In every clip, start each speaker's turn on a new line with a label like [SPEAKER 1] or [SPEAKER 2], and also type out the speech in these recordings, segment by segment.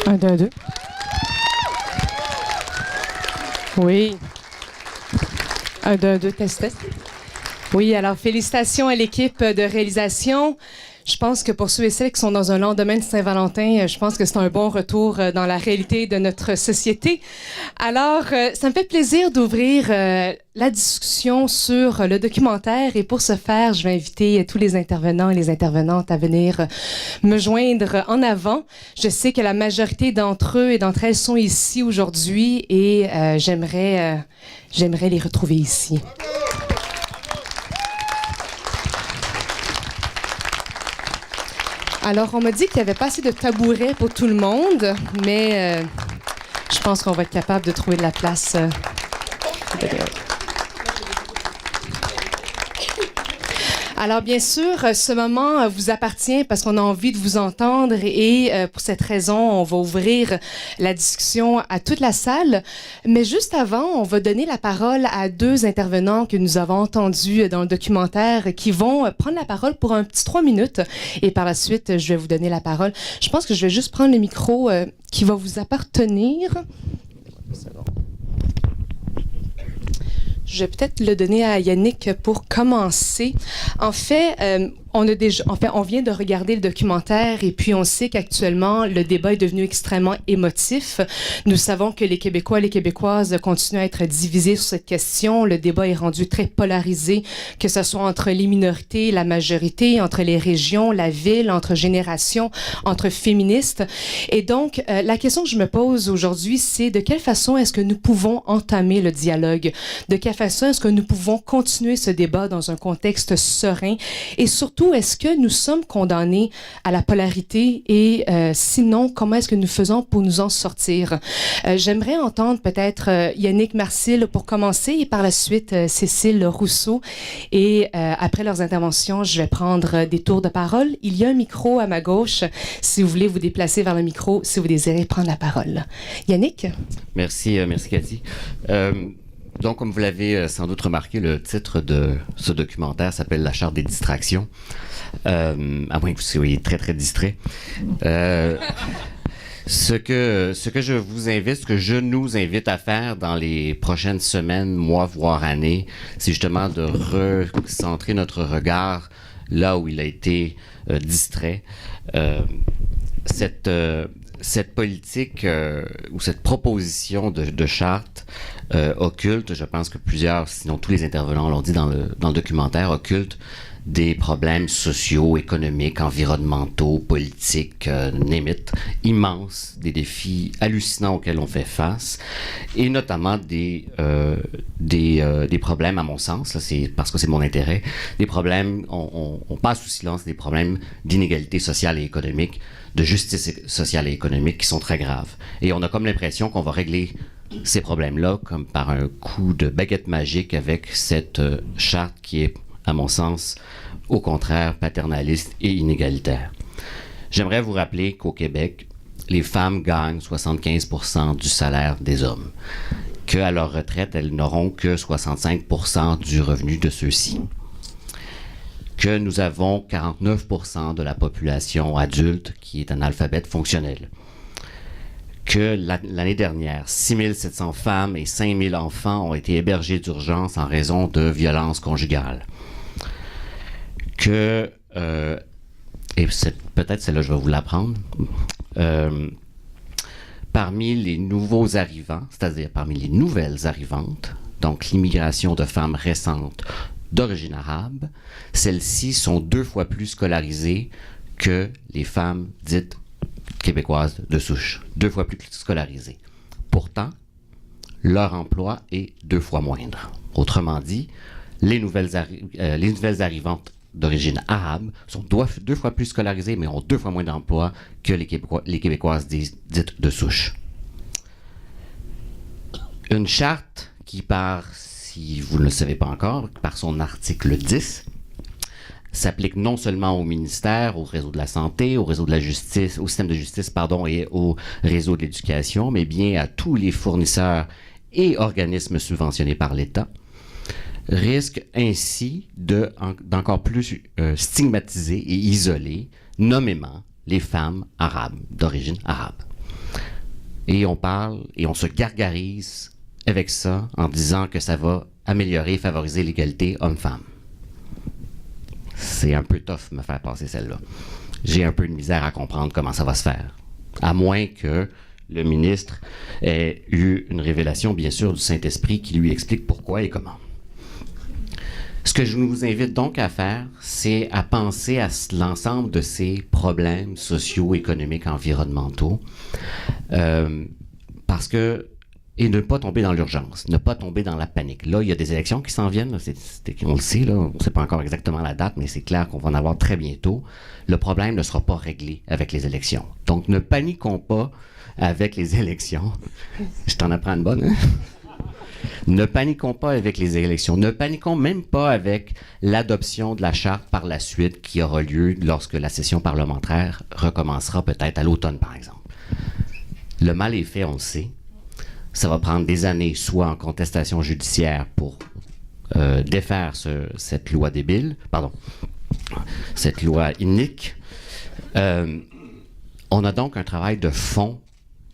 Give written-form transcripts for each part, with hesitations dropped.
[SPEAKER 1] Un, deux, deux. Oui. Un, deux, test, test. Oui, alors félicitations à l'équipe de réalisation. Je pense que pour ceux et celles qui sont dans un lendemain de Saint-Valentin, je pense que c'est un bon retour dans la réalité de notre société. Alors, ça me fait plaisir d'ouvrir la discussion sur le documentaire et pour ce faire, je vais inviter tous les intervenants et les intervenantes à venir me joindre en avant. Je sais que la majorité d'entre eux et d'entre elles sont ici aujourd'hui et j'aimerais les retrouver ici. Alors, on m'a dit qu'il n'y avait pas assez de tabourets pour tout le monde, mais je pense qu'on va être capable de trouver de la place. Alors, bien sûr, ce moment vous appartient parce qu'on a envie de vous entendre et pour cette raison, on va ouvrir la discussion à toute la salle. Mais juste avant, on va donner la parole à deux intervenants que nous avons entendus dans le documentaire qui vont prendre la parole pour un petit 3 minutes et par la suite, je vais vous donner la parole. Je pense que je vais juste prendre le micro qui va vous appartenir. Je vais peut-être le donner à Yannick pour commencer. En fait, on vient de regarder le documentaire et puis on sait qu'actuellement, le débat est devenu extrêmement émotif. Nous savons que les Québécois et les Québécoises continuent à être divisés sur cette question. Le débat est rendu très polarisé, que ce soit entre les minorités, la majorité, entre les régions, la ville, entre générations, entre féministes. Et donc, la question que je me pose aujourd'hui, c'est de quelle façon est-ce que nous pouvons entamer le dialogue? De quelle façon est-ce que nous pouvons continuer ce débat dans un contexte serein? Et surtout, est-ce que nous sommes condamnés à la polarité et sinon, comment est-ce que nous faisons pour nous en sortir? J'aimerais entendre peut-être Yannick Marcil pour commencer et par la suite Cécile Rousseau. Et après leurs interventions, je vais prendre des tours de parole. Il y a un micro à ma gauche si vous voulez vous déplacer vers le micro, si vous désirez prendre la parole. Yannick?
[SPEAKER 2] Merci Cathy. Donc, comme vous l'avez sans doute remarqué, le titre de ce documentaire s'appelle « La Charte des distractions ». À moins que vous soyez très, très distrait. Ce que je nous invite à faire dans les prochaines semaines, mois, voire années, c'est justement de recentrer notre regard là où il a été distrait. Cette politique ou cette proposition de charte occulte, je pense que plusieurs, sinon tous les intervenants l'ont dit dans le documentaire, occulte des problèmes sociaux, économiques, environnementaux, politiques, name it, immenses, des défis hallucinants auxquels on fait face, et notamment des problèmes, à mon sens, là, c'est parce que c'est mon intérêt, des problèmes, on passe sous silence des problèmes d'inégalité sociale et économique, de justice sociale et économique qui sont très graves. Et on a comme l'impression qu'on va régler ces problèmes-là comme par un coup de baguette magique avec cette charte qui est, à mon sens, au contraire paternaliste et inégalitaire. J'aimerais vous rappeler qu'au Québec, les femmes gagnent 75% du salaire des hommes, qu'à leur retraite, elles n'auront que 65% du revenu de ceux-ci, que nous avons 49% de la population adulte qui est analphabète fonctionnelle, que l'année dernière, 6 700 femmes et 5 000 enfants ont été hébergés d'urgence en raison de violences conjugales, que, et peut-être celle-là je vais vous l'apprendre, parmi les nouveaux arrivants, c'est-à-dire parmi les nouvelles arrivantes, donc l'immigration de femmes récentes d'origine arabe, celles-ci sont 2 fois plus scolarisées que les femmes dites québécoises de souche, 2 fois plus scolarisées. Pourtant, leur emploi est 2 fois moindre. Autrement dit, les nouvelles arrivantes d'origine arabe sont 2 fois plus scolarisées, mais ont 2 fois moins d'emplois que les Québécoises dites de souche. Une charte qui si vous ne le savez pas encore, par son article 10, s'applique non seulement au ministère, au réseau de la santé, au réseau de la justice, au système de justice, et au réseau de l'éducation, mais bien à tous les fournisseurs et organismes subventionnés par l'État, risque ainsi d'encore plus stigmatiser et isoler nommément les femmes arabes, d'origine arabe. et on parle et on se gargarise avec ça en disant que ça va améliorer et favoriser l'égalité homme-femme. C'est un peu tough me faire passer celle-là. J'ai un peu de misère à comprendre comment ça va se faire. À moins que le ministre ait eu une révélation, bien sûr, du Saint-Esprit qui lui explique pourquoi et comment. Ce que je vous invite donc à faire, c'est à penser à l'ensemble de ces problèmes sociaux, économiques, environnementaux, parce que et ne pas tomber dans l'urgence, ne pas tomber dans la panique. Là, il y a des élections qui s'en viennent, on le sait, là, on ne sait pas encore exactement la date, mais c'est clair qu'on va en avoir très bientôt. Le problème ne sera pas réglé avec les élections. Donc, ne paniquons pas avec les élections. Je t'en apprends une bonne, hein? Ne paniquons pas avec les élections. Ne paniquons même pas avec l'adoption de la charte par la suite qui aura lieu lorsque la session parlementaire recommencera peut-être à l'automne, par exemple. Le mal est fait, on le sait. Ça va prendre des années, soit en contestation judiciaire pour défaire cette loi débile, cette loi inique. On a donc un travail de fond,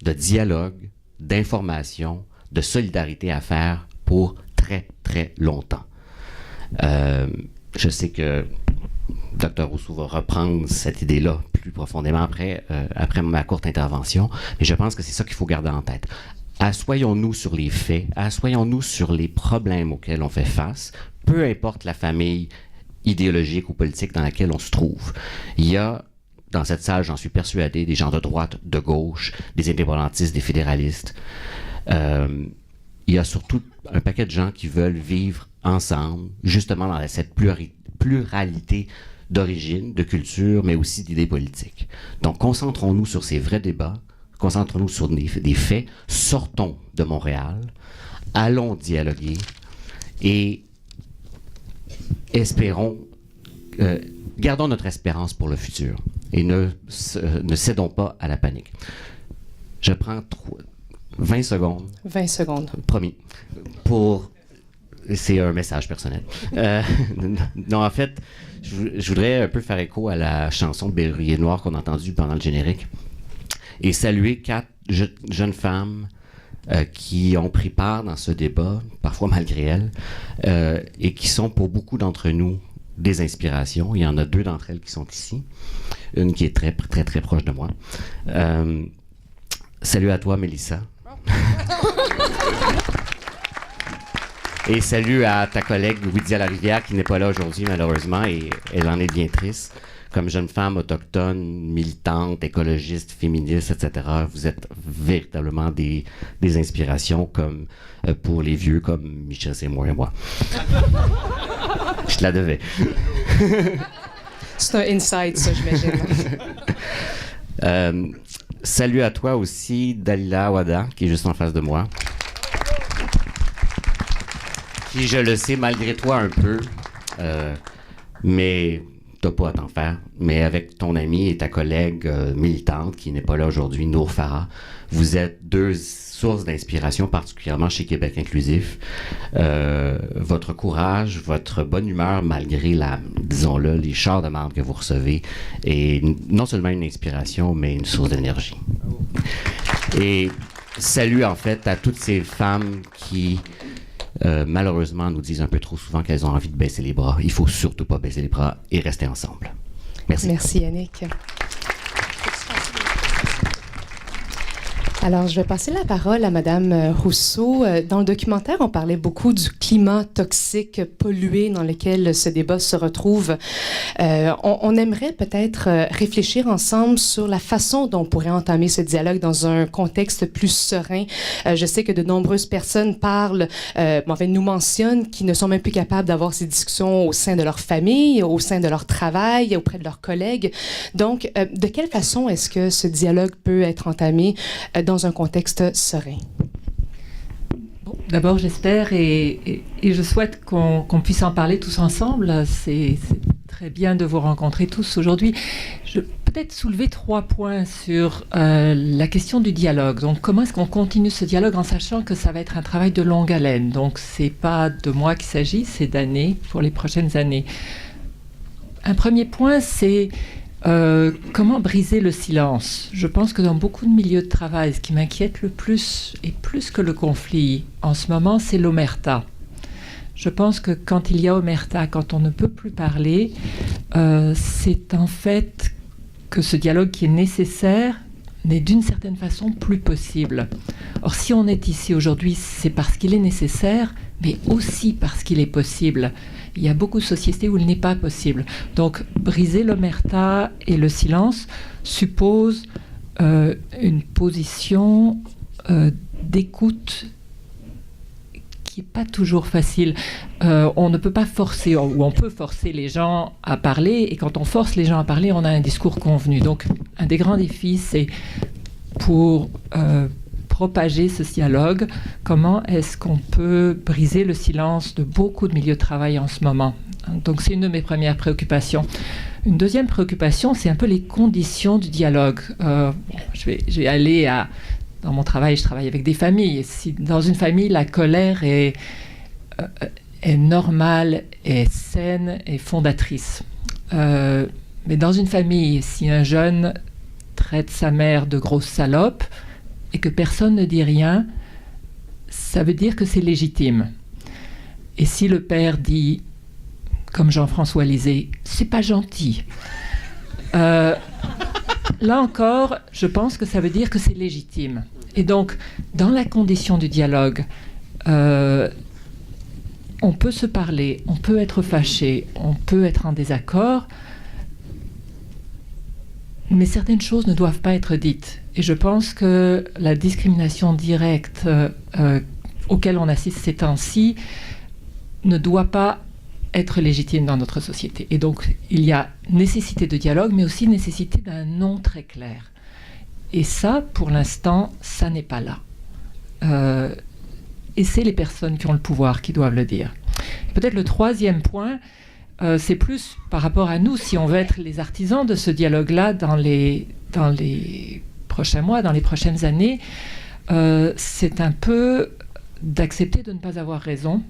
[SPEAKER 2] de dialogue, d'information, de solidarité à faire pour très, très longtemps. Je sais que Dr. Rousseau va reprendre cette idée-là plus profondément après ma courte intervention, mais je pense que c'est ça qu'il faut garder en tête. Assoyons-nous sur les faits, assoyons-nous sur les problèmes auxquels on fait face, peu importe la famille idéologique ou politique dans laquelle on se trouve. Il y a, dans cette salle, j'en suis persuadé, des gens de droite, de gauche, des indépendantistes, des fédéralistes. Il y a surtout un paquet de gens qui veulent vivre ensemble, justement dans cette pluralité d'origine, de culture, mais aussi d'idées politiques. Donc, concentrons-nous sur ces vrais débats, concentrons-nous sur des faits, sortons de Montréal, allons dialoguer et espérons, gardons notre espérance pour le futur et ne cédons pas à la panique. Je prends 20 secondes.
[SPEAKER 1] 20 secondes.
[SPEAKER 2] Promis. C'est un message personnel. Non, en fait, je voudrais un peu faire écho à la chanson de Berrurier Noir qu'on a entendue pendant le générique et saluer 4 jeunes femmes qui ont pris part dans ce débat, parfois malgré elles, et qui sont pour beaucoup d'entre nous des inspirations. Il y en a 2 d'entre elles qui sont ici. Une qui est très, très, très proche de moi. Salut à toi, Mélissa. Et salut à ta collègue Wydia Larivière qui n'est pas là aujourd'hui malheureusement et elle en est bien triste. Comme jeune femme autochtone, militante, écologiste, féministe, etc., vous êtes véritablement des inspirations comme pour les vieux comme Michel Seymour et moi. Je te la devais.
[SPEAKER 1] C'est un insight, ça, j'imagine.
[SPEAKER 2] Salut à toi aussi, Dalila Wada, qui est juste en face de moi. Qui, je le sais, malgré toi un peu, mais t'as pas à t'en faire. Mais avec ton amie et ta collègue militante, qui n'est pas là aujourd'hui, Nour Farah, vous êtes 2 sources d'inspiration, particulièrement chez Québec Inclusif. Votre courage, votre bonne humeur, malgré disons-le, les chars de marde que vous recevez, est non seulement une inspiration, mais une source d'énergie. Et salut, en fait, à toutes ces femmes qui, malheureusement, nous disent un peu trop souvent qu'elles ont envie de baisser les bras. Il faut surtout pas baisser les bras et rester ensemble. Merci.
[SPEAKER 1] Merci, Yannick. Alors, je vais passer la parole à Madame Rousseau. Dans le documentaire, on parlait beaucoup du climat toxique, pollué dans lequel ce débat se retrouve. On aimerait peut-être réfléchir ensemble sur la façon dont on pourrait entamer ce dialogue dans un contexte plus serein. Je sais que de nombreuses personnes parlent, nous mentionnent qu'ils ne sont même plus capables d'avoir ces discussions au sein de leur famille, au sein de leur travail, auprès de leurs collègues. Donc, de quelle façon est-ce que ce dialogue peut être entamé dans un contexte serein?
[SPEAKER 3] Bon, d'abord, j'espère et je souhaite qu'on puisse en parler tous ensemble. C'est très bien de vous rencontrer tous aujourd'hui. Je vais peut-être soulever 3 points sur la question du dialogue. Donc, comment est-ce qu'on continue ce dialogue en sachant que ça va être un travail de longue haleine? Donc, c'est pas de mois qu'il s'agit, c'est d'années pour les prochaines années. Un premier point, c'est Comment briser le silence? Je pense que dans beaucoup de milieux de travail, ce qui m'inquiète le plus, et plus que le conflit en ce moment, c'est l'omerta. Je pense que quand il y a omerta, quand on ne peut plus parler, c'est en fait que ce dialogue qui est nécessaire n'est d'une certaine façon plus possible. Or, si on est ici aujourd'hui, c'est parce qu'il est nécessaire, mais aussi parce qu'il est possible. Il y a beaucoup de sociétés où il n'est pas possible. Donc, briser l'omerta et le silence suppose une position d'écoute qui n'est pas toujours facile. On ne peut pas forcer, ou on peut forcer les gens à parler, et quand on force les gens à parler, on a un discours convenu. Donc, un des grands défis, c'est pour propager ce dialogue, comment est-ce qu'on peut briser le silence de beaucoup de milieux de travail en ce moment. Donc, c'est une de mes premières préoccupations. Une deuxième préoccupation, c'est un peu les conditions du dialogue. Je vais aller à... Dans mon travail, je travaille avec des familles. Si dans une famille, la colère est normale, est saine, est fondatrice. Mais dans une famille, si un jeune traite sa mère de grosse salope et que personne ne dit rien, ça veut dire que c'est légitime. Et si le père dit, comme Jean-François Lisée, c'est pas gentil, là encore, je pense que ça veut dire que c'est légitime. Et donc, dans la condition du dialogue, on peut se parler, on peut être fâché, on peut être en désaccord, mais certaines choses ne doivent pas être dites. Et je pense que la discrimination directe auquel on assiste ces temps-ci ne doit pas être légitime dans notre société. Et donc, il y a nécessité de dialogue, mais aussi nécessité d'un non très clair. Et ça, pour l'instant, ça n'est pas là. Et c'est les personnes qui ont le pouvoir qui doivent le dire. Peut-être le troisième point, c'est plus par rapport à nous, si on veut être les artisans de ce dialogue-là dans les prochains mois, dans les prochaines années, c'est un peu d'accepter de ne pas avoir raison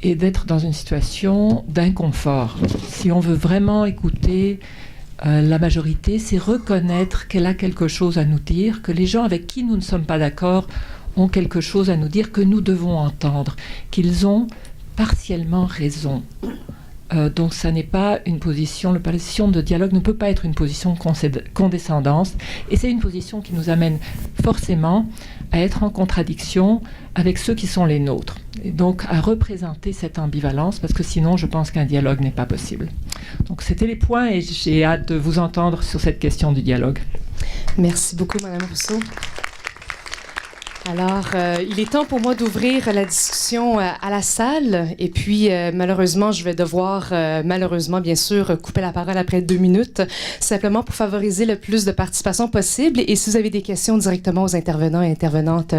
[SPEAKER 3] et d'être dans une situation d'inconfort. Si on veut vraiment écouter la majorité, c'est reconnaître qu'elle a quelque chose à nous dire, que les gens avec qui nous ne sommes pas d'accord ont quelque chose à nous dire que nous devons entendre, qu'ils ont partiellement raison. Donc ça n'est pas une position, la position de dialogue ne peut pas être une position de condescendance, et c'est une position qui nous amène forcément à être en contradiction avec ceux qui sont les nôtres, et donc à représenter cette ambivalence, parce que sinon je pense qu'un dialogue n'est pas possible. Donc c'était les points, et j'ai hâte de vous entendre sur cette question du dialogue.
[SPEAKER 1] Merci beaucoup, Madame Rousseau. Alors, il est temps pour moi d'ouvrir la discussion à la salle. Et puis, malheureusement, je vais devoir, bien sûr, couper la parole après 2 minutes, simplement pour favoriser le plus de participation possible. Et si vous avez des questions directement aux intervenants et intervenantes,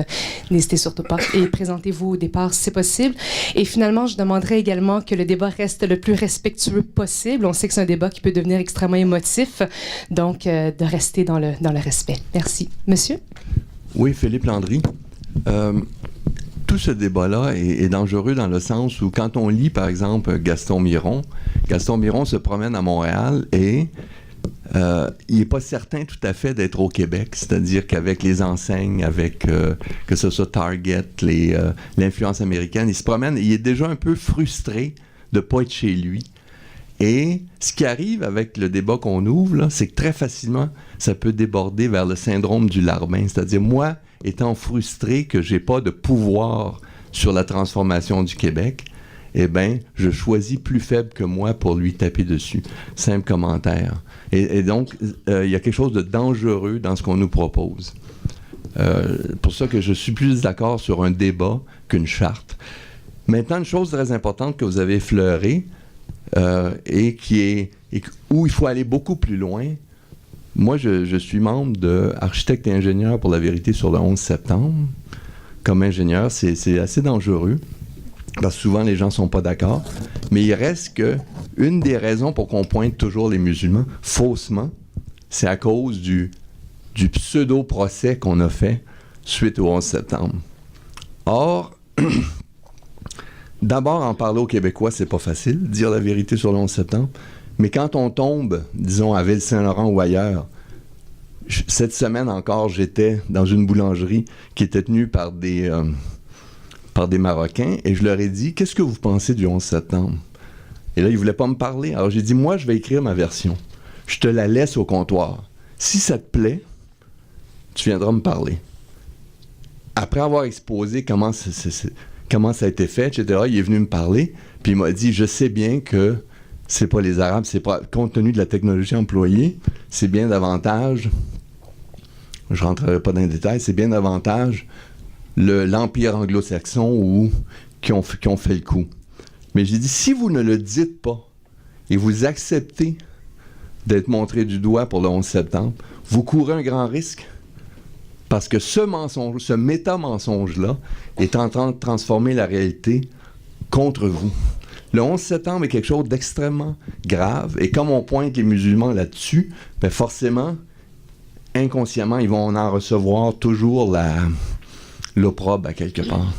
[SPEAKER 1] n'hésitez surtout pas. Et présentez-vous au départ si c'est possible. Et finalement, je demanderai également que le débat reste le plus respectueux possible. On sait que c'est un débat qui peut devenir extrêmement émotif. Donc, de rester dans le respect. Merci. Monsieur?
[SPEAKER 4] Oui, Philippe Landry. Tout ce débat-là est dangereux dans le sens où quand on lit, par exemple, Gaston Miron se promène à Montréal et il n'est pas certain tout à fait d'être au Québec. C'est-à-dire qu'avec les enseignes, avec que ce soit Target, l'influence américaine, il se promène et il est déjà un peu frustré de ne pas être chez lui. Et ce qui arrive avec le débat qu'on ouvre, là, c'est que très facilement, ça peut déborder vers le syndrome du larbin. C'est-à-dire, moi, étant frustré que je n'ai pas de pouvoir sur la transformation du Québec, eh bien, je choisis plus faible que moi pour lui taper dessus. Simple commentaire. Et donc, il y a quelque chose de dangereux dans ce qu'on nous propose. Pour ça que je suis plus d'accord sur un débat qu'une charte. Maintenant, une chose très importante que vous avez effleurée, et où il faut aller beaucoup plus loin. Moi, je suis membre de Architectes et ingénieurs pour la vérité sur le 11 septembre. Comme ingénieur, c'est assez dangereux, parce que souvent, les gens ne sont pas d'accord. Mais il reste que une des raisons pour qu'on pointe toujours les musulmans, faussement, c'est à cause du pseudo-procès qu'on a fait suite au 11 septembre. Or, d'abord, en parler aux Québécois, c'est pas facile, dire la vérité sur le 11 septembre. Mais quand on tombe, disons, à Ville-Saint-Laurent ou ailleurs, cette semaine encore, j'étais dans une boulangerie qui était tenue par des Marocains et je leur ai dit « Qu'est-ce que vous pensez du 11 septembre? » Et là, ils ne voulaient pas me parler. Alors j'ai dit « Moi, je vais écrire ma version. Je te la laisse au comptoir. Si ça te plaît, tu viendras me parler. » Après avoir exposé comment ça a été fait, etc., il est venu me parler, puis il m'a dit « Je sais bien que c'est pas les Arabes, c'est pas, compte tenu de la technologie employée, c'est bien davantage, je rentrerai pas dans les détails, c'est bien davantage l'Empire anglo-saxon qui ont fait le coup. » Mais j'ai dit, si vous ne le dites pas et vous acceptez d'être montré du doigt pour le 11 septembre, vous courez un grand risque parce que ce mensonge, ce méta-mensonge-là est en train de transformer la réalité contre vous. Le 11 septembre est quelque chose d'extrêmement grave et comme on pointe les musulmans là-dessus, ben forcément, inconsciemment, ils vont en recevoir toujours l'opprobre à quelque part.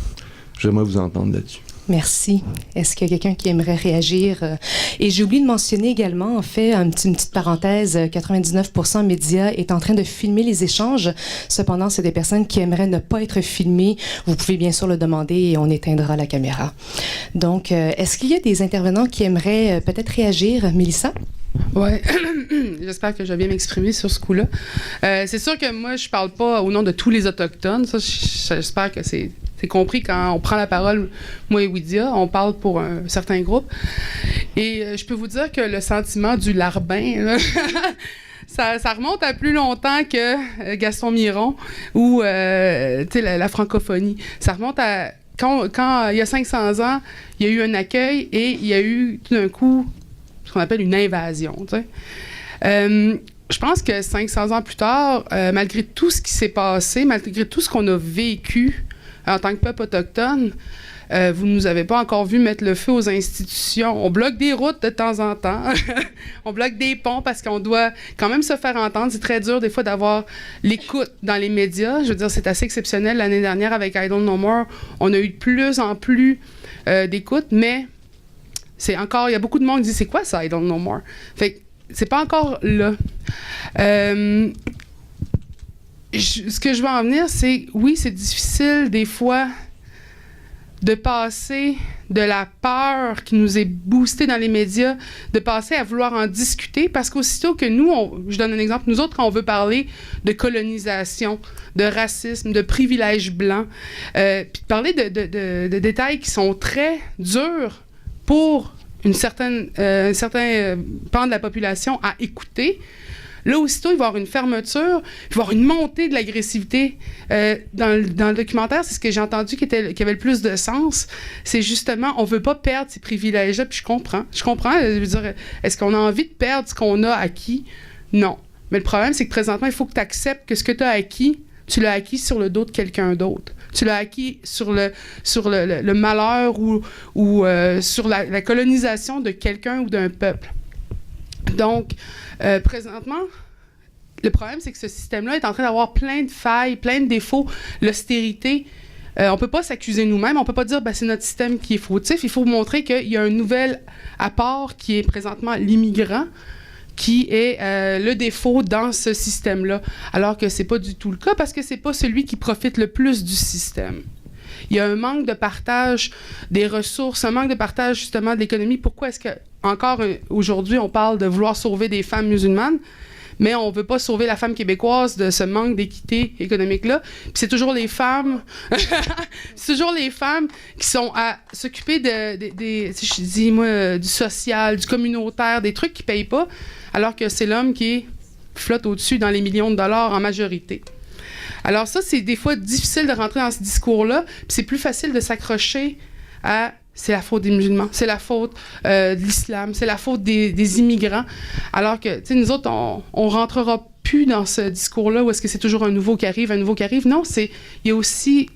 [SPEAKER 4] J'aimerais vous entendre là-dessus.
[SPEAKER 1] Merci. Est-ce qu'il y a quelqu'un qui aimerait réagir? Et j'ai oublié de mentionner également, en fait, une petite parenthèse, 99% médias est en train de filmer les échanges. Cependant, c'est des personnes qui aimeraient ne pas être filmées. Vous pouvez bien sûr le demander et on éteindra la caméra. Donc, est-ce qu'il y a des intervenants qui aimeraient peut-être réagir? Mélissa?
[SPEAKER 5] Oui, j'espère que je vais bien m'exprimer sur ce coup-là. C'est sûr que moi, je parle pas au nom de tous les Autochtones. Ça, j'espère que c'est compris quand on prend la parole, moi et Widia, on parle pour un certain groupe. Et je peux vous dire que le sentiment du larbin, là, ça remonte à plus longtemps que Gaston Miron ou la francophonie. Ça remonte à quand il y a 500 ans, il y a eu un accueil et il y a eu tout d'un coup ce qu'on appelle une invasion. Je pense que 500 ans plus tard, malgré tout ce qui s'est passé, malgré tout ce qu'on a vécu en tant que peuple autochtone, vous ne nous avez pas encore vu mettre le feu aux institutions. On bloque des routes de temps en temps. On bloque des ponts parce qu'on doit quand même se faire entendre. C'est très dur des fois d'avoir l'écoute dans les médias. Je veux dire, c'est assez exceptionnel. L'année dernière, avec I Don't Know More, on a eu de plus en plus d'écoute, mais c'est encore... Il y a beaucoup de monde qui dit « C'est quoi ça, I Don't Know More? » Fait que c'est pas encore là. Ce que je veux en venir, c'est, oui, c'est difficile des fois de passer de la peur qui nous est boostée dans les médias, de passer à vouloir en discuter, parce qu'aussitôt que nous, je donne un exemple, nous autres, quand on veut parler de colonisation, de racisme, de privilèges blancs, puis de parler de détails qui sont très durs pour un certain pan de la population à écouter, là, aussitôt, il va y avoir une fermeture, il va y avoir une montée de l'agressivité. Dans le documentaire, c'est ce que j'ai entendu qui avait le plus de sens. C'est justement, on ne veut pas perdre ces privilèges-là, puis je comprends. Je veux dire, est-ce qu'on a envie de perdre ce qu'on a acquis? Non. Mais le problème, c'est que présentement, il faut que tu acceptes que ce que tu as acquis, tu l'as acquis sur le dos de quelqu'un d'autre. Tu l'as acquis sur le malheur ou sur la colonisation de quelqu'un ou d'un peuple. Donc, présentement, le problème, c'est que ce système-là est en train d'avoir plein de failles, plein de défauts. L'austérité, on ne peut pas s'accuser nous-mêmes, on ne peut pas dire « c'est notre système qui est fautif ». Il faut montrer qu'il y a un nouvel apport qui est présentement l'immigrant, qui est le défaut dans ce système-là. Alors que ce n'est pas du tout le cas, parce que ce n'est pas celui qui profite le plus du système. Il y a un manque de partage des ressources, un manque de partage justement de l'économie. Pourquoi est-ce que encore aujourd'hui on parle de vouloir sauver des femmes musulmanes, mais on ne veut pas sauver la femme québécoise de ce manque d'équité économique-là? Puis c'est toujours les femmes, c'est toujours les femmes qui sont à s'occuper je dis moi, du social, du communautaire, des trucs qui ne payent pas, alors que c'est l'homme qui flotte au-dessus dans les millions de dollars en majorité. Alors ça, c'est des fois difficile de rentrer dans ce discours-là, puis c'est plus facile de s'accrocher à c'est la faute des musulmans, c'est la faute de l'islam, c'est la faute des immigrants, alors que, tu sais, nous autres, on rentrera plus dans ce discours-là où est-ce que c'est toujours un nouveau qui arrive. Non, il y a aussi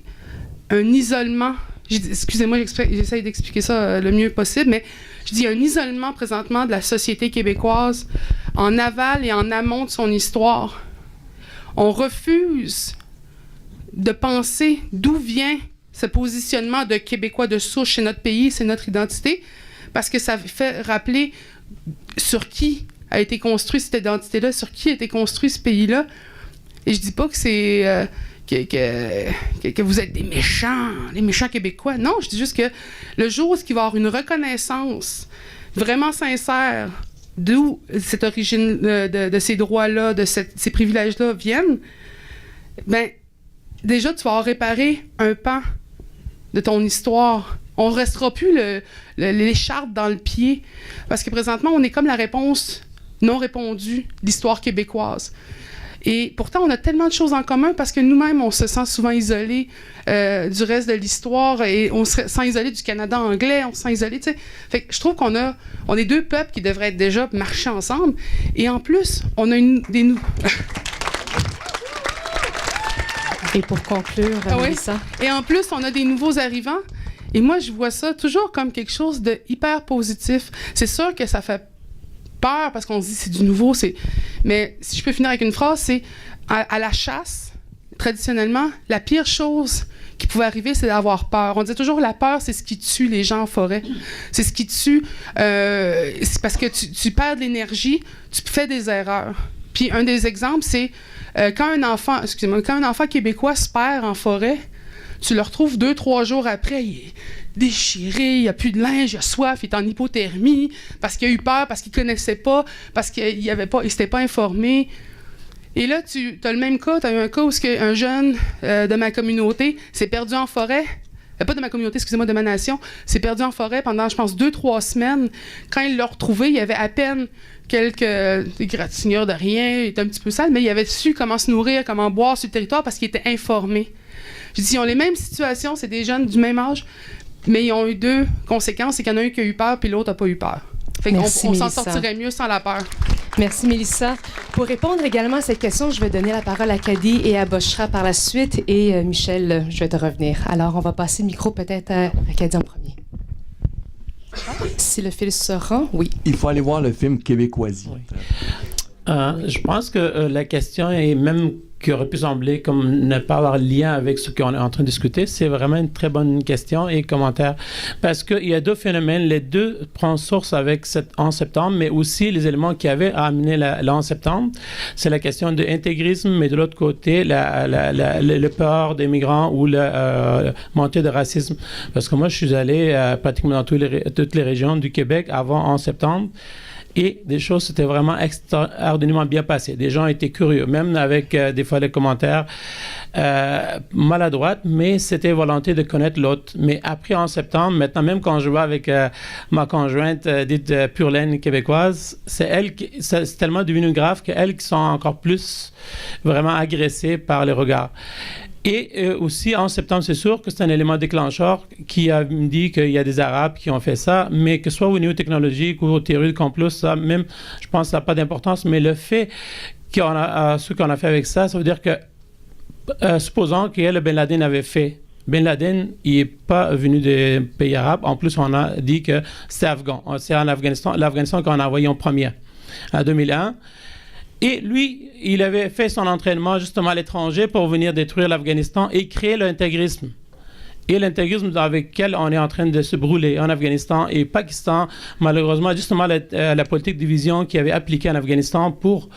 [SPEAKER 5] un isolement. Excusez-moi, j'essaie d'expliquer ça le mieux possible, mais je dis un isolement présentement de la société québécoise en aval et en amont de son histoire. On refuse de penser d'où vient ce positionnement de Québécois de souche chez notre pays, c'est notre identité, parce que ça fait rappeler sur qui a été construit cette identité-là, sur qui a été construit ce pays-là. Et je dis pas que c'est que vous êtes des méchants, les méchants québécois. Non, je dis juste que le jour où il va y avoir une reconnaissance vraiment sincère d'où cette origine de ces droits-là, de ces privilèges-là viennent, ben déjà, tu vas avoir réparé un pan de ton histoire. On ne restera plus l'écharpe dans le pied. Parce que présentement, on est comme la réponse non répondue de l'histoire québécoise. Et pourtant, on a tellement de choses en commun parce que nous-mêmes, on se sent souvent isolés du reste de l'histoire et on se sent isolés du Canada anglais, on se sent isolés, tu sais. Fait que je trouve qu'on est deux peuples qui devraient déjà marcher ensemble. Et en plus, on a
[SPEAKER 1] Et pour conclure, Mélissa.
[SPEAKER 5] Et en plus, on a des nouveaux arrivants. Et moi, je vois ça toujours comme quelque chose de hyper positif. C'est sûr que ça fait peur parce qu'on se dit c'est du nouveau. Mais si je peux finir avec une phrase, c'est à la chasse, traditionnellement, la pire chose qui pouvait arriver, c'est d'avoir peur. On disait toujours la peur, c'est ce qui tue les gens en forêt. C'est ce qui tue. C'est parce que tu perds de l'énergie, tu fais des erreurs. Puis un des exemples, c'est quand un enfant québécois se perd en forêt, tu le retrouves 2-3 jours après, il est déchiré, il n'y a plus de linge, il a soif, il est en hypothermie, parce qu'il a eu peur, parce qu'il ne connaissait pas, parce qu'il ne s'était pas informé. Et là, tu as le même cas, tu as eu un cas où un jeune de ma communauté s'est perdu en forêt. Pas de ma communauté, excusez-moi, de ma nation, s'est perdu en forêt pendant, je pense, 2-3 semaines. Quand il l'a retrouvé, il y avait à peine quelques égratignures de rien, il était un petit peu sale, mais il avait su comment se nourrir, comment boire sur le territoire parce qu'il était informé. Je dis, ils ont les mêmes situations, c'est des jeunes du même âge, mais ils ont eu 2 conséquences, c'est qu'il y en a un qui a eu peur puis l'autre n'a pas eu peur. Fait qu'on s'en sortirait mieux sans la peur.
[SPEAKER 1] Merci, Mélissa. Pour répondre également à cette question, je vais donner la parole à Kadi et à Bochra par la suite. Et Michel, je vais te revenir. Alors, on va passer le micro peut-être à Kadi en premier. Si le fil se rend, oui.
[SPEAKER 4] Il faut aller voir le film Québécoisie.
[SPEAKER 6] Oui. Je pense que la question est même qui aurait pu sembler comme ne pas avoir lien avec ce qu'on est en train de discuter, c'est vraiment une très bonne question et commentaire. Parce qu'il y a 2 phénomènes. Les 2 prennent source avec cet 11 septembre, mais aussi les éléments qui avaient amené le 11 septembre. C'est la question de l'intégrisme, mais de l'autre côté, le peur des migrants ou la montée de racisme. Parce que moi, je suis allé pratiquement dans toutes les régions du Québec avant 11 septembre. Et des choses s'étaient vraiment extraordinairement bien passées. Des gens étaient curieux, même avec des fois des commentaires maladroits, mais c'était volonté de connaître l'autre. Mais après, en septembre, maintenant, même quand je vais avec ma conjointe dite pure laine québécoise, c'est tellement devenu grave qu'elles qui sont encore plus vraiment agressées par les regards. Et aussi, en septembre, c'est sûr que c'est un élément déclencheur qui a dit qu'il y a des Arabes qui ont fait ça, mais que ce soit au niveau technologique ou aux théories de complot, ça même, je pense que ça n'a pas d'importance, mais le fait ce qu'on a fait avec ça, ça veut dire que, supposons que Ben Laden avait fait, Ben Laden, il n'est pas venu des pays arabes, en plus on a dit que c'est afghan, c'est en Afghanistan, l'Afghanistan qu'on a envoyé en premier, en 2001. Et lui, il avait fait son entraînement justement à l'étranger pour venir détruire l'Afghanistan et créer l'intégrisme. Et l'intégrisme avec lequel on est en train de se brûler en Afghanistan et Pakistan, malheureusement, justement la politique de division qui avait appliquée en Afghanistan pour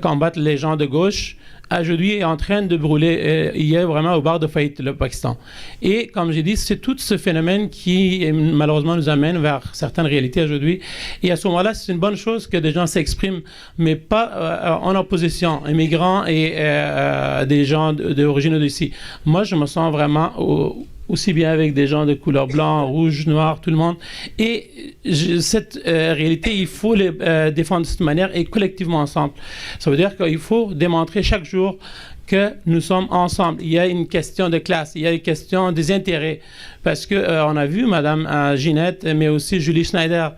[SPEAKER 6] combattre les gens de gauche, aujourd'hui est en train de brûler. Il est vraiment au bord de faillite, le Pakistan. Et comme j'ai dit, c'est tout ce phénomène qui malheureusement nous amène vers certaines réalités aujourd'hui. Et à ce moment-là, c'est une bonne chose que des gens s'expriment, mais pas en opposition, immigrants et des gens d'origine d'ici. Moi, je me sens vraiment aussi bien avec des gens de couleur blanc, rouge, noir, tout le monde. Et cette réalité, il faut les défendre de cette manière et collectivement ensemble. Ça veut dire qu'il faut démontrer chaque jour que nous sommes ensemble. Il y a une question de classe, il y a une question des intérêts. Parce qu'on a vu Mme Ginette, mais aussi Julie Schneider,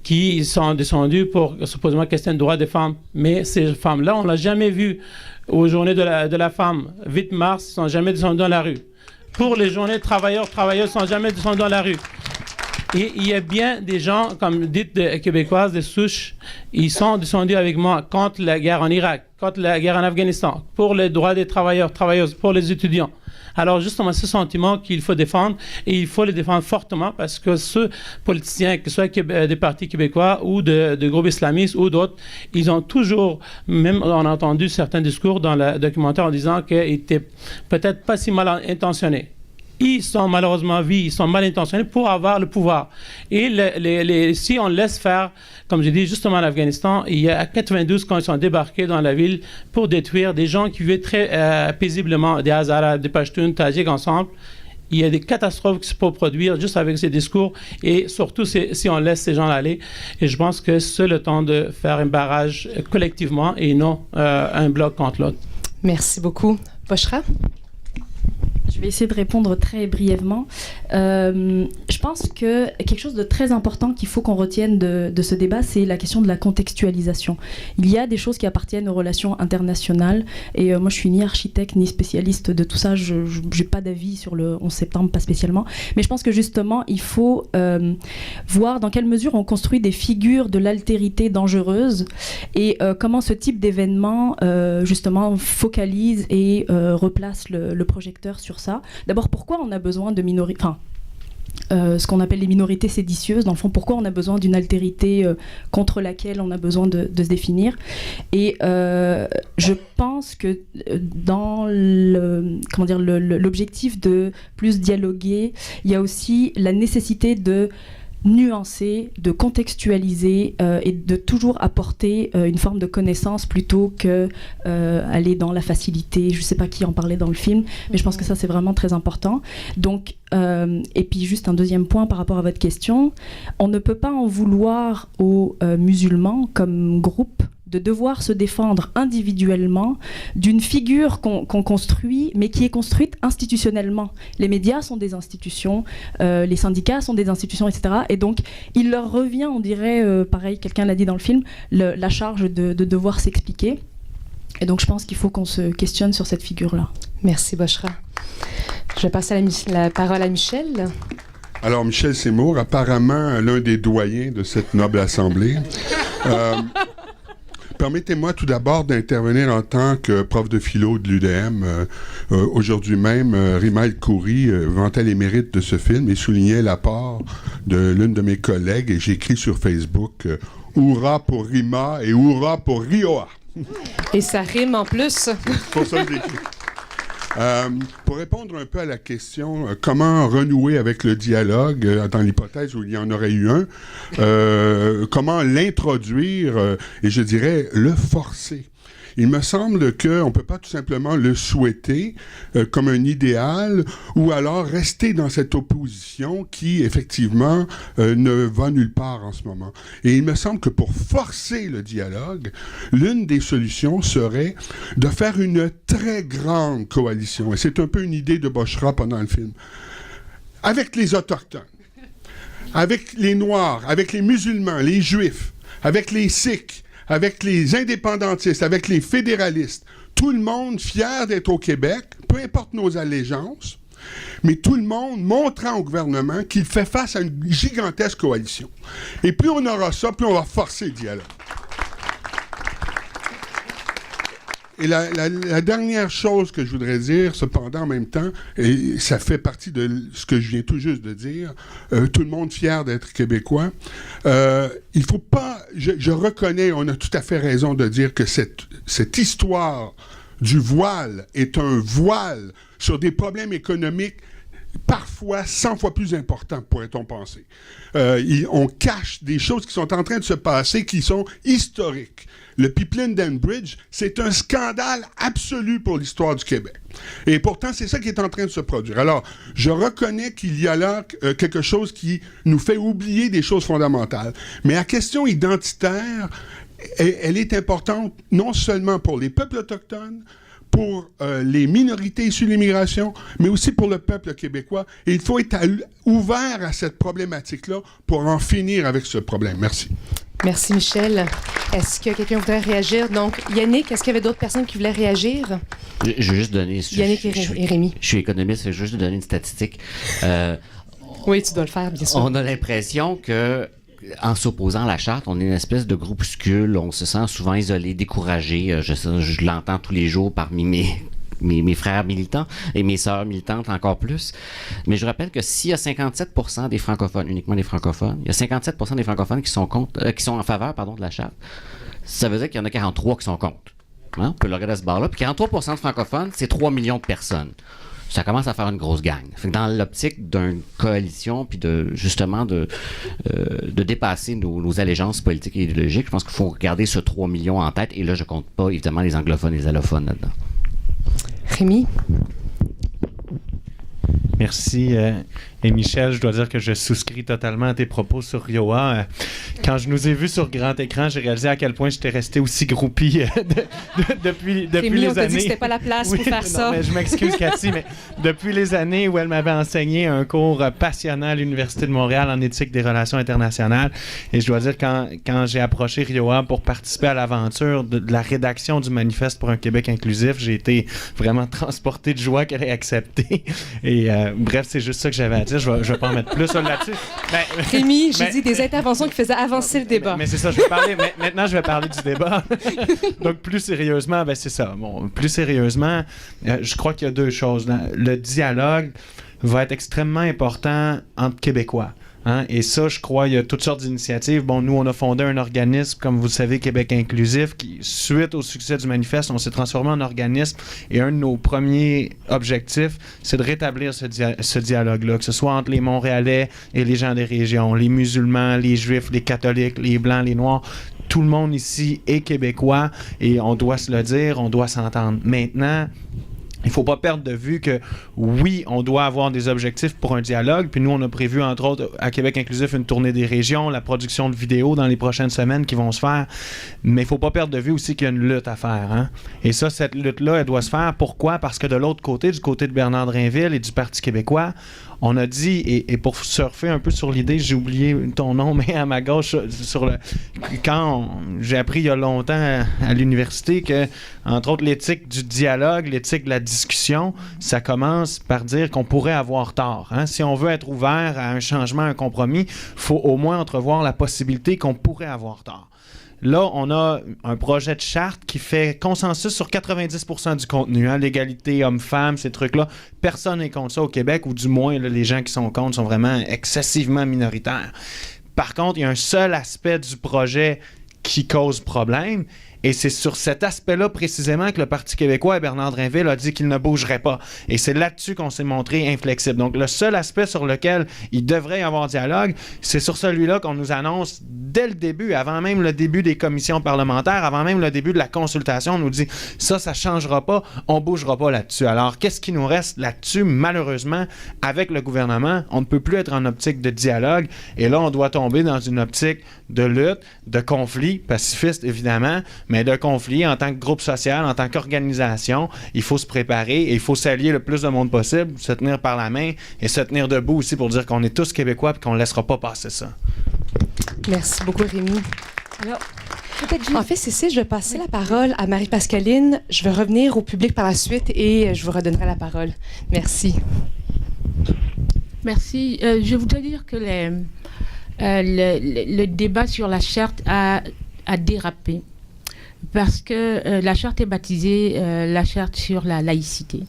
[SPEAKER 6] qui sont descendues pour supposément questionner le droit des femmes. Mais ces femmes-là, on ne l'a jamais vu aux journées de la femme. 8 mars, ils ne sont jamais descendus dans la rue. Pour les journées travailleurs ne sont jamais descendus dans la rue. Et il y a bien des gens, comme dites québécoises, des souches, ils sont descendus avec moi contre la guerre en Irak, contre la guerre en Afghanistan, pour les droits des travailleurs, travailleuses, pour les étudiants. Alors justement, ce sentiment qu'il faut défendre, et il faut le défendre fortement parce que ceux politiciens, que ce soit des partis québécois ou de groupes islamistes ou d'autres, ils ont toujours, même on a entendu certains discours dans le documentaire en disant qu'ils étaient peut-être pas si mal intentionnés. Ils sont malheureusement ils sont mal intentionnés pour avoir le pouvoir. Et si on laisse faire, comme j'ai dit justement en Afghanistan, il y a 92 quand ils sont débarqués dans la ville pour détruire des gens qui vivaient très paisiblement, des Hazaras, des Pashtuns, Tajiks ensemble. Il y a des catastrophes qui se peuvent produire juste avec ces discours et surtout si on laisse ces gens aller. Et je pense que c'est le temps de faire un barrage collectivement et non un bloc contre l'autre.
[SPEAKER 1] Merci beaucoup. Boshra?
[SPEAKER 7] Je vais essayer de répondre très brièvement. Je pense que quelque chose de très important qu'il faut qu'on retienne de ce débat, c'est la question de la contextualisation. Il y a des choses qui appartiennent aux relations internationales et moi je suis ni architecte ni spécialiste de tout ça, je n'ai pas d'avis sur le 11 septembre, pas spécialement, mais je pense que justement il faut voir dans quelle mesure on construit des figures de l'altérité dangereuse et comment ce type d'événement justement focalise et replace le projecteur sur ça. D'abord, pourquoi on a besoin de ce qu'on appelle les minorités séditieuses, dans le fond, pourquoi on a besoin d'une altérité contre laquelle on a besoin de se définir. Et je pense que dans l'objectif de plus dialoguer, il y a aussi la nécessité de nuancer, de contextualiser et de toujours apporter une forme de connaissance plutôt que aller dans la facilité. Je ne sais pas qui en parlait dans le film, mais je pense que ça c'est vraiment très important. Donc, et puis juste un deuxième point par rapport à votre question, on ne peut pas en vouloir aux musulmans comme groupe de devoir se défendre individuellement d'une figure qu'on construit, mais qui est construite institutionnellement. Les médias sont des institutions, les syndicats sont des institutions, etc. Et donc, il leur revient, on dirait, pareil, quelqu'un l'a dit dans le film, la charge de devoir s'expliquer. Et donc, je pense qu'il faut qu'on se questionne sur cette figure-là.
[SPEAKER 1] Merci, Boshra. Je vais passer la parole à Michel.
[SPEAKER 8] Alors, Michel Seymour, apparemment l'un des doyens de cette noble assemblée. Permettez-moi tout d'abord d'intervenir en tant que prof de philo de l'UDM. Aujourd'hui même, Rima El-Khoury vantait les mérites de ce film et soulignait l'apport de l'une de mes collègues. Et j'écris sur Facebook « Hourra pour Rima et hourra pour Rioa ».
[SPEAKER 1] Et ça rime en plus.
[SPEAKER 8] C'est pour ça que j'écris. Pour répondre un peu à la question, comment renouer avec le dialogue, dans l'hypothèse où il y en aurait eu un, comment l'introduire, et je dirais le forcer. Il me semble qu'on ne peut pas tout simplement le souhaiter comme un idéal ou alors rester dans cette opposition qui, effectivement, ne va nulle part en ce moment. Et il me semble que pour forcer le dialogue, l'une des solutions serait de faire une très grande coalition. Et c'est un peu une idée de Boshra pendant le film. Avec les Autochtones, avec les Noirs, avec les musulmans, les Juifs, avec les Sikhs, avec les indépendantistes, avec les fédéralistes, tout le monde fier d'être au Québec, peu importe nos allégeances, mais tout le monde montrant au gouvernement qu'il fait face à une gigantesque coalition. Et plus on aura ça, plus on va forcer le dialogue. Et la dernière chose que je voudrais dire, cependant, en même temps, et ça fait partie de ce que je viens tout juste de dire, tout le monde fier d'être québécois, il faut pas... Je reconnais, on a tout à fait raison de dire que cette histoire du voile est un voile sur des problèmes économiques parfois 100 fois plus importants, pourrait-on penser. On cache des choses qui sont en train de se passer, qui sont historiques. Le pipeline d'Enbridge, c'est un scandale absolu pour l'histoire du Québec. Et pourtant, c'est ça qui est en train de se produire. Alors, je reconnais qu'il y a là quelque chose qui nous fait oublier des choses fondamentales. Mais la question identitaire, elle est importante non seulement pour les peuples autochtones, pour les minorités issues de l'immigration, mais aussi pour le peuple québécois. Et il faut être ouvert à cette problématique-là pour en finir avec ce problème. Merci.
[SPEAKER 1] Merci, Michel. Est-ce que quelqu'un voudrait réagir? Donc, Yannick, est-ce qu'il y avait d'autres personnes qui voulaient réagir?
[SPEAKER 2] Je vais juste donner...
[SPEAKER 1] Yannick et Rémi.
[SPEAKER 2] Je suis économiste, je vais juste donner une statistique.
[SPEAKER 1] Oui, tu dois le faire, bien sûr.
[SPEAKER 2] On a l'impression que, en s'opposant à la charte, on est une espèce de groupuscule, on se sent souvent isolé, découragé. Je l'entends tous les jours parmi mes frères militants et mes sœurs militantes encore plus. Mais je rappelle que s'il y a 57% des francophones, uniquement des francophones, il y a 57% des francophones qui sont en faveur, de la charte, ça veut dire qu'il y en a 43 qui sont contre. Hein? On peut le regarder à ce bar-là. Puis 43% de francophones, c'est 3 millions de personnes. Ça commence à faire une grosse gang. Fait que dans l'optique d'une coalition, puis de dépasser nos allégeances politiques et idéologiques, je pense qu'il faut regarder ce 3 millions en tête. Et là, je compte pas, évidemment, les anglophones et les allophones là-dedans.
[SPEAKER 1] Rémi?
[SPEAKER 9] Merci. Et Michel, je dois dire que je souscris totalement à tes propos sur Rioa. Quand je nous ai vus sur grand écran, j'ai réalisé à quel point j'étais resté aussi groupie depuis
[SPEAKER 1] Rémi,
[SPEAKER 9] les
[SPEAKER 1] on t'a
[SPEAKER 9] années.
[SPEAKER 1] dit que c'était pas la place pour faire ça.
[SPEAKER 9] Mais je m'excuse, Cathy, mais depuis les années où elle m'avait enseigné un cours passionnant à l'Université de Montréal en éthique des relations internationales, et je dois dire, quand j'ai approché Rioa pour participer à l'aventure de la rédaction du Manifeste pour un Québec inclusif, j'ai été vraiment transporté de joie qu'elle ait accepté. Et bref, c'est juste ça que j'avais à dire. Je vais pas en mettre plus là-dessus.
[SPEAKER 1] Rémi, j'ai dit des interventions qui faisaient avancer le débat.
[SPEAKER 9] Mais c'est ça, maintenant je vais parler du débat. Donc plus sérieusement, c'est ça. Bon, plus sérieusement, je crois qu'il y a deux choses. Le dialogue va être extrêmement important entre Québécois. Hein? Et ça, je crois, il y a toutes sortes d'initiatives. Bon, nous, on a fondé un organisme, comme vous le savez, Québec inclusif, qui, suite au succès du manifeste, on s'est transformé en organisme. Et un de nos premiers objectifs, c'est de rétablir ce dialogue-là, que ce soit entre les Montréalais et les gens des régions, les musulmans, les juifs, les catholiques, les blancs, les noirs. Tout le monde ici est québécois et on doit se le dire, on doit s'entendre. Maintenant, il ne faut pas perdre de vue que, oui, on doit avoir des objectifs pour un dialogue. Puis nous, on a prévu, entre autres, à Québec inclusif, une tournée des régions, la production de vidéos dans les prochaines semaines qui vont se faire. Mais il ne faut pas perdre de vue aussi qu'il y a une lutte à faire. Hein? Et ça, cette lutte-là, elle doit se faire. Pourquoi? Parce que de l'autre côté, du côté de Bernard Drinville et du Parti québécois, on a dit, et pour surfer un peu sur l'idée, j'ai oublié ton nom, mais à ma gauche, quand j'ai appris il y a longtemps à l'université que, entre autres, l'éthique du dialogue, l'éthique de la discussion, ça commence par dire qu'on pourrait avoir tort. Hein? Si on veut être ouvert à un changement, à un compromis, il faut au moins entrevoir la possibilité qu'on pourrait avoir tort. Là, on a un projet de charte qui fait consensus sur 90% du contenu. Hein? L'égalité homme-femme, ces trucs-là. Personne n'est contre ça au Québec, ou du moins, là, les gens qui sont contre sont vraiment excessivement minoritaires. Par contre, il y a un seul aspect du projet qui cause problème. Et c'est sur cet aspect-là précisément que le Parti québécois et Bernard Drinville a dit qu'il ne bougerait pas. Et c'est là-dessus qu'on s'est montré inflexible. Donc le seul aspect sur lequel il devrait y avoir dialogue, c'est sur celui-là qu'on nous annonce dès le début, avant même le début des commissions parlementaires, avant même le début de la consultation, on nous dit ça changera pas, on bougera pas là-dessus. Alors qu'est-ce qui nous reste là-dessus? Malheureusement, avec le gouvernement, on ne peut plus être en optique de dialogue. Et là, on doit tomber dans une optique de lutte, de conflit, pacifiste évidemment, mais de conflit en tant que groupe social, en tant qu'organisation. Il faut se préparer et il faut s'allier le plus de monde possible, se tenir par la main et se tenir debout aussi pour dire qu'on est tous Québécois et qu'on ne laissera pas passer ça.
[SPEAKER 1] Merci beaucoup, Rémi.
[SPEAKER 7] Alors,
[SPEAKER 1] en fait, Cécile, je vais passer la parole à Marie-Pascaline. Je vais revenir au public par la suite et je vous redonnerai la parole. Merci.
[SPEAKER 10] Merci. Je voudrais dire que le débat sur la charte a dérapé. Parce que la charte est baptisée la charte sur la laïcité.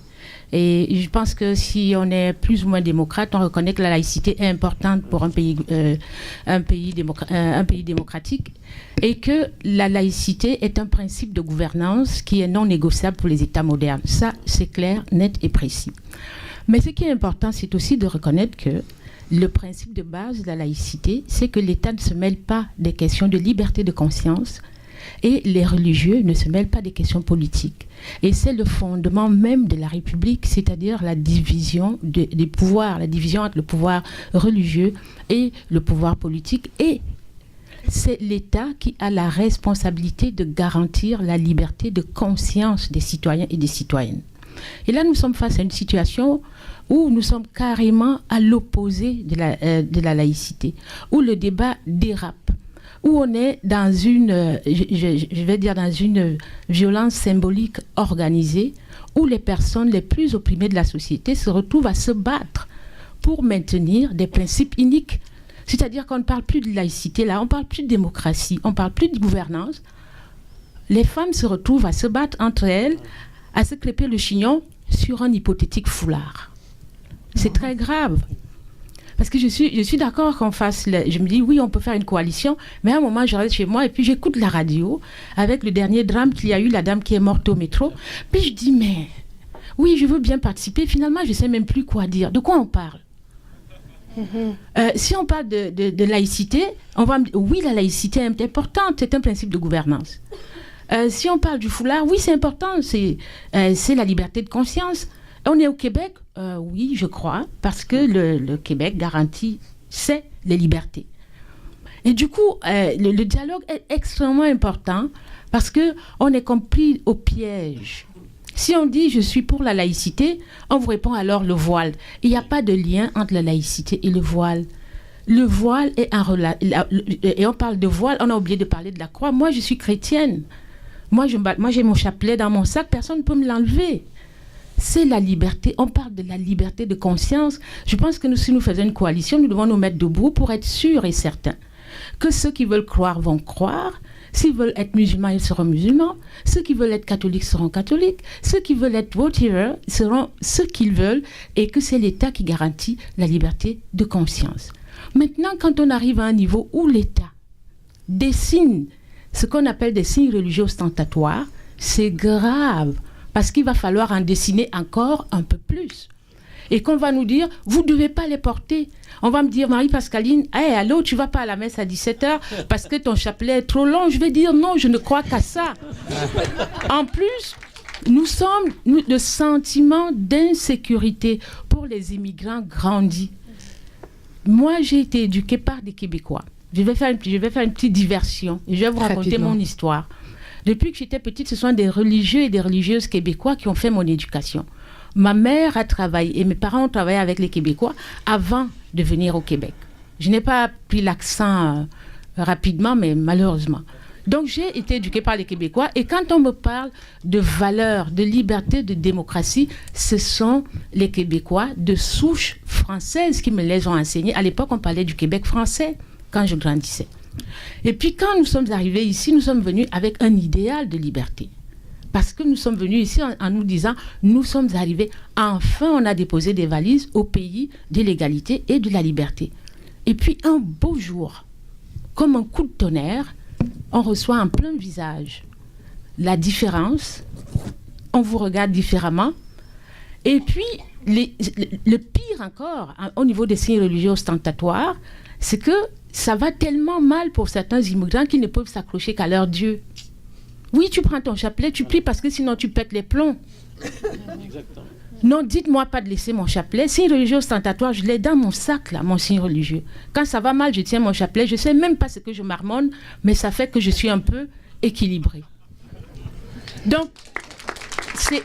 [SPEAKER 10] Et je pense que si on est plus ou moins démocrate, on reconnaît que la laïcité est importante pour un pays démocratique et que la laïcité est un principe de gouvernance qui est non négociable pour les États modernes. Ça, c'est clair, net et précis. Mais ce qui est important, c'est aussi de reconnaître que le principe de base de la laïcité, c'est que l'État ne se mêle pas des questions de liberté de conscience, et les religieux ne se mêlent pas des questions politiques. Et c'est le fondement même de la République, c'est-à-dire la division des pouvoirs, la division entre le pouvoir religieux et le pouvoir politique. Et c'est l'État qui a la responsabilité de garantir la liberté de conscience des citoyens et des citoyennes. Et là, nous sommes face à une situation où nous sommes carrément à l'opposé de la laïcité, où le débat dérape, où on est dans une, je vais dire dans une violence symbolique organisée, où les personnes les plus opprimées de la société se retrouvent à se battre pour maintenir des principes iniques. C'est-à-dire qu'on ne parle plus de laïcité, là, on ne parle plus de démocratie, on ne parle plus de gouvernance. Les femmes se retrouvent à se battre entre elles, à se crêper le chignon sur un hypothétique foulard. C'est très grave. Parce que je suis d'accord qu'on fasse... Je me dis, oui, on peut faire une coalition, mais à un moment, je reste chez moi et puis j'écoute la radio avec le dernier drame qu'il y a eu, la dame qui est morte au métro. Puis je dis, mais... Oui, je veux bien participer. Finalement, je ne sais même plus quoi dire. De quoi on parle? Si on parle de laïcité, on va me dire, oui, la laïcité est importante, c'est un principe de gouvernance. Si on parle du foulard, oui, c'est important, c'est la liberté de conscience. On est au Québec, oui, je crois, parce que le Québec garantit, c'est les libertés. Et du coup, le dialogue est extrêmement important parce qu'on est compris au piège. Si on dit « je suis pour la laïcité », on vous répond alors le voile. Il n'y a pas de lien entre la laïcité et le voile. Le voile est et on parle de voile, on a oublié de parler de la croix. Moi, je suis chrétienne. Moi, j'ai mon chapelet dans mon sac, personne ne peut me l'enlever. C'est la liberté. On parle de la liberté de conscience. Je pense que si nous faisons une coalition, nous devons nous mettre debout pour être sûrs et certains que ceux qui veulent croire vont croire. S'ils veulent être musulmans, ils seront musulmans. Ceux qui veulent être catholiques seront catholiques. Ceux qui veulent être whatever seront ce qu'ils veulent et que c'est l'État qui garantit la liberté de conscience. Maintenant, quand on arrive à un niveau où l'État dessine ce qu'on appelle des signes religieux ostentatoires, c'est grave parce qu'il va falloir en dessiner encore un peu plus. Et qu'on va nous dire, vous ne devez pas les porter. On va me dire, Marie-Pascaline, hey, allô, tu ne vas pas à la messe à 17h parce que ton chapelet est trop long. Je vais dire, non, je ne crois qu'à ça. En plus, le sentiment d'insécurité pour les immigrants grandit. Moi, j'ai été éduquée par des Québécois. Je vais faire une petite diversion et je vais vous raconter mon histoire. Depuis que j'étais petite, ce sont des religieux et des religieuses québécois qui ont fait mon éducation. Ma mère a travaillé et mes parents ont travaillé avec les Québécois avant de venir au Québec. Je n'ai pas pris l'accent rapidement, mais malheureusement. Donc, j'ai été éduquée par les Québécois et quand on me parle de valeurs, de liberté, de démocratie, ce sont les Québécois de souche française qui me les ont enseignés. À l'époque, on parlait du Québec français quand je grandissais. Et puis, quand nous sommes arrivés ici, nous sommes venus avec un idéal de liberté. Parce que nous sommes venus ici en nous disant, nous sommes arrivés, enfin on a déposé des valises au pays de l'égalité et de la liberté. Et puis un beau jour, comme un coup de tonnerre, on reçoit en plein visage la différence, on vous regarde différemment, et puis le pire encore, au niveau des signes religieux ostentatoires, c'est que ça va tellement mal pour certains immigrants qu'ils ne peuvent s'accrocher qu'à leur Dieu. Oui, tu prends ton chapelet, tu pries parce que sinon tu pètes les plombs. Exactement. Non, dites-moi pas de laisser mon chapelet. Signe religieux ostentatoire, je l'ai dans mon sac, là, mon signe religieux. Quand ça va mal, je tiens mon chapelet. Je ne sais même pas ce que je marmonne, mais ça fait que je suis un peu équilibrée. Donc, ce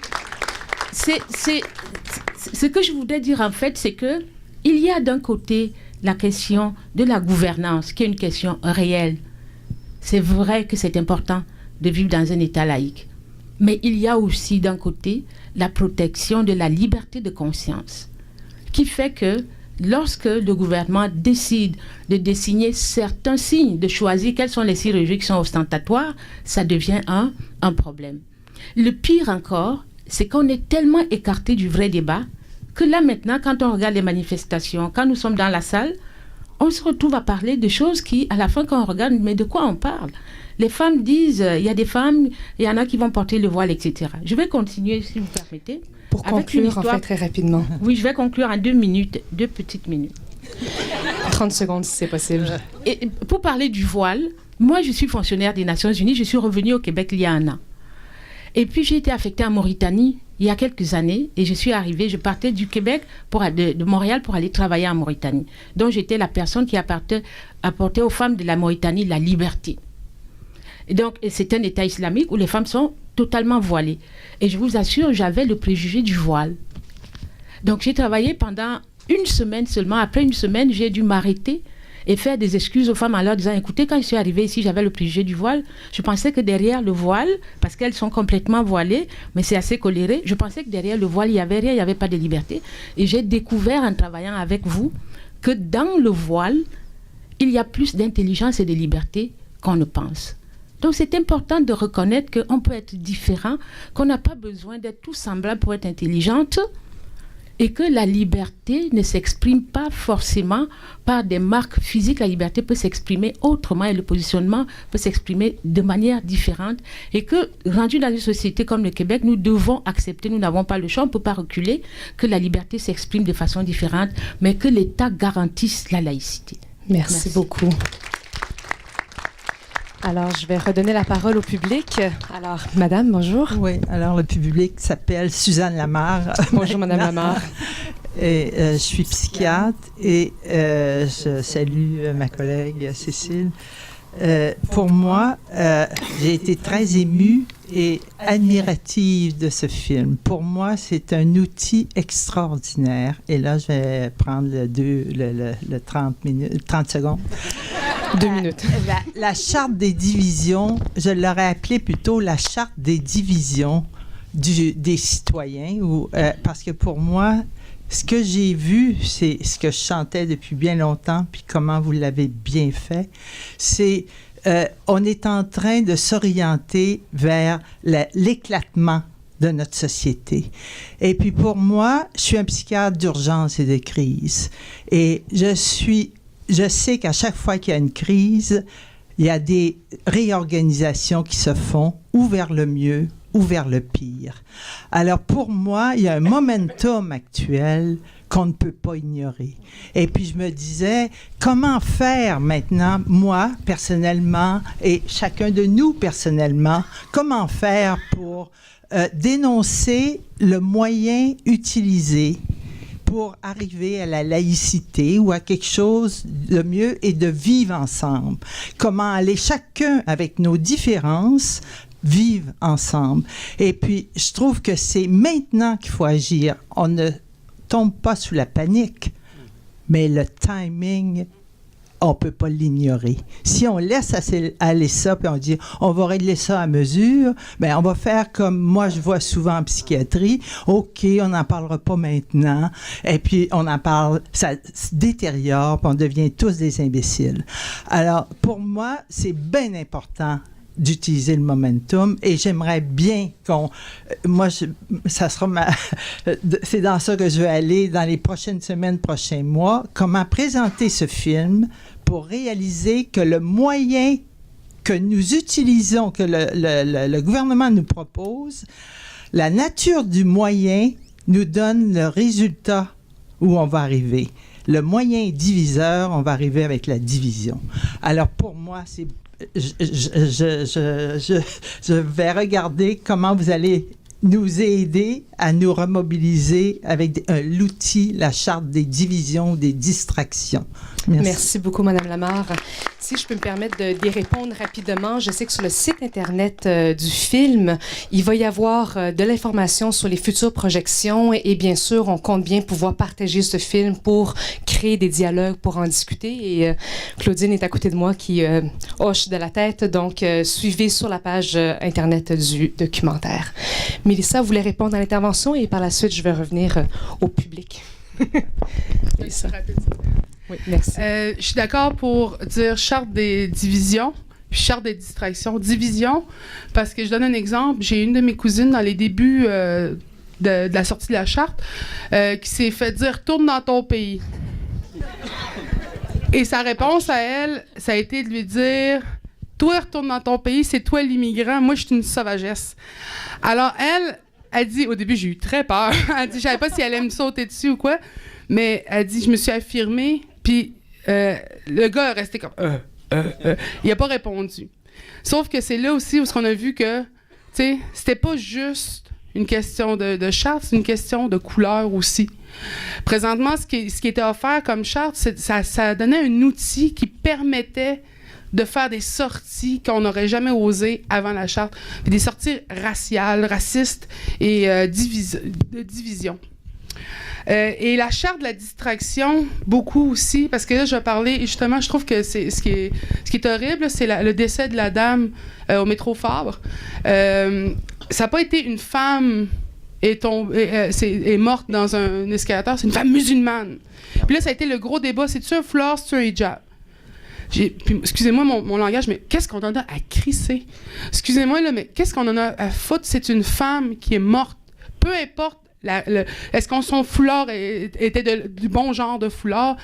[SPEAKER 10] que je voudrais dire, en fait, c'est que il y a d'un côté la question de la gouvernance, qui est une question réelle. C'est vrai que c'est important de vivre dans un État laïque. Mais il y a aussi d'un côté la protection de la liberté de conscience, qui fait que lorsque le gouvernement décide de désigner certains signes, de choisir quels sont les signes religieux qui sont ostentatoires, ça devient un problème. Le pire encore, c'est qu'on est tellement écarté du vrai débat que là maintenant, quand on regarde les manifestations, quand nous sommes dans la salle, on se retrouve à parler de choses qui, à la fin, quand on regarde, mais de quoi on parle ? Les femmes disent, il y a des femmes, il y en a qui vont porter le voile, etc. Je vais continuer, si vous permettez.
[SPEAKER 1] Pour conclure, en fait, très rapidement.
[SPEAKER 10] Oui, je vais conclure en 2 minutes, 2 petites minutes.
[SPEAKER 1] 30 secondes, si c'est possible.
[SPEAKER 10] Et pour parler du voile, moi, je suis fonctionnaire des Nations Unies. Je suis revenue au Québec il y a 1 an. Et puis, j'ai été affectée en Mauritanie il y a quelques années. Et je suis arrivée, je partais du Québec, de Montréal, pour aller travailler en Mauritanie. Donc, j'étais la personne qui apportait aux femmes de la Mauritanie la liberté. Et donc, c'est un État islamique où les femmes sont totalement voilées. Et je vous assure, j'avais le préjugé du voile. Donc, j'ai travaillé pendant 1 semaine seulement. Après 1 semaine, j'ai dû m'arrêter et faire des excuses aux femmes en leur disant, écoutez, quand je suis arrivée ici, j'avais le préjugé du voile. Je pensais que derrière le voile, parce qu'elles sont complètement voilées, mais c'est assez coléré, je pensais que derrière le voile, il n'y avait rien, il n'y avait pas de liberté. Et j'ai découvert en travaillant avec vous que dans le voile, il y a plus d'intelligence et de liberté qu'on ne pense. Donc c'est important de reconnaître qu'on peut être différent, qu'on n'a pas besoin d'être tout semblable pour être intelligente, et que la liberté ne s'exprime pas forcément par des marques physiques. La liberté peut s'exprimer autrement et le positionnement peut s'exprimer de manière différente. Et que, rendu dans une société comme le Québec, nous devons accepter, nous n'avons pas le choix, on ne peut pas reculer, que la liberté s'exprime de façon différente, mais que l'État garantisse la laïcité.
[SPEAKER 1] Merci beaucoup. Alors, je vais redonner la parole au public. Alors, madame, bonjour.
[SPEAKER 11] Oui, alors le public s'appelle Suzanne Lamarre.
[SPEAKER 1] Bonjour, madame Lamarre.
[SPEAKER 11] Et je suis psychiatre et je salue ma collègue Cécile. Pour moi, j'ai été très émue et admirative de ce film. Pour moi, c'est un outil extraordinaire. Et là, je vais prendre le 30 secondes.
[SPEAKER 1] 2 minutes.
[SPEAKER 11] La charte des divisions, je l'aurais appelée plutôt la charte des divisions des citoyens, parce que pour moi, ce que j'ai vu, c'est ce que je chantais depuis bien longtemps, puis comment vous l'avez bien fait, c'est on est en train de s'orienter vers l'éclatement de notre société. Et puis pour moi, je suis un psychiatre d'urgence et de crise. Et je sais qu'à chaque fois qu'il y a une crise, il y a des réorganisations qui se font ou vers le mieux ou vers le pire. Alors pour moi, il y a un momentum actuel qu'on ne peut pas ignorer. Et puis je me disais, comment faire maintenant, moi personnellement, et chacun de nous personnellement, comment faire pour dénoncer le moyen utilisé pour arriver à la laïcité ou à quelque chose de mieux et de vivre ensemble. Comment aller chacun avec nos différences, vivre ensemble. Et puis, je trouve que c'est maintenant qu'il faut agir. On ne tombe pas sous la panique, mais le timing, on ne peut pas l'ignorer. Si on laisse aller ça, puis on dit, on va régler ça à mesure, bien, on va faire comme moi, je vois souvent en psychiatrie, OK, on n'en parlera pas maintenant, et puis on en parle, ça se détériore, puis on devient tous des imbéciles. Alors, pour moi, c'est bien important d'utiliser le momentum, et j'aimerais bien ça sera c'est dans ça que je vais aller dans les prochaines semaines, prochains mois, comment présenter ce film pour réaliser que le moyen que nous utilisons, que le gouvernement nous propose, la nature du moyen nous donne le résultat où on va arriver. Le moyen est diviseur, on va arriver avec la division. Alors pour moi, c'est je vais regarder comment vous allez nous aider à nous remobiliser avec l'outil, la charte des divisions, des distractions.
[SPEAKER 1] Merci beaucoup, Madame Lamarre. Si je peux me permettre d'y répondre rapidement, je sais que sur le site Internet du film, il va y avoir de l'information sur les futures projections et bien sûr, on compte bien pouvoir partager ce film pour créer des dialogues, pour en discuter. Et Claudine est à côté de moi qui hoche de la tête, donc suivez sur la page Internet du documentaire. Mélissa voulait répondre à l'intervention et par la suite, je vais revenir au public. Mélissa. Oui, merci.
[SPEAKER 5] Je suis d'accord pour dire charte des divisions, puis charte des distractions. Division, parce que je donne un exemple. J'ai une de mes cousines dans les débuts de la sortie de la charte qui s'est fait dire « Retourne dans ton pays ». Et sa réponse à elle, ça a été de lui dire « Toi, retourne dans ton pays, c'est toi l'immigrant, moi, je suis une sauvagesse ». Alors, elle dit, au début, j'ai eu très peur. Elle dit, je savais pas si elle allait me sauter dessus ou quoi, mais elle dit, je me suis affirmée, puis le gars est resté comme, il a pas répondu. Sauf que c'est là aussi où on a vu que, tu sais, c'était pas juste une question de charte, c'est une question de couleur aussi. Présentement, ce qui était offert comme charte, ça donnait un outil qui permettait de faire des sorties qu'on n'aurait jamais osées avant la charte, des sorties raciales, racistes et de division. Et la charte de la distraction, beaucoup aussi, parce que là, je vais parler, et justement, je trouve que c'est ce qui est horrible, c'est le décès de la dame au métro Fabre. Ça n'a pas été une femme est morte dans un escalator, c'est une femme musulmane. Puis là, ça a été le gros débat, c'est-tu un foulard, c'est-tu un hijab? Puis, excusez-moi mon langage, mais qu'est-ce qu'on en a à crisser? Excusez-moi, là, mais qu'est-ce qu'on en a à foutre? C'est une femme qui est morte. Peu importe, est-ce qu'on son foulard était du bon genre de foulard?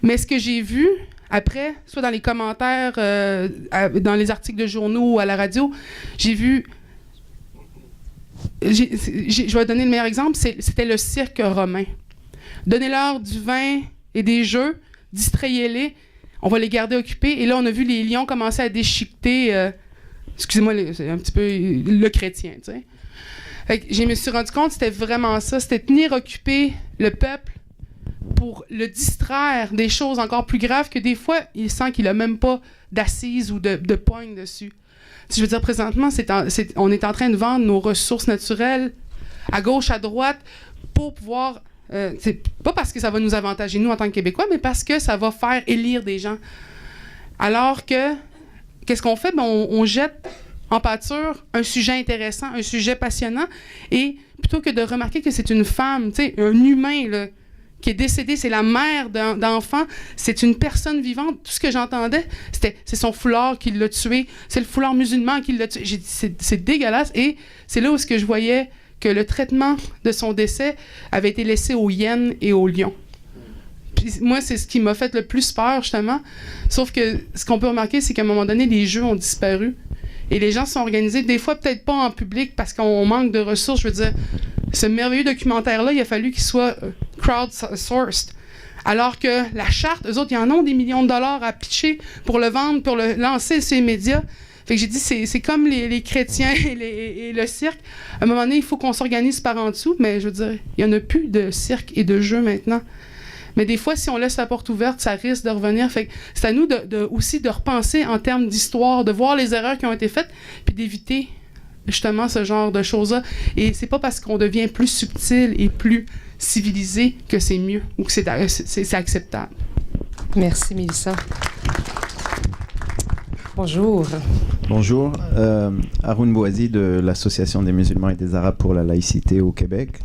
[SPEAKER 5] Mais ce que j'ai vu après, soit dans les commentaires, dans les articles de journaux ou à la radio, j'ai vu... je vais donner le meilleur exemple, c'était le cirque romain. Donnez-leur du vin et des jeux, distrayez-les, on va les garder occupés. Et là, on a vu les lions commencer à déchiqueter, excusez-moi, c'est un petit peu le chrétien, tu sais. Fait que je me suis rendu compte que c'était vraiment ça, c'était tenir occupé le peuple pour le distraire des choses encore plus graves que des fois, il sent qu'il n'a même pas d'assises ou de poigne dessus. Je veux dire, présentement, on est en train de vendre nos ressources naturelles à gauche, à droite, pour pouvoir... c'est pas parce que ça va nous avantager, nous, en tant que Québécois, mais parce que ça va faire élire des gens. Alors que, qu'est-ce qu'on fait? Ben, on jette en pâture un sujet intéressant, un sujet passionnant, et plutôt que de remarquer que c'est une femme, tu sais, un humain, là, qui est décédé, c'est la mère d'enfant, c'est une personne vivante. Tout ce que j'entendais, c'est son foulard qui l'a tué, c'est le foulard musulman qui l'a tué. J'ai dit, c'est dégueulasse. Et c'est là où je voyais que le traitement de son décès avait été laissé aux hyènes et aux lions. Puis moi, c'est ce qui m'a fait le plus peur, justement. Sauf que ce qu'on peut remarquer, c'est qu'à un moment donné, les jeux ont disparu. Et les gens se sont organisés, des fois peut-être pas en public parce qu'on manque de ressources. Je veux dire, ce merveilleux documentaire-là, il a fallu qu'il soit crowdsourced. Alors que la charte, eux autres, ils en ont des millions de dollars à pitcher pour le vendre, pour le lancer sur les médias. Fait que j'ai dit, c'est comme les chrétiens et le cirque. À un moment donné, il faut qu'on s'organise par en dessous, mais je veux dire, il n'y en a plus de cirque et de jeu maintenant. Mais des fois, si on laisse la porte ouverte, ça risque de revenir. Fait que c'est à nous aussi de repenser en termes d'histoire, de voir les erreurs qui ont été faites, puis d'éviter justement ce genre de choses-là. Et c'est pas parce qu'on devient plus subtil et plus civilisé que c'est mieux ou que c'est acceptable.
[SPEAKER 1] Merci, Mélissa. Bonjour.
[SPEAKER 12] Bonjour, Haroun Bouazi de l'Association des musulmans et des arabes pour la laïcité au Québec.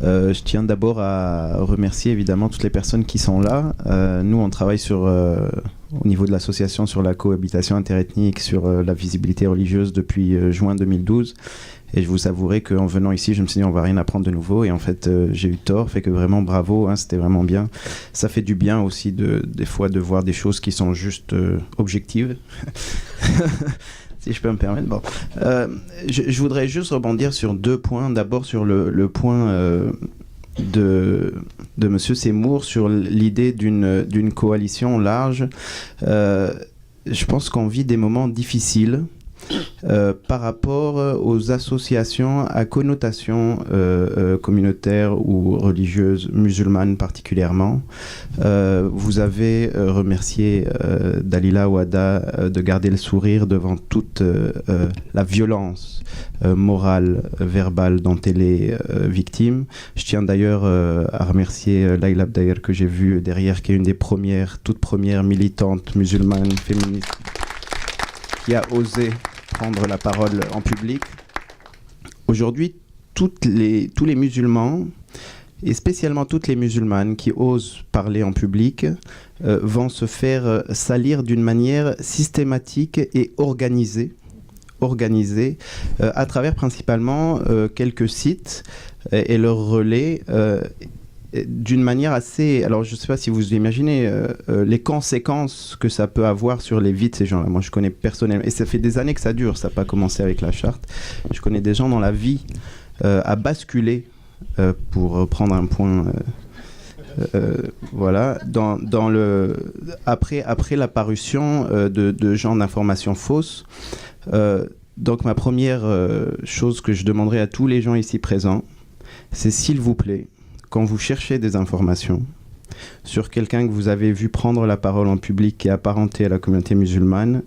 [SPEAKER 12] Je tiens d'abord à remercier évidemment toutes les personnes qui sont là. Nous, on travaille au niveau de l'association sur la cohabitation interethnique, sur la visibilité religieuse depuis juin 2012. Et je vous avouerai qu'en venant ici, je me suis dit on va rien apprendre de nouveau. Et en fait, j'ai eu tort. Fait que vraiment bravo, hein, c'était vraiment bien. Ça fait du bien aussi des fois de voir des choses qui sont juste objectives. Si je peux me permettre. Bon. Je voudrais juste rebondir sur 2 points. D'abord sur le point de M. Seymour sur l'idée d'une coalition large. Je pense qu'on vit des moments difficiles par rapport aux associations à connotation communautaire ou religieuse, musulmane particulièrement. Vous avez remercié Dalila Ouada de garder le sourire devant toute la violence morale, verbale dont elle est victime. Je tiens d'ailleurs à remercier Laila Abdayer que j'ai vue derrière, qui est une des toutes premières militantes musulmanes féministes qui a osé prendre la parole en public. Aujourd'hui, tous les musulmans, et spécialement toutes les musulmanes qui osent parler en public, vont se faire salir d'une manière systématique et organisée à travers principalement quelques sites et leurs relais d'une manière assez... Alors, je ne sais pas si vous imaginez les conséquences que ça peut avoir sur les vies de ces gens-là. Moi, je connais personnellement... Et ça fait des années que ça dure, ça n'a pas commencé avec la charte. Je connais des gens dont la vie a basculé, pour reprendre un point... voilà, après la parution de gens d'informations fausses. Donc, ma première chose que je demanderai à tous les gens ici présents, c'est s'il vous plaît... Quand vous cherchez des informations sur quelqu'un que vous avez vu prendre la parole en public qui est apparenté à la communauté musulmane,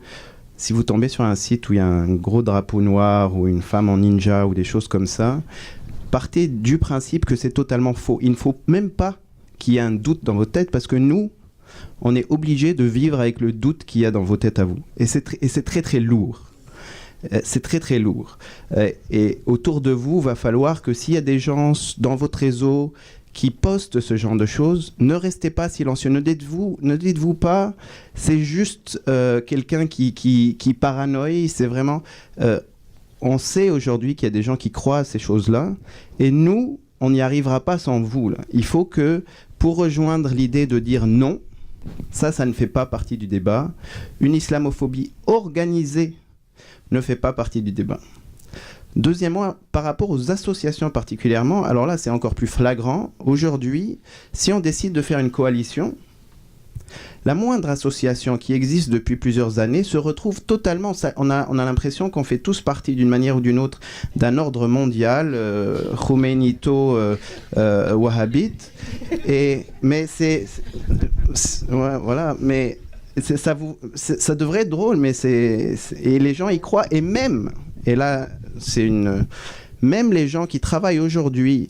[SPEAKER 12] si vous tombez sur un site où il y a un gros drapeau noir ou une femme en ninja ou des choses comme ça, partez du principe que c'est totalement faux. Il ne faut même pas qu'il y ait un doute dans votre tête, parce que nous, on est obligé de vivre avec le doute qu'il y a dans vos têtes à vous. Et c'est très très lourd. C'est très très lourd. Et autour de vous, il va falloir que s'il y a des gens dans votre réseau qui postent ce genre de choses, ne restez pas silencieux. Ne dites-vous pas, c'est juste quelqu'un qui paranoïe. C'est vraiment... on sait aujourd'hui qu'il y a des gens qui croient à ces choses-là. Et nous, on n'y arrivera pas sans vous, là. Il faut que, pour rejoindre l'idée de dire non, ça ne fait pas partie du débat. Une islamophobie organisée ne fait pas partie du débat. Deuxièmement, par rapport aux associations particulièrement, alors là c'est encore plus flagrant. Aujourd'hui, si on décide de faire une coalition, la moindre association qui existe depuis plusieurs années se retrouve totalement... On a l'impression qu'on fait tous partie d'une manière ou d'une autre d'un ordre mondial, Khomeinito-Wahhabite. Mais c'est... Ouais, voilà, mais... ça devrait être drôle, mais et les gens y croient, et même, et là, même les gens qui travaillent aujourd'hui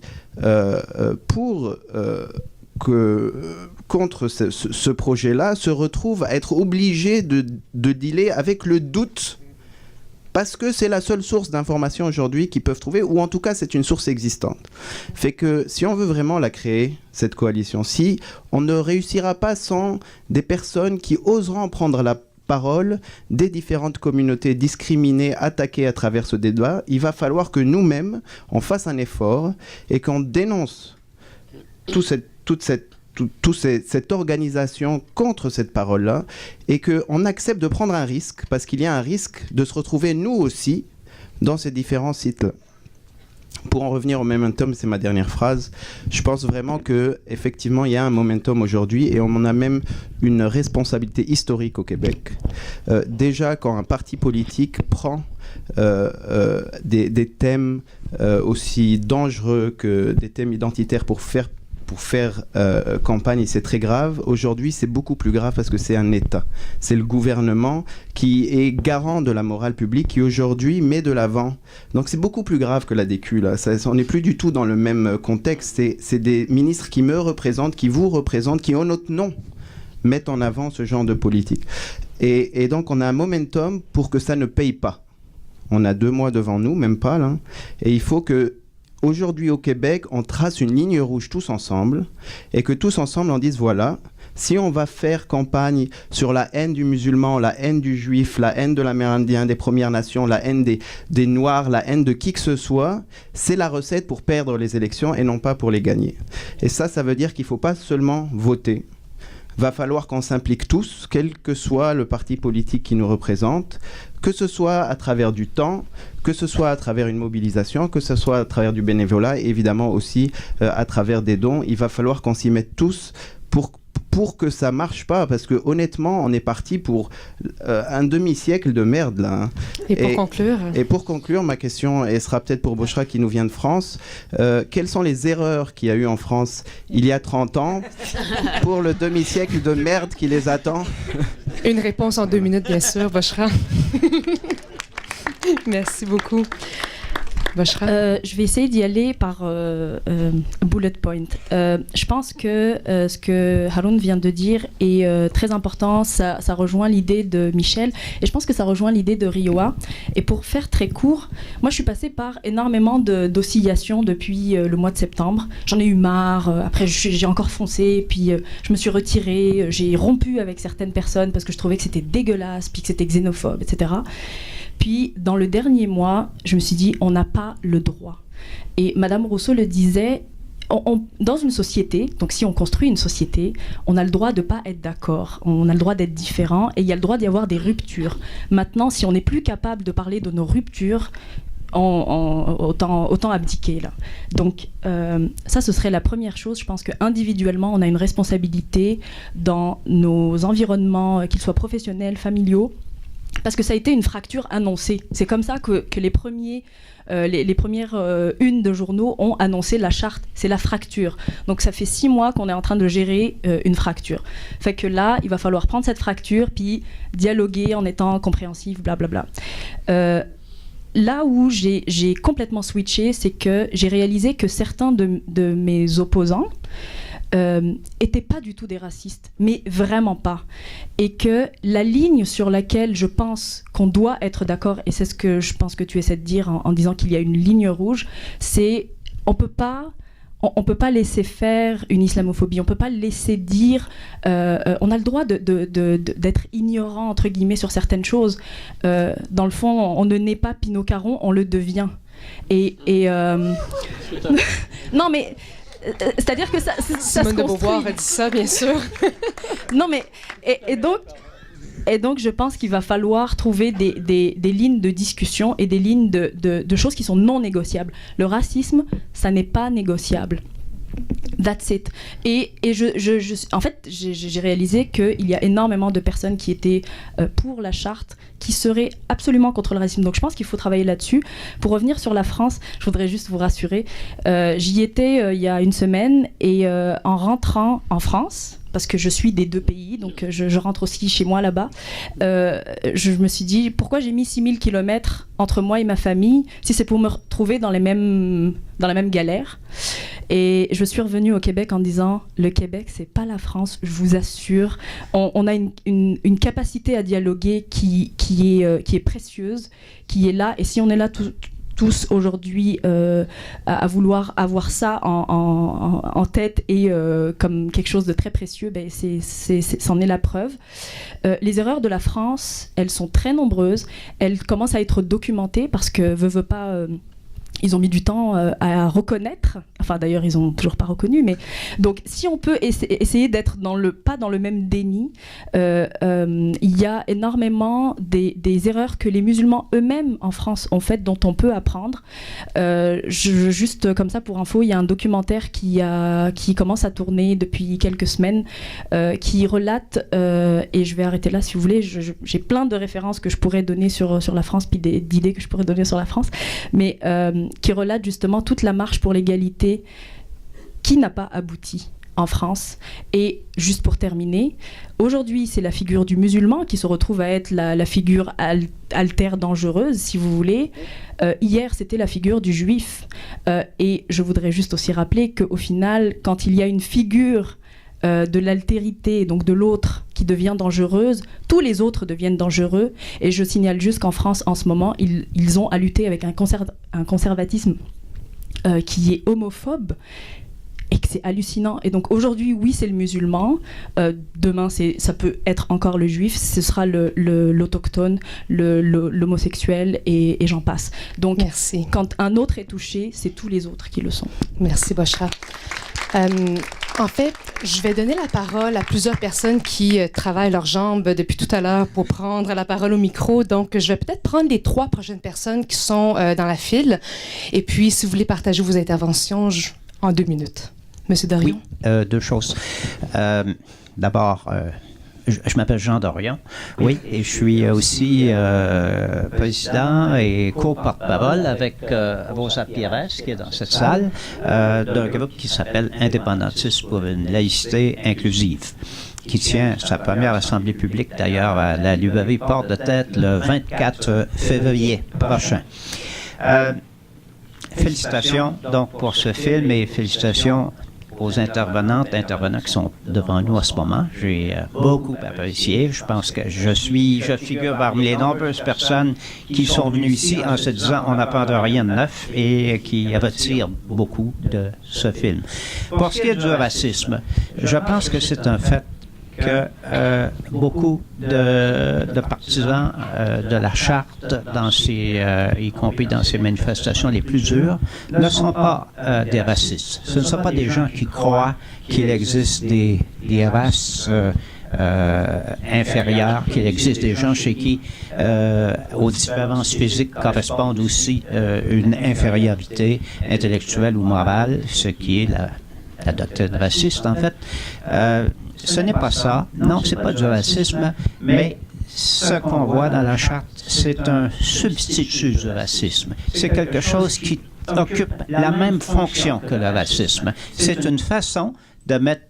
[SPEAKER 12] contre ce projet-là se retrouvent à être obligés de dealer avec le doute, parce que c'est la seule source d'information aujourd'hui qu'ils peuvent trouver, ou en tout cas c'est une source existante. Fait que si on veut vraiment la créer, cette coalition, si on ne réussira pas sans des personnes qui oseront prendre la parole des différentes communautés discriminées, attaquées à travers ce débat, il va falloir que nous-mêmes on fasse un effort et qu'on dénonce cette organisation contre cette parole-là, et qu'on accepte de prendre un risque, parce qu'il y a un risque de se retrouver nous aussi dans ces différents sites-là. Pour en revenir au momentum, c'est ma dernière phrase, je pense vraiment qu'effectivement il y a un momentum aujourd'hui, et on en a même une responsabilité historique au Québec. Déjà, quand un parti politique prend des thèmes aussi dangereux que des thèmes identitaires pour faire campagne, et c'est très grave. Aujourd'hui, c'est beaucoup plus grave parce que c'est un État. C'est le gouvernement qui est garant de la morale publique, qui aujourd'hui met de l'avant. Donc c'est beaucoup plus grave que la DQ, là. On n'est plus du tout dans le même contexte. C'est des ministres qui me représentent, qui vous représentent, qui, en notre nom, mettent en avant ce genre de politique. Et donc on a un momentum pour que ça ne paye pas. On a 2 mois devant nous, même pas, là. Et il faut que aujourd'hui au Québec, on trace une ligne rouge tous ensemble, et que tous ensemble on dise voilà, si on va faire campagne sur la haine du musulman, la haine du juif, la haine de l'Amérindien, des Premières Nations, la haine des Noirs, la haine de qui que ce soit, c'est la recette pour perdre les élections et non pas pour les gagner. Et ça veut dire qu'il ne faut pas seulement voter. Va falloir qu'on s'implique tous, quel que soit le parti politique qui nous représente, que ce soit à travers du temps, que ce soit à travers une mobilisation, que ce soit à travers du bénévolat, et évidemment aussi à travers des dons. Il va falloir qu'on s'y mette tous pour que ça marche pas, parce que honnêtement, on est parti pour un demi-siècle de merde là. Hein. Et pour conclure, ma question, et sera peut-être pour Bochra qui nous vient de France, quelles sont les erreurs qu'il y a eu en France il y a 30 ans pour le demi-siècle de merde qui les attend?
[SPEAKER 1] Une réponse en 2 minutes, bien sûr, Bochra. Merci beaucoup.
[SPEAKER 7] Je vais essayer d'y aller par bullet point. Je pense que ce que Haroun vient de dire est très important. Ça rejoint l'idée de Michel, et je pense que ça rejoint l'idée de Rioa. Et pour faire très court, moi je suis passée par énormément d'oscillations depuis le mois de septembre. J'en ai eu marre. Après j'ai encore foncé, puis je me suis retirée. J'ai rompu avec certaines personnes parce que je trouvais que c'était dégueulasse, puis que c'était xénophobe, etc. Puis, dans le dernier mois, je me suis dit, on n'a pas le droit. Et Madame Rousseau le disait, dans une société, donc si on construit une société, on a le droit de ne pas être d'accord, on a le droit d'être différent, et il y a le droit d'y avoir des ruptures. Maintenant, si on n'est plus capable de parler de nos ruptures, autant abdiquer, là. Donc, ça, ce serait la première chose. Je pense qu'individuellement, on a une responsabilité dans nos environnements, qu'ils soient professionnels, familiaux, parce que ça a été une fracture annoncée. C'est comme ça que les premières unes de journaux ont annoncé la charte. C'est la fracture. Donc ça fait 6 mois qu'on est en train de gérer une fracture. Fait que là, il va falloir prendre cette fracture puis dialoguer en étant compréhensif, blablabla. là où j'ai complètement switché, c'est que j'ai réalisé que certains de mes opposants étaient pas du tout des racistes, mais vraiment pas. Et que la ligne sur laquelle je pense qu'on doit être d'accord, et c'est ce que je pense que tu essaies de dire en disant qu'il y a une ligne rouge, c'est on peut pas laisser faire une islamophobie, on peut pas laisser dire, on a le droit d'être ignorant entre guillemets sur certaines choses. Dans le fond, on ne naît pas Pinot Caron, on le devient. Non mais c'est-à-dire que ça
[SPEAKER 1] Simone
[SPEAKER 7] se
[SPEAKER 1] de Beauvoir
[SPEAKER 7] construit.
[SPEAKER 1] a dit ça, bien sûr.
[SPEAKER 7] Non mais et donc je pense qu'il va falloir trouver des lignes de discussion et des lignes de choses qui sont non négociables. Le racisme, ça n'est pas négociable. That's it. Et en fait, j'ai réalisé qu'il y a énormément de personnes qui étaient pour la charte, qui seraient absolument contre le racisme. Donc je pense qu'il faut travailler là-dessus. Pour revenir sur la France, je voudrais juste vous rassurer. J'y étais il y a une semaine et en rentrant en France, parce que je suis des deux pays, donc je rentre aussi chez moi là-bas, je me suis dit, pourquoi j'ai mis 6000 km entre moi et ma famille si c'est pour me retrouver dans la même galère. Et je suis revenue au Québec en disant, le Québec, c'est pas la France, je vous assure. On a une capacité à dialoguer qui est précieuse, qui est là, et si on est là tous aujourd'hui à vouloir avoir ça en tête et comme quelque chose de très précieux, ben c'en est la preuve. Les erreurs de la France, elles sont très nombreuses, elles commencent à être documentées parce que veut pas... ils ont mis du temps à reconnaître, enfin d'ailleurs ils n'ont toujours pas reconnu, mais donc si on peut essayer d'être pas dans le même déni, il y a énormément des erreurs que les musulmans eux-mêmes en France ont faites, dont on peut apprendre. Juste comme ça pour info, il y a un documentaire qui commence à tourner depuis quelques semaines, qui relate, et je vais arrêter là si vous voulez, j'ai plein de références que je pourrais donner sur la France, puis d'idées que je pourrais donner sur la France, mais qui relate justement toute la marche pour l'égalité qui n'a pas abouti en France. Et juste pour terminer, aujourd'hui c'est la figure du musulman qui se retrouve à être la figure altère dangereuse, si vous voulez. Hier c'était la figure du juif. Et je voudrais juste aussi rappeler qu'au final, quand il y a une figure de l'altérité, donc de l'autre, qui devient dangereuse, tous les autres deviennent dangereux. Et je signale juste qu'en France, en ce moment, ils ont à lutter avec un conservatisme qui est homophobe, et que c'est hallucinant. Et donc aujourd'hui, oui, c'est le musulman. Demain, ça peut être encore le juif. Ce sera l'autochtone, l'homosexuel, et j'en passe. Donc, merci. Quand un autre est touché, c'est tous les autres qui le sont.
[SPEAKER 1] Merci, Bochra. En fait, je vais donner la parole à plusieurs personnes qui travaillent leurs jambes depuis tout à l'heure pour prendre la parole au micro. Donc, je vais peut-être prendre les 3 prochaines personnes qui sont dans la file. Et puis, si vous voulez partager vos interventions en 2 minutes. Monsieur Dorion.
[SPEAKER 13] Oui, 2 choses. D'abord, je m'appelle Jean Dorion, oui, et je suis aussi président et co-porte-parole avec Rosa Pires, qui est dans cette salle, d'un groupe qui s'appelle Indépendantistes pour une laïcité inclusive, qui tient sa première assemblée publique d'ailleurs à la librairie Porte de Tête le 24 février prochain. Félicitations donc pour ce film et félicitations aux intervenants qui sont devant nous en ce moment. J'ai beaucoup apprécié. Je pense que je figure parmi les nombreuses personnes qui sont venues ici en se disant on n'apprendra rien de neuf et qui retirent beaucoup de ce film. Pour ce qui est du racisme, je pense que c'est un fait que beaucoup de partisans de la charte, y compris dans ces manifestations les plus dures, ne sont pas des racistes. Ce ne sont pas des gens qui croient qu'il existe des races inférieures, qu'il existe des gens chez qui aux différences physiques correspondent aussi une infériorité intellectuelle ou morale, ce qui est la doctrine raciste en fait. Ce n'est pas ça. Non, c'est pas du racisme, mais ce qu'on voit dans la charte, c'est un substitut du racisme. C'est quelque chose qui occupe la même fonction que le racisme. C'est une façon de mettre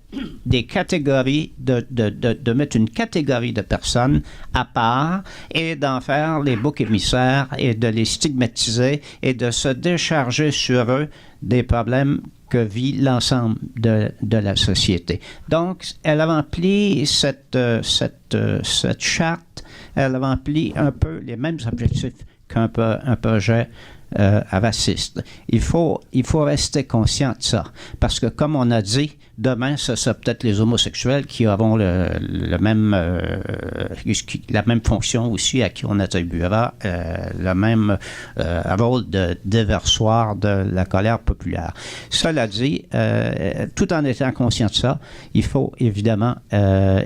[SPEAKER 13] des catégories, de mettre une catégorie de personnes à part et d'en faire les boucs émissaires et de les stigmatiser et de se décharger sur eux des problèmes que vit l'ensemble de la société. Donc, elle remplit cette charte, elle remplit un peu les mêmes objectifs qu'un projet raciste. Il faut rester conscient de ça. Parce que, comme on a dit, demain, ce sera peut-être les homosexuels qui auront la même fonction aussi, à qui on attribuera le même rôle de déversoir de la colère populaire. Cela dit, tout en étant conscient de ça, il faut évidemment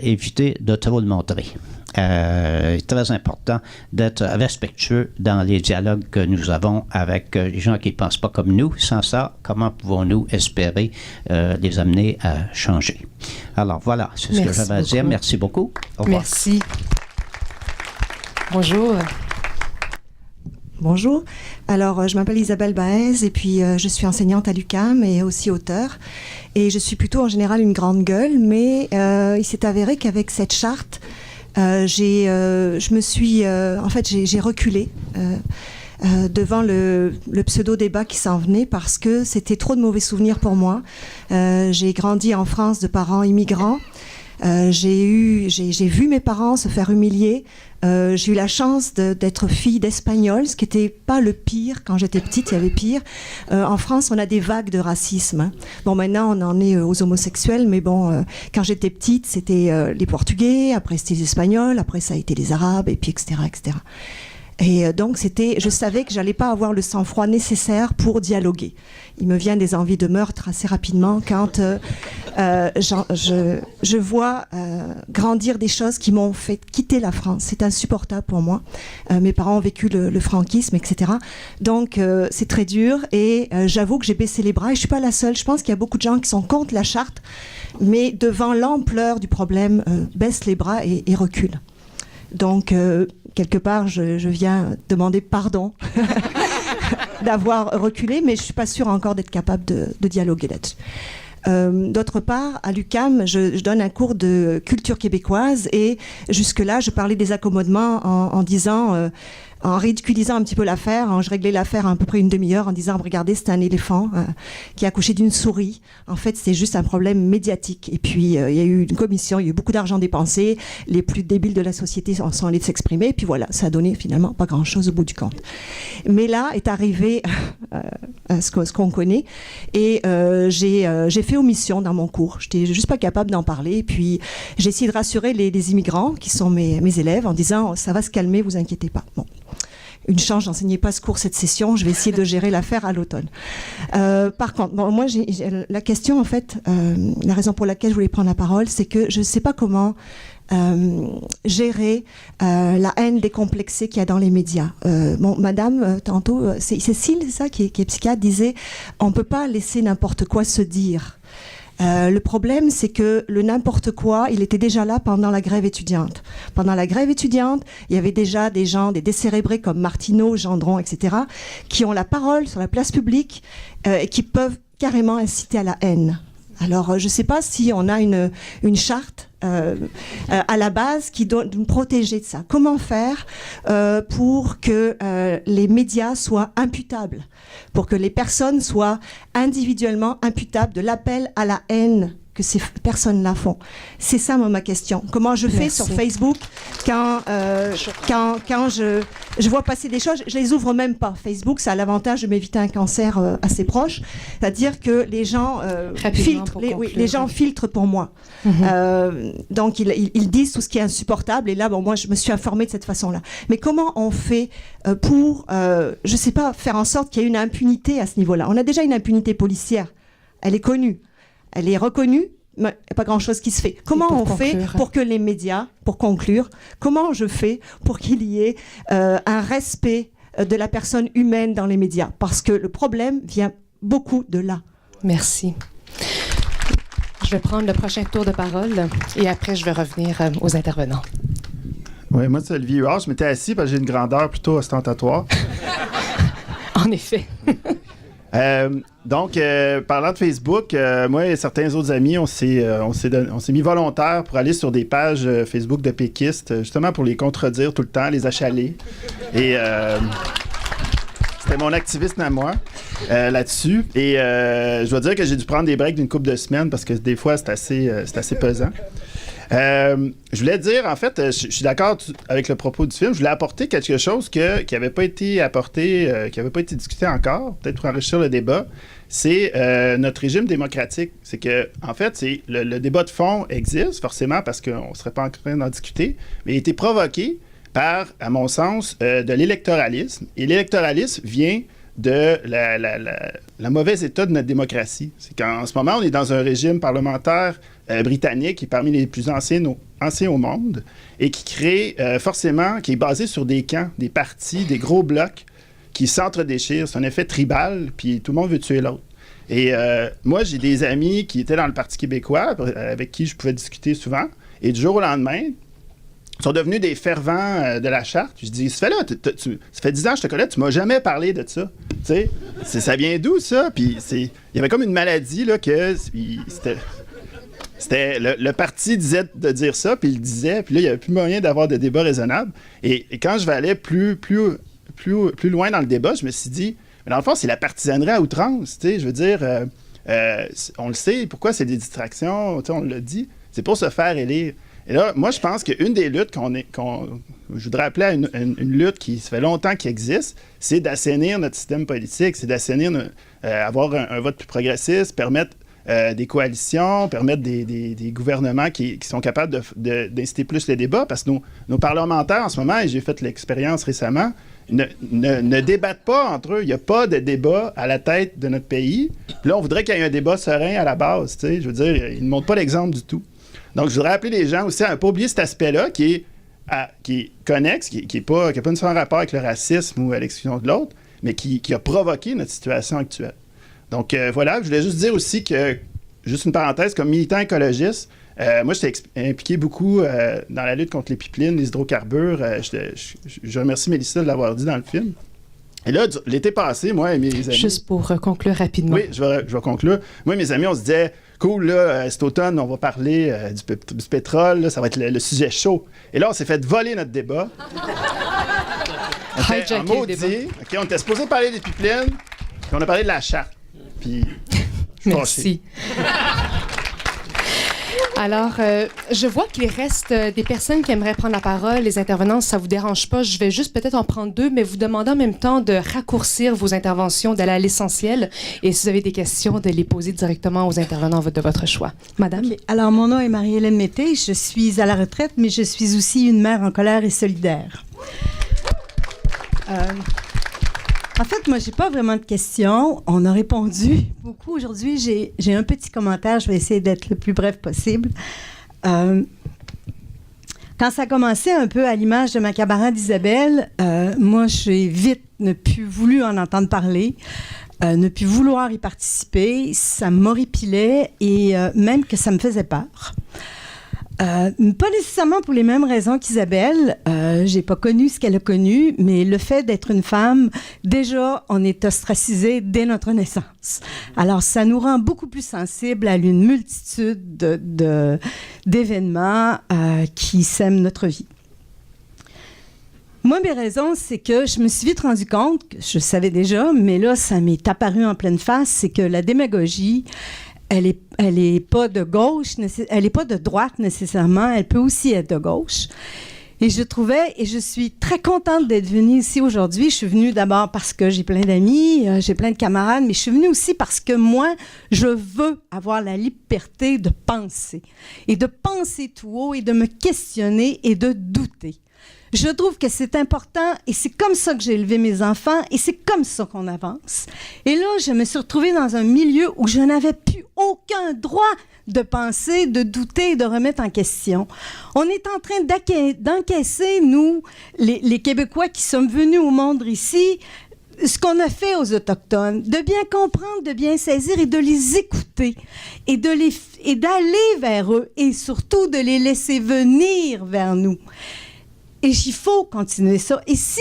[SPEAKER 13] éviter de trop le montrer. Très important d'être respectueux dans les dialogues que nous avons avec les gens qui ne pensent pas comme nous. Sans ça, comment pouvons-nous espérer les amener à changer? Alors voilà, c'est ce que j'avais à dire. Merci beaucoup. Au revoir.
[SPEAKER 1] Merci. Bonjour.
[SPEAKER 14] Bonjour. Alors, je m'appelle Isabelle Baez et puis je suis enseignante à l'UQAM et aussi auteure. Et je suis plutôt en général une grande gueule, mais il s'est avéré qu'avec cette charte, j'ai reculé devant le pseudo-débat qui s'en venait parce que c'était trop de mauvais souvenirs pour moi. J'ai grandi en France de parents immigrants. J'ai vu mes parents se faire humilier. J'ai eu la chance d'être fille d'Espagnols, ce qui n'était pas le pire. Quand j'étais petite, il y avait pire. En France, on a des vagues de racisme. Hein. Bon, maintenant, on en est aux homosexuels, mais bon, quand j'étais petite, c'était les Portugais, après c'était les Espagnols, après ça a été les Arabes, et puis etc., etc. Et donc, je savais que j'allais pas avoir le sang-froid nécessaire pour dialoguer. Il me vient des envies de meurtre assez rapidement quand je vois grandir des choses qui m'ont fait quitter la France. C'est insupportable pour moi. Mes parents ont vécu le franquisme, etc. Donc, c'est très dur et j'avoue que j'ai baissé les bras et je suis pas la seule. Je pense qu'il y a beaucoup de gens qui sont contre la charte, mais devant l'ampleur du problème, baissent les bras et reculent. Donc, quelque part, je viens demander pardon d'avoir reculé, mais je ne suis pas sûre encore d'être capable de dialoguer là-dessus. D'autre part, à l'UQAM, je donne un cours de culture québécoise et jusque-là, je parlais des accommodements en disant... en ridiculisant un petit peu l'affaire, je réglais l'affaire à peu près une demi-heure en disant, regardez, c'est un éléphant qui a accouché d'une souris. En fait, c'est juste un problème médiatique. Et puis, il y a eu une commission, il y a eu beaucoup d'argent dépensé, les plus débiles de la société sont allés s'exprimer, et puis voilà, ça a donné finalement pas grand-chose au bout du compte. Mais là est arrivé ce qu'on connaît, et j'ai fait omission dans mon cours. J'étais juste pas capable d'en parler, et puis j'ai essayé de rassurer les immigrants, qui sont mes élèves, en disant, ça va se calmer, vous inquiétez pas. Bon. Une chance, j'enseignais pas ce cours cette session. Je vais essayer de gérer l'affaire à l'automne. Par contre, bon, moi, la question, en fait, la raison pour laquelle je voulais prendre la parole, c'est que je ne sais pas comment gérer la haine décomplexée qu'il y a dans les médias. Bon, madame, tantôt, c'est Cécile, c'est ça, qui est psychiatre, disait « on ne peut pas laisser n'importe quoi se dire ». Le problème, c'est que le n'importe quoi, il était déjà là pendant la grève étudiante. Pendant la grève étudiante, il y avait déjà des gens, des décérébrés comme Martineau, Gendron, etc., qui ont la parole sur la place publique et qui peuvent carrément inciter à la haine. Alors, je ne sais pas si on a une charte à la base qui doit nous protéger de ça. Comment faire pour que les médias soient imputables, pour que les personnes soient individuellement imputables de l'appel à la haine que ces personnes-là font. C'est ça, ma question. Comment je fais sur Facebook quand je vois passer des choses, je les ouvre même pas. Facebook, ça a l'avantage de m'éviter un cancer assez proche, c'est-à-dire que les gens filtrent, les gens filtrent pour moi. Donc ils disent tout ce qui est insupportable. Et là, bon, moi, je me suis informée de cette façon-là. Mais comment on fait pour, je sais pas, faire en sorte qu'il y ait une impunité à ce niveau-là? On a déjà une impunité policière. Elle est connue. Elle est reconnue, mais il n'y a pas grand-chose qui se fait. Comment on fait pour que les médias, pour conclure, comment je fais pour qu'il y ait un respect de la personne humaine dans les médias? Parce que le problème vient beaucoup de là.
[SPEAKER 1] Merci. Je vais prendre le prochain tour de parole et après, je vais revenir aux intervenants.
[SPEAKER 15] Oui, moi, c'est Olivier Huard. Je m'étais assis parce que j'ai une grandeur plutôt ostentatoire.
[SPEAKER 1] En effet.
[SPEAKER 15] Donc, parlant de Facebook, moi et certains autres amis, on s'est mis volontaires pour aller sur des pages Facebook de péquistes, justement pour les contredire tout le temps, les achaler. Et c'était mon activisme à moi là-dessus. Et je dois dire que j'ai dû prendre des breaks d'une couple de semaines parce que des fois, c'est assez pesant. Je voulais dire, en fait, je suis d'accord avec le propos du film. Je voulais apporter quelque chose qui n'avait pas été apporté, qui n'avait pas été discuté encore, peut-être pour enrichir le débat. C'est notre régime démocratique. C'est que, en fait, le débat de fond existe, forcément, parce qu'on ne serait pas en train d'en discuter, mais il a été provoqué par, à mon sens, de l'électoralisme. Et l'électoralisme vient de la mauvaise état de notre démocratie. C'est qu'en ce moment, on est dans un régime parlementaire britannique qui est parmi les plus anciens au monde et qui crée forcément, qui est basé sur des camps, des partis, des gros blocs qui s'entre-déchirent. C'est un effet tribal, puis tout le monde veut tuer l'autre. Et moi, j'ai des amis qui étaient dans le Parti québécois, avec qui je pouvais discuter souvent, et du jour au lendemain, sont devenus des fervents de la charte. Je dis, ça fait 10 ans que je te connais, tu m'as jamais parlé de ça. Tu sais, ça vient d'où, ça? Puis il y avait comme une maladie, là, que c'était le parti disait de dire ça, puis il le disait, puis là, il n'y avait plus moyen d'avoir de débat raisonnable. Et quand je vais aller plus loin dans le débat, je me suis dit, mais dans le fond, c'est la partisanerie à outrance, tu sais, je veux dire, on le sait, pourquoi c'est des distractions, tu sais, on l'a dit, c'est pour se faire élire. Et là, moi, je pense qu'une des luttes je voudrais appeler à une lutte qui ça fait longtemps qu'il existe, c'est d'assainir notre système politique, c'est d'assainir, avoir un vote plus progressiste, permettre des coalitions, permettre des gouvernements qui sont capables d'inciter plus les débats, parce que nos parlementaires, en ce moment, et j'ai fait l'expérience récemment, ne débattent pas entre eux. Il n'y a pas de débat à la tête de notre pays. Puis là, on voudrait qu'il y ait un débat serein à la base, tu sais, je veux dire, ils ne montrent pas l'exemple du tout. Donc, je voudrais appeler les gens aussi à ne pas oublier cet aspect-là qui est connexe, qui n'a pas nécessairement rapport avec le racisme ou à l'exclusion de l'autre, mais qui a provoqué notre situation actuelle. Donc, voilà, je voulais juste dire aussi que, juste une parenthèse, comme militant écologiste, moi, j'étais impliqué beaucoup dans la lutte contre les pipelines, les hydrocarbures. Je remercie Mélissa de l'avoir dit dans le film. Et là, l'été passé, moi et mes amis...
[SPEAKER 1] Juste pour conclure rapidement.
[SPEAKER 15] Oui, je vais conclure. Moi et mes amis, on se disait... Cool, là, cet automne, on va parler du pétrole, là, ça va être le sujet chaud. Et là, on s'est fait voler notre débat.
[SPEAKER 1] Hijacker le débat.
[SPEAKER 15] Okay, on était supposé parler des pipelines, puis on a parlé de la charte. Puis,
[SPEAKER 1] merci. Alors, je vois qu'il reste des personnes qui aimeraient prendre la parole. Les intervenants, si ça vous dérange pas, je vais juste peut-être en prendre 2, mais vous demander en même temps de raccourcir vos interventions, d'aller à l'essentiel. Et si vous avez des questions, de les poser directement aux intervenants de votre choix. Madame?
[SPEAKER 16] Okay. Alors, mon nom est Marie-Hélène Mété. Je suis à la retraite, mais je suis aussi une mère en colère et solidaire. En fait, moi, j'ai pas vraiment de questions. On a répondu beaucoup aujourd'hui. J'ai un petit commentaire. Je vais essayer d'être le plus bref possible. Quand ça a commencé un peu à l'image de ma camarade Isabelle, moi, j'ai vite ne plus voulu en entendre parler, ne plus vouloir y participer. Ça m'horripilait et même que ça me faisait peur. Pas nécessairement pour les mêmes raisons qu'Isabelle. J'ai pas connu ce qu'elle a connu, mais le fait d'être une femme, déjà, on est ostracisé dès notre naissance. Alors, ça nous rend beaucoup plus sensibles à une multitude d'événements qui sèment notre vie. Moi, mes raisons, c'est que je me suis vite rendu compte, que je savais déjà, mais là, ça m'est apparu en pleine face, c'est que la démagogie, elle est pas de gauche, elle est pas de droite nécessairement, elle peut aussi être de gauche. Et je suis très contente d'être venue ici aujourd'hui. Je suis venue d'abord parce que j'ai plein d'amis, j'ai plein de camarades, mais je suis venue aussi parce que moi, je veux avoir la liberté de penser. Et de penser tout haut et de me questionner et de douter. Je trouve que c'est important et c'est comme ça que j'ai élevé mes enfants et c'est comme ça qu'on avance. Et là, je me suis retrouvée dans un milieu où je n'avais plus aucun droit de penser, de douter, de remettre en question. On est en train d'encaisser, nous, les Québécois qui sommes venus au monde ici, ce qu'on a fait aux Autochtones, de bien comprendre, de bien saisir et de les écouter et d'aller vers eux et surtout de les laisser venir vers nous. Et il faut continuer ça. Et si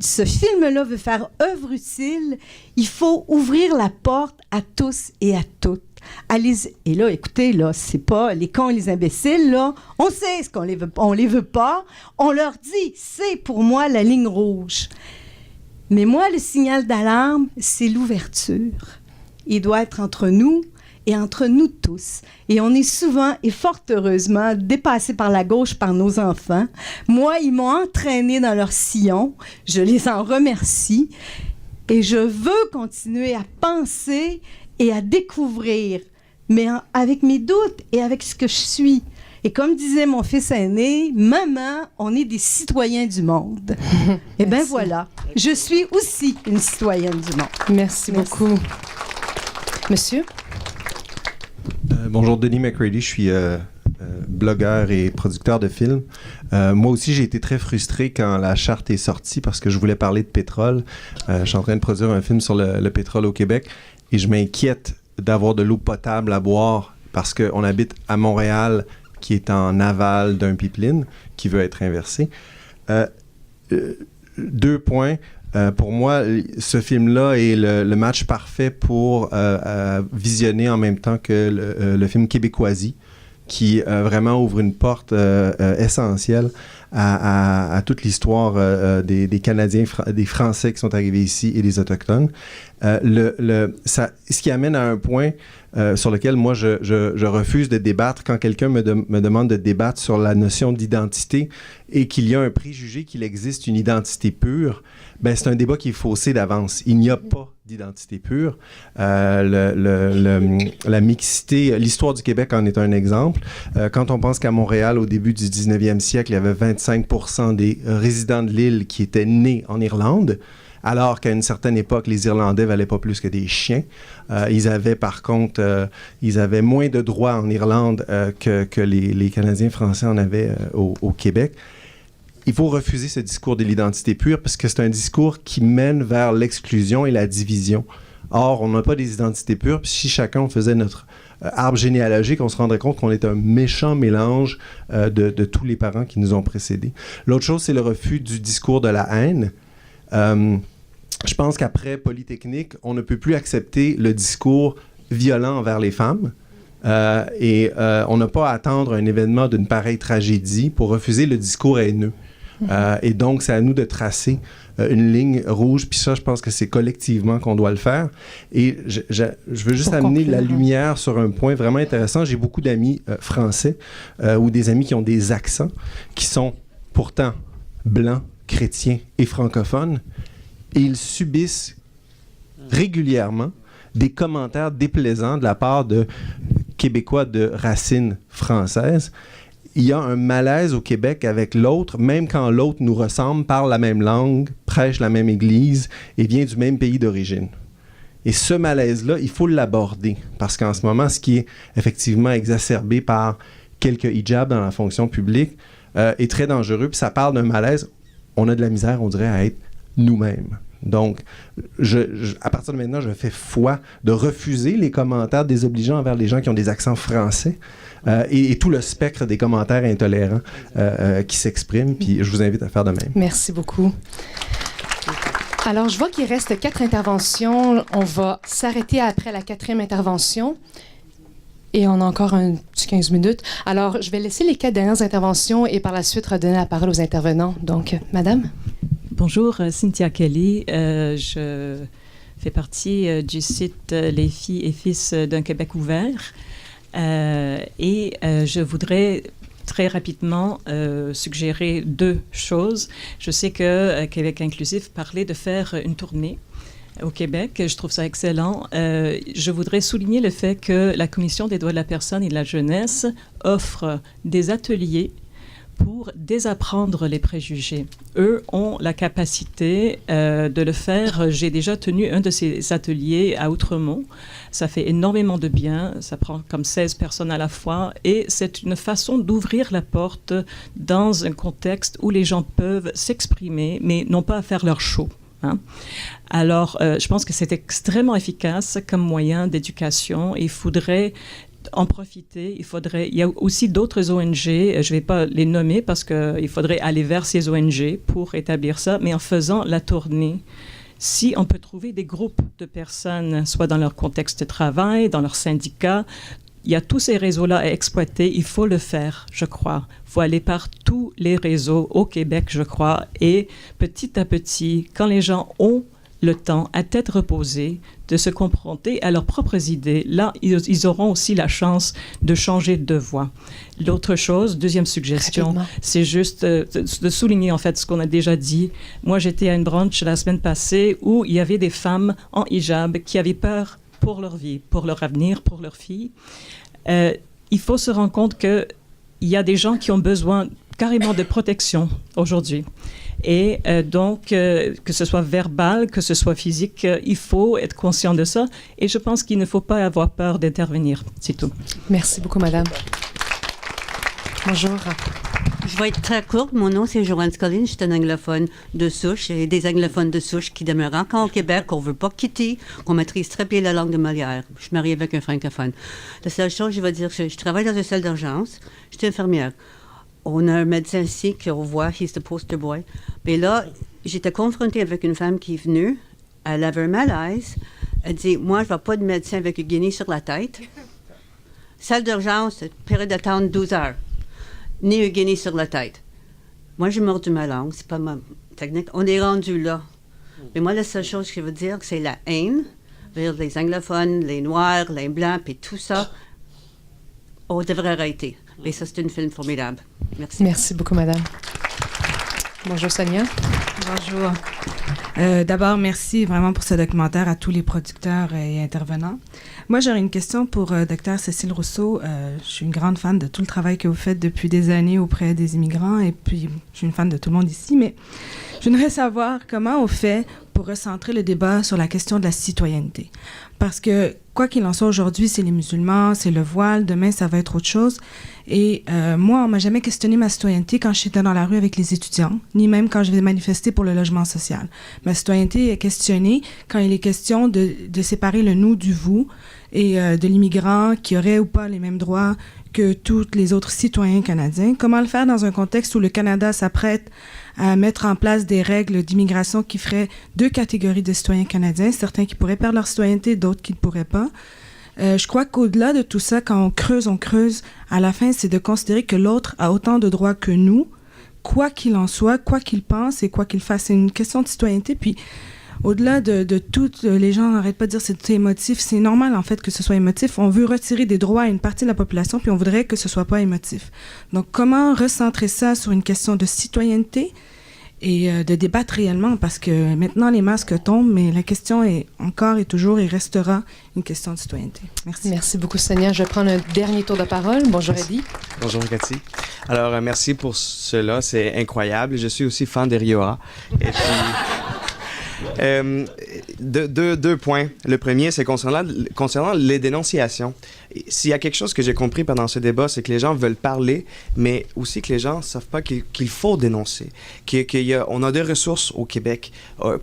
[SPEAKER 16] ce film-là veut faire œuvre utile, il faut ouvrir la porte à tous et à toutes. Et là, écoutez, là, c'est pas les cons et les imbéciles, là. On sait ce qu'on les veut, on les veut pas. On leur dit, c'est pour moi la ligne rouge. Mais moi, le signal d'alarme, c'est l'ouverture. Il doit être entre nous et entre nous tous. Et on est souvent, et fort heureusement, dépassés par la gauche par nos enfants. Moi, ils m'ont entraîné dans leur sillon. Je les en remercie. Et je veux continuer à penser et à découvrir, mais avec mes doutes et avec ce que je suis. Et comme disait mon fils aîné, « Maman, on est des citoyens du monde. » Eh bien voilà, je suis aussi une citoyenne du monde.
[SPEAKER 1] Merci beaucoup. Monsieur?
[SPEAKER 17] Bonjour, Denis McCready, je suis blogueur et producteur de films. Moi aussi, j'ai été très frustré quand la charte est sortie parce que je voulais parler de pétrole. Je suis en train de produire un film sur le pétrole au Québec et je m'inquiète d'avoir de l'eau potable à boire parce qu'on habite à Montréal, qui est en aval d'un pipeline qui veut être inversé. 2 points. Pour moi, ce film-là est le match parfait pour visionner en même temps que le film Québécoisie, qui vraiment ouvre une porte essentielle à toute l'histoire des Canadiens, des Français qui sont arrivés ici et des Autochtones. Ce qui amène à un point sur lequel moi je refuse de débattre quand quelqu'un me demande de débattre sur la notion d'identité et qu'il y a un préjugé qu'il existe une identité pure. Ben, c'est un débat qui est faussé d'avance. Il n'y a pas d'identité pure. La mixité, l'histoire du Québec en est un exemple. Quand on pense qu'à Montréal, au début du 19e siècle, il y avait 25% des résidents de l'île qui étaient nés en Irlande, alors qu'à une certaine époque, les Irlandais valaient pas plus que des chiens. Ils avaient par contre, ils avaient moins de droits en Irlande que les Canadiens français en avaient au Québec. Il faut refuser ce discours de l'identité pure parce que c'est un discours qui mène vers l'exclusion et la division. Or, on n'a pas des identités pures. Puis si chacun faisait notre arbre généalogique, on se rendrait compte qu'on est un méchant mélange de tous les parents qui nous ont précédés. L'autre chose, c'est le refus du discours de la haine. Je pense qu'après Polytechnique, on ne peut plus accepter le discours violent envers les femmes. On n'a pas à attendre un événement d'une pareille tragédie pour refuser le discours haineux. Et donc, c'est à nous de tracer une ligne rouge. Puis ça, je pense que c'est collectivement qu'on doit le faire. Et je veux juste amener la lumière sur un point vraiment intéressant. J'ai beaucoup d'amis français ou des amis qui ont des accents qui sont pourtant blancs, chrétiens et francophones. Et ils subissent régulièrement des commentaires déplaisants de la part de Québécois de racines françaises. Il y a un malaise au Québec avec l'autre, même quand l'autre nous ressemble, parle la même langue, prêche la même église et vient du même pays d'origine. Et ce malaise-là, il faut l'aborder, parce qu'en ce moment, ce qui est effectivement exacerbé par quelques hijabs dans la fonction publique est très dangereux, puis ça parle d'un malaise. On a de la misère, on dirait, à être nous-mêmes. Donc, à partir de maintenant, je fais foi de refuser les commentaires désobligeants envers les gens qui ont des accents français et tout le spectre des commentaires intolérants qui s'expriment. Puis je vous invite à faire de même.
[SPEAKER 1] Merci beaucoup. Alors, je vois qu'il reste 4 interventions. On va s'arrêter après la 4e intervention. Et on a encore un petit 15 minutes. Alors, je vais laisser les 4 dernières interventions et par la suite redonner la parole aux intervenants. Donc, madame.
[SPEAKER 18] Bonjour, Cynthia Kelly. Je fais partie du site Les filles et fils d'un Québec ouvert. Je voudrais très rapidement suggérer 2 choses. Je sais que Québec Inclusif parlait de faire une tournée au Québec. Je trouve ça excellent. Je voudrais souligner le fait que la Commission des droits de la personne et de la jeunesse offre des ateliers pour désapprendre les préjugés. Eux ont la capacité de le faire. J'ai déjà tenu un de ces ateliers à Outremont. Ça fait énormément de bien. Ça prend comme 16 personnes à la fois. Et c'est une façon d'ouvrir la porte dans un contexte où les gens peuvent s'exprimer, mais n'ont pas à faire leur show. Hein? Alors, je pense que c'est extrêmement efficace comme moyen d'éducation. Il faudrait en profiter. Il y a aussi d'autres ONG, je ne vais pas les nommer parce qu'il faudrait aller vers ces ONG pour établir ça, mais en faisant la tournée, si on peut trouver des groupes de personnes, soit dans leur contexte de travail, dans leur syndicat, il y a tous ces réseaux-là à exploiter. Il faut le faire, je crois. Il faut aller par tous les réseaux au Québec, je crois. Et petit à petit, quand les gens ont le temps, à tête reposée, de se confronter à leurs propres idées, là, ils auront aussi la chance de changer de voie. L'autre chose, deuxième suggestion, c'est juste de souligner en fait ce qu'on a déjà dit. Moi, j'étais à une brunch la semaine passée où il y avait des femmes en hijab qui avaient peur pour leur vie, pour leur avenir, pour leurs filles. Il faut se rendre compte qu'il y a des gens qui ont besoin carrément de protection aujourd'hui. Et donc, que ce soit verbal, que ce soit physique, il faut être conscient de ça. Et je pense qu'il ne faut pas avoir peur d'intervenir. C'est tout.
[SPEAKER 1] Merci beaucoup, madame. Bonjour.
[SPEAKER 19] Je vais être très courte. Mon nom, c'est Joanne Scollin. Je suis un anglophone de souche. Et des anglophones de souche qui demeurent encore au Québec, qu'on ne veut pas quitter, qu'on maîtrise très bien la langue de Molière. Je suis mariée avec un francophone. La seule chose, je vais dire, je travaille dans une salle d'urgence. Je suis infirmière. On a un médecin ici qu'on voit, he's the poster boy. Mais là, j'étais confrontée avec une femme qui est venue. Elle avait un malaise. Elle dit, moi, je ne veux pas de médecin avec une guinée sur la tête. Salle d'urgence, période d'attente 12 heures. Ni une guinée sur la tête. Moi, j'ai mordu ma langue. C'est pas ma technique. On est rendu là. Mais moi, la seule chose que je veux dire, c'est la haine vers les anglophones, les noirs, les blancs, puis tout ça. On devrait arrêter. Et ça, c'est un film formidable. Merci.
[SPEAKER 1] Merci beaucoup, madame. Bonjour, Sonia.
[SPEAKER 20] Bonjour. D'abord, merci vraiment pour ce documentaire à tous les producteurs et intervenants. Moi, j'aurais une question pour Dr. Cécile Rousseau. Je suis une grande fan de tout le travail que vous faites depuis des années auprès des immigrants et puis je suis une fan de tout le monde ici, mais je voudrais savoir comment on fait pour recentrer le débat sur la question de la citoyenneté. Parce que, quoi qu'il en soit, aujourd'hui, c'est les musulmans, c'est le voile, demain, ça va être autre chose. Et moi, on m'a jamais questionné ma citoyenneté quand j'étais dans la rue avec les étudiants, ni même quand je vais manifester pour le logement social. Ma citoyenneté est questionnée quand il est question de séparer le nous du vous et de l'immigrant qui aurait ou pas les mêmes droits que tous les autres citoyens canadiens. Comment le faire dans un contexte où le Canada s'apprête à mettre en place des règles d'immigration qui feraient deux catégories de citoyens canadiens, certains qui pourraient perdre leur citoyenneté, d'autres qui ne pourraient pas. Je crois qu'au-delà de tout ça, quand on creuse, à la fin, c'est de considérer que l'autre a autant de droits que nous, quoi qu'il en soit, quoi qu'il pense et quoi qu'il fasse. C'est une question de citoyenneté. Puis, au-delà de tout, les gens n'arrêtent pas de dire que c'est émotif. C'est normal, en fait, que ce soit émotif. On veut retirer des droits à une partie de la population, puis on voudrait que ce soit pas émotif. Donc, comment recentrer ça sur une question de citoyenneté et de débattre réellement? Parce que maintenant, les masques tombent, mais la question est encore et toujours et restera une question de citoyenneté. Merci.
[SPEAKER 1] Merci beaucoup, Sonia. Je vais prendre un dernier tour de parole. Bonjour, Eddie.
[SPEAKER 21] Bonjour, Cathy. Alors, merci pour cela. C'est incroyable. Je suis aussi fan de Riora. Et puis... deux points. Le premier, c'est concernant les dénonciations. S'il y a quelque chose que j'ai compris pendant ce débat, c'est que les gens veulent parler, mais aussi que les gens ne savent pas qu'il faut dénoncer. On a des ressources au Québec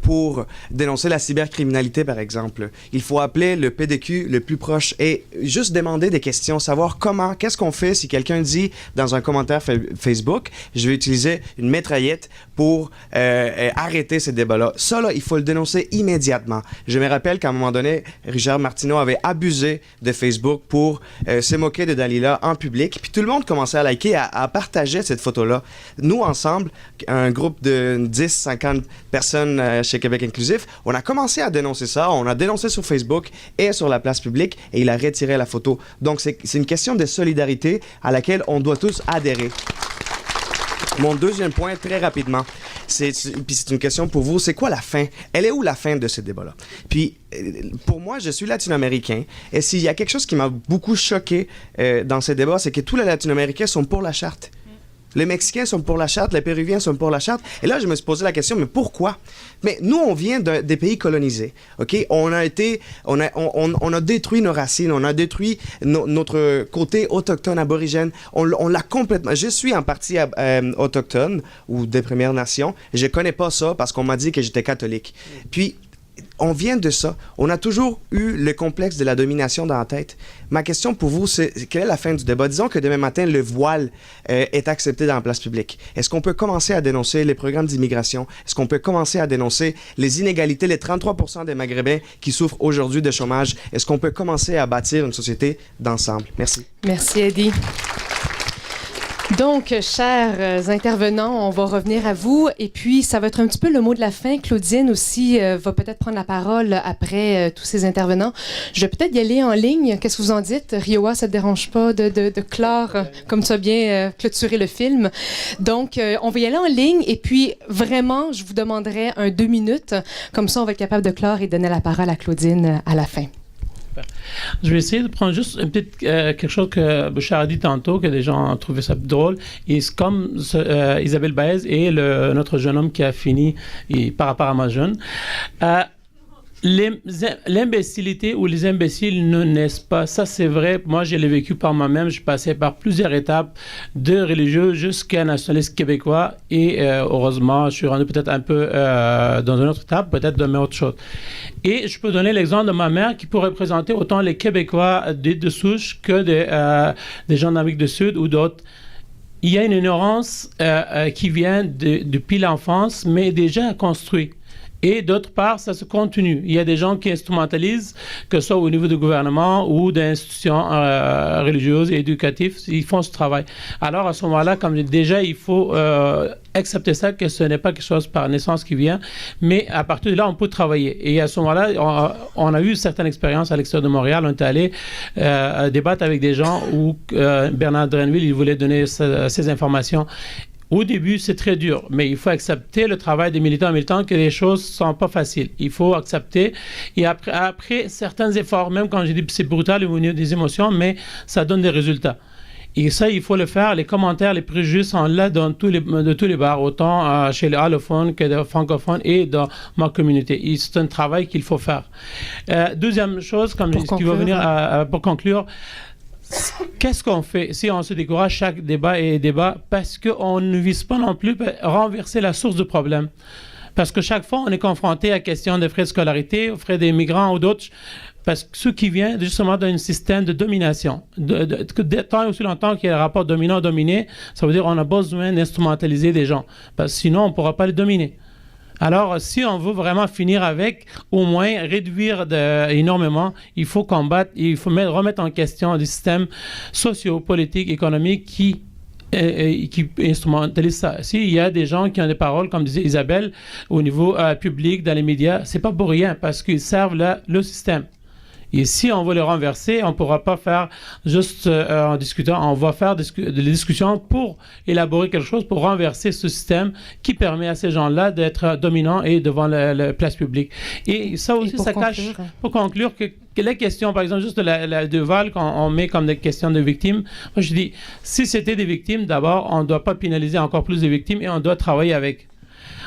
[SPEAKER 21] pour dénoncer la cybercriminalité, par exemple. Il faut appeler le PDQ le plus proche et juste demander des questions, savoir qu'est-ce qu'on fait si quelqu'un dit dans un commentaire Facebook, je vais utiliser une mitraillette pour arrêter ce débat-là. Ça, là, il faut le dénoncer immédiatement. Je me rappelle qu'à un moment donné, Richard Martineau avait abusé de Facebook pour se moquer de Dalila en public. Puis tout le monde commençait à liker, à partager cette photo-là. Nous, ensemble, un groupe de 10-50 personnes chez Québec Inclusif, on a commencé à dénoncer ça. On a dénoncé sur Facebook et sur la place publique et il a retiré la photo. Donc, c'est une question de solidarité à laquelle on doit tous adhérer. Mon deuxième point, très rapidement, puis c'est une question pour vous, c'est quoi la fin? Elle est où la fin de ce débat-là? Puis, pour moi, je suis latino-américain, et s'il y a quelque chose qui m'a beaucoup choqué dans ce débat, c'est que tous les latino-américains sont pour la charte. Les Mexicains sont pour la charte, les Péruviens sont pour la charte. Et là, je me suis posé la question, mais pourquoi? Mais nous, on vient des pays colonisés, OK? On a détruit nos racines, on a détruit notre côté autochtone, aborigène. On l'a complètement... Je suis en partie autochtone ou des Premières Nations. Je connais pas ça parce qu'on m'a dit que j'étais catholique. Puis, on vient de ça. On a toujours eu le complexe de la domination dans la tête. Ma question pour vous, c'est quelle est la fin du débat? Disons que demain matin, le voile est accepté dans la place publique. Est-ce qu'on peut commencer à dénoncer les programmes d'immigration? Est-ce qu'on peut commencer à dénoncer les inégalités, les 33% des Maghrébins qui souffrent aujourd'hui de chômage? Est-ce qu'on peut commencer à bâtir une société d'ensemble? Merci.
[SPEAKER 1] Merci, Eddie. Donc, chers intervenants, on va revenir à vous. Et puis, ça va être un petit peu le mot de la fin. Claudine aussi va peut-être prendre la parole après tous ces intervenants. Je vais peut-être y aller en ligne. Qu'est-ce que vous en dites? Rioa, ça ne te dérange pas de clore, comme tu as bien clôturé le film? Donc, on va y aller en ligne. Et puis, vraiment, je vous demanderai 2 minutes. Comme ça, on va être capable de clore et donner la parole à Claudine à la fin.
[SPEAKER 6] Je vais essayer de prendre juste une petite, quelque chose que Bouchard a dit tantôt, que les gens ont trouvé ça drôle. Et c'est comme Isabelle Baez et notre jeune homme qui a fini par rapport à ma jeune. L'imbécilité ou les imbéciles ne naissent pas. Ça, c'est vrai. Moi, je l'ai vécu par moi-même. Je passais par plusieurs étapes, de religieux jusqu'à nationaliste québécois. Et heureusement, je suis rendu peut-être un peu dans une autre étape, peut-être de autre chose. Et je peux donner l'exemple de ma mère qui peut représenter autant les Québécois de souche que des gens d'Amérique du Sud ou d'autres. Il y a une ignorance qui vient depuis l'enfance, mais déjà construite. Et d'autre part, ça se continue. Il y a des gens qui instrumentalisent, que ce soit au niveau du gouvernement ou d'institutions religieuses et éducatives, ils font ce travail. Alors, à ce moment-là, comme je dis déjà, il faut accepter ça, que ce n'est pas quelque chose par naissance qui vient, mais à partir de là, on peut travailler. Et à ce moment-là, on a eu certaines expériences à l'extérieur de Montréal. On est allé débattre avec des gens où Bernard Drenville, il voulait donner ces informations. Au début, c'est très dur, mais il faut accepter le travail des militants et militantes, que les choses ne sont pas faciles. Il faut accepter. Et après certains efforts, même quand je dis que c'est brutal au niveau des émotions, mais ça donne des résultats. Et ça, il faut le faire. Les commentaires, les préjugés sont là de tous les bars, autant chez les allophones que les francophones et dans ma communauté. Et c'est un travail qu'il faut faire. Deuxième chose, comme ce qui va venir pour conclure, qu'est-ce qu'on fait si on se décourage chaque débat et débat? Parce qu'on ne vise pas non plus à renverser la source du problème. Parce que chaque fois, on est confronté à la question des frais de scolarité, aux frais des migrants ou d'autres, parce que ce qui vient justement d'un système de domination. Tant et aussi longtemps qu'il y a un rapport dominant-dominé, ça veut dire qu'on a besoin d'instrumentaliser des gens. Parce que sinon, on ne pourra pas les dominer. Alors, si on veut vraiment finir avec, au moins réduire énormément, il faut combattre, il faut remettre en question des systèmes sociaux, politiques, économiques qui instrumentalise ça. S'il y a des gens qui ont des paroles, comme disait Isabelle, au niveau public, dans les médias, c'est pas pour rien, parce qu'ils servent le système. Et si on veut le renverser, on ne pourra pas faire juste en discutant, on va faire des discussions pour élaborer quelque chose, pour renverser ce système qui permet à ces gens-là d'être dominants et devant la place publique. Et ça aussi, ça cache, pour conclure, que les questions, par exemple, juste de Val, qu'on met comme des questions de victimes, moi je dis, si c'était des victimes, d'abord, on ne doit pas pénaliser encore plus les victimes et on doit travailler avec.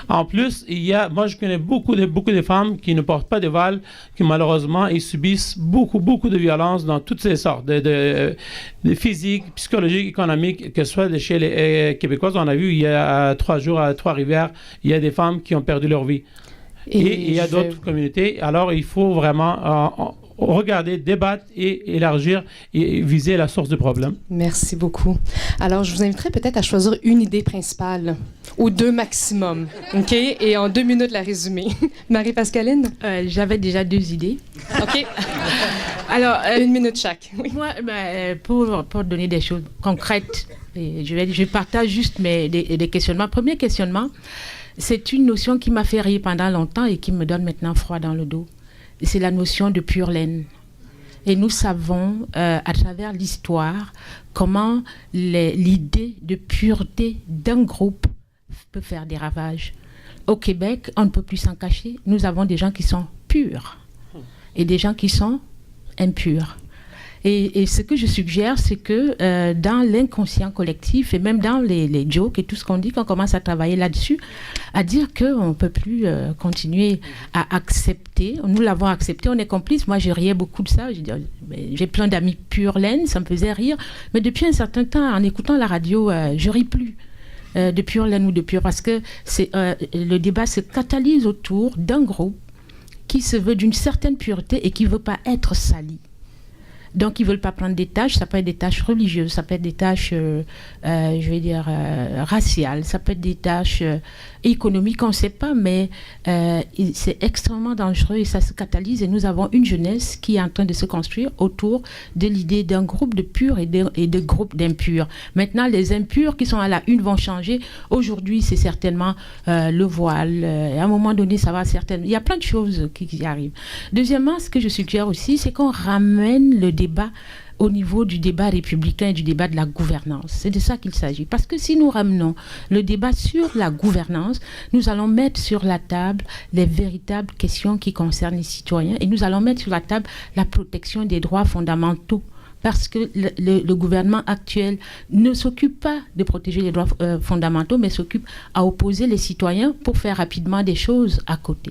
[SPEAKER 6] En plus, moi je connais beaucoup de femmes qui ne portent pas de voile, qui malheureusement ils subissent beaucoup de violences dans toutes ces sortes, de physique, psychologique, économique, que ce soit chez les Québécoises. On a vu il y a 3 jours à Trois-Rivières, il y a des femmes qui ont perdu leur vie. Et il y a d'autres communautés. Alors il faut vraiment regarder, débattre et élargir et viser la source du problème.
[SPEAKER 1] Merci beaucoup. Alors, je vous inviterai peut-être à choisir une idée principale, ou 2 maximum, OK? Et en 2 minutes, la résumer. Marie-Pascaline?
[SPEAKER 10] J'avais déjà 2 idées.
[SPEAKER 1] OK. Alors, 1 minute chaque. Oui.
[SPEAKER 10] Moi, pour donner des choses concrètes, je partage juste des questionnements. Premier questionnement, c'est une notion qui m'a fait rire pendant longtemps et qui me donne maintenant froid dans le dos. C'est la notion de pure laine. Et nous savons, à travers l'histoire, comment l'idée de pureté d'un groupe peut faire des ravages. Au Québec, on ne peut plus s'en cacher. Nous avons des gens qui sont purs et des gens qui sont impurs. Et ce que je suggère, c'est que dans l'inconscient collectif et même dans les jokes et tout ce qu'on dit, qu'on commence à travailler là-dessus, à dire qu'on ne peut plus continuer à accepter. Nous l'avons accepté, on est complices. Moi, je riais beaucoup de ça. J'ai plein d'amis pure laine, ça me faisait rire. Mais depuis un certain temps, en écoutant la radio, je ris plus de pure laine ou de pure, parce que le débat se catalyse autour d'un groupe qui se veut d'une certaine pureté et qui ne veut pas être sali. Donc, ils ne veulent pas prendre des tâches, ça peut être des tâches religieuses, ça peut être des tâches, raciales, ça peut être des tâches économiques, on ne sait pas, mais c'est extrêmement dangereux et ça se catalyse. Et nous avons une jeunesse qui est en train de se construire autour de l'idée d'un groupe de purs et de groupes d'impurs. Maintenant, les impurs qui sont à la une vont changer. Aujourd'hui, c'est certainement le voile. À un moment donné, ça va certainement... Il y a plein de choses qui arrivent. Deuxièmement, ce que je suggère aussi, c'est qu'on ramène le débat au niveau du débat républicain et du débat de la gouvernance. C'est de ça qu'il s'agit. Parce que si nous ramenons le débat sur la gouvernance, nous allons mettre sur la table les véritables questions qui concernent les citoyens et nous allons mettre sur la table la protection des droits fondamentaux. Parce que le gouvernement actuel ne s'occupe pas de protéger les droits fondamentaux, mais s'occupe à opposer les citoyens pour faire rapidement des choses à côté.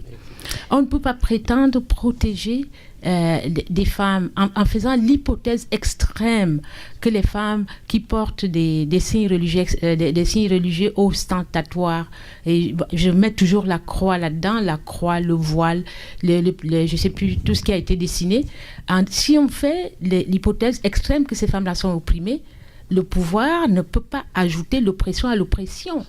[SPEAKER 10] On ne peut pas prétendre protéger des femmes en faisant l'hypothèse extrême que les femmes qui portent des signes religieux ostentatoires, et je mets toujours la croix là-dedans, la croix, le voile, je ne sais plus, tout ce qui a été dessiné. Si on fait l'hypothèse extrême que ces femmes-là sont opprimées, le pouvoir ne peut pas ajouter l'oppression à l'oppression.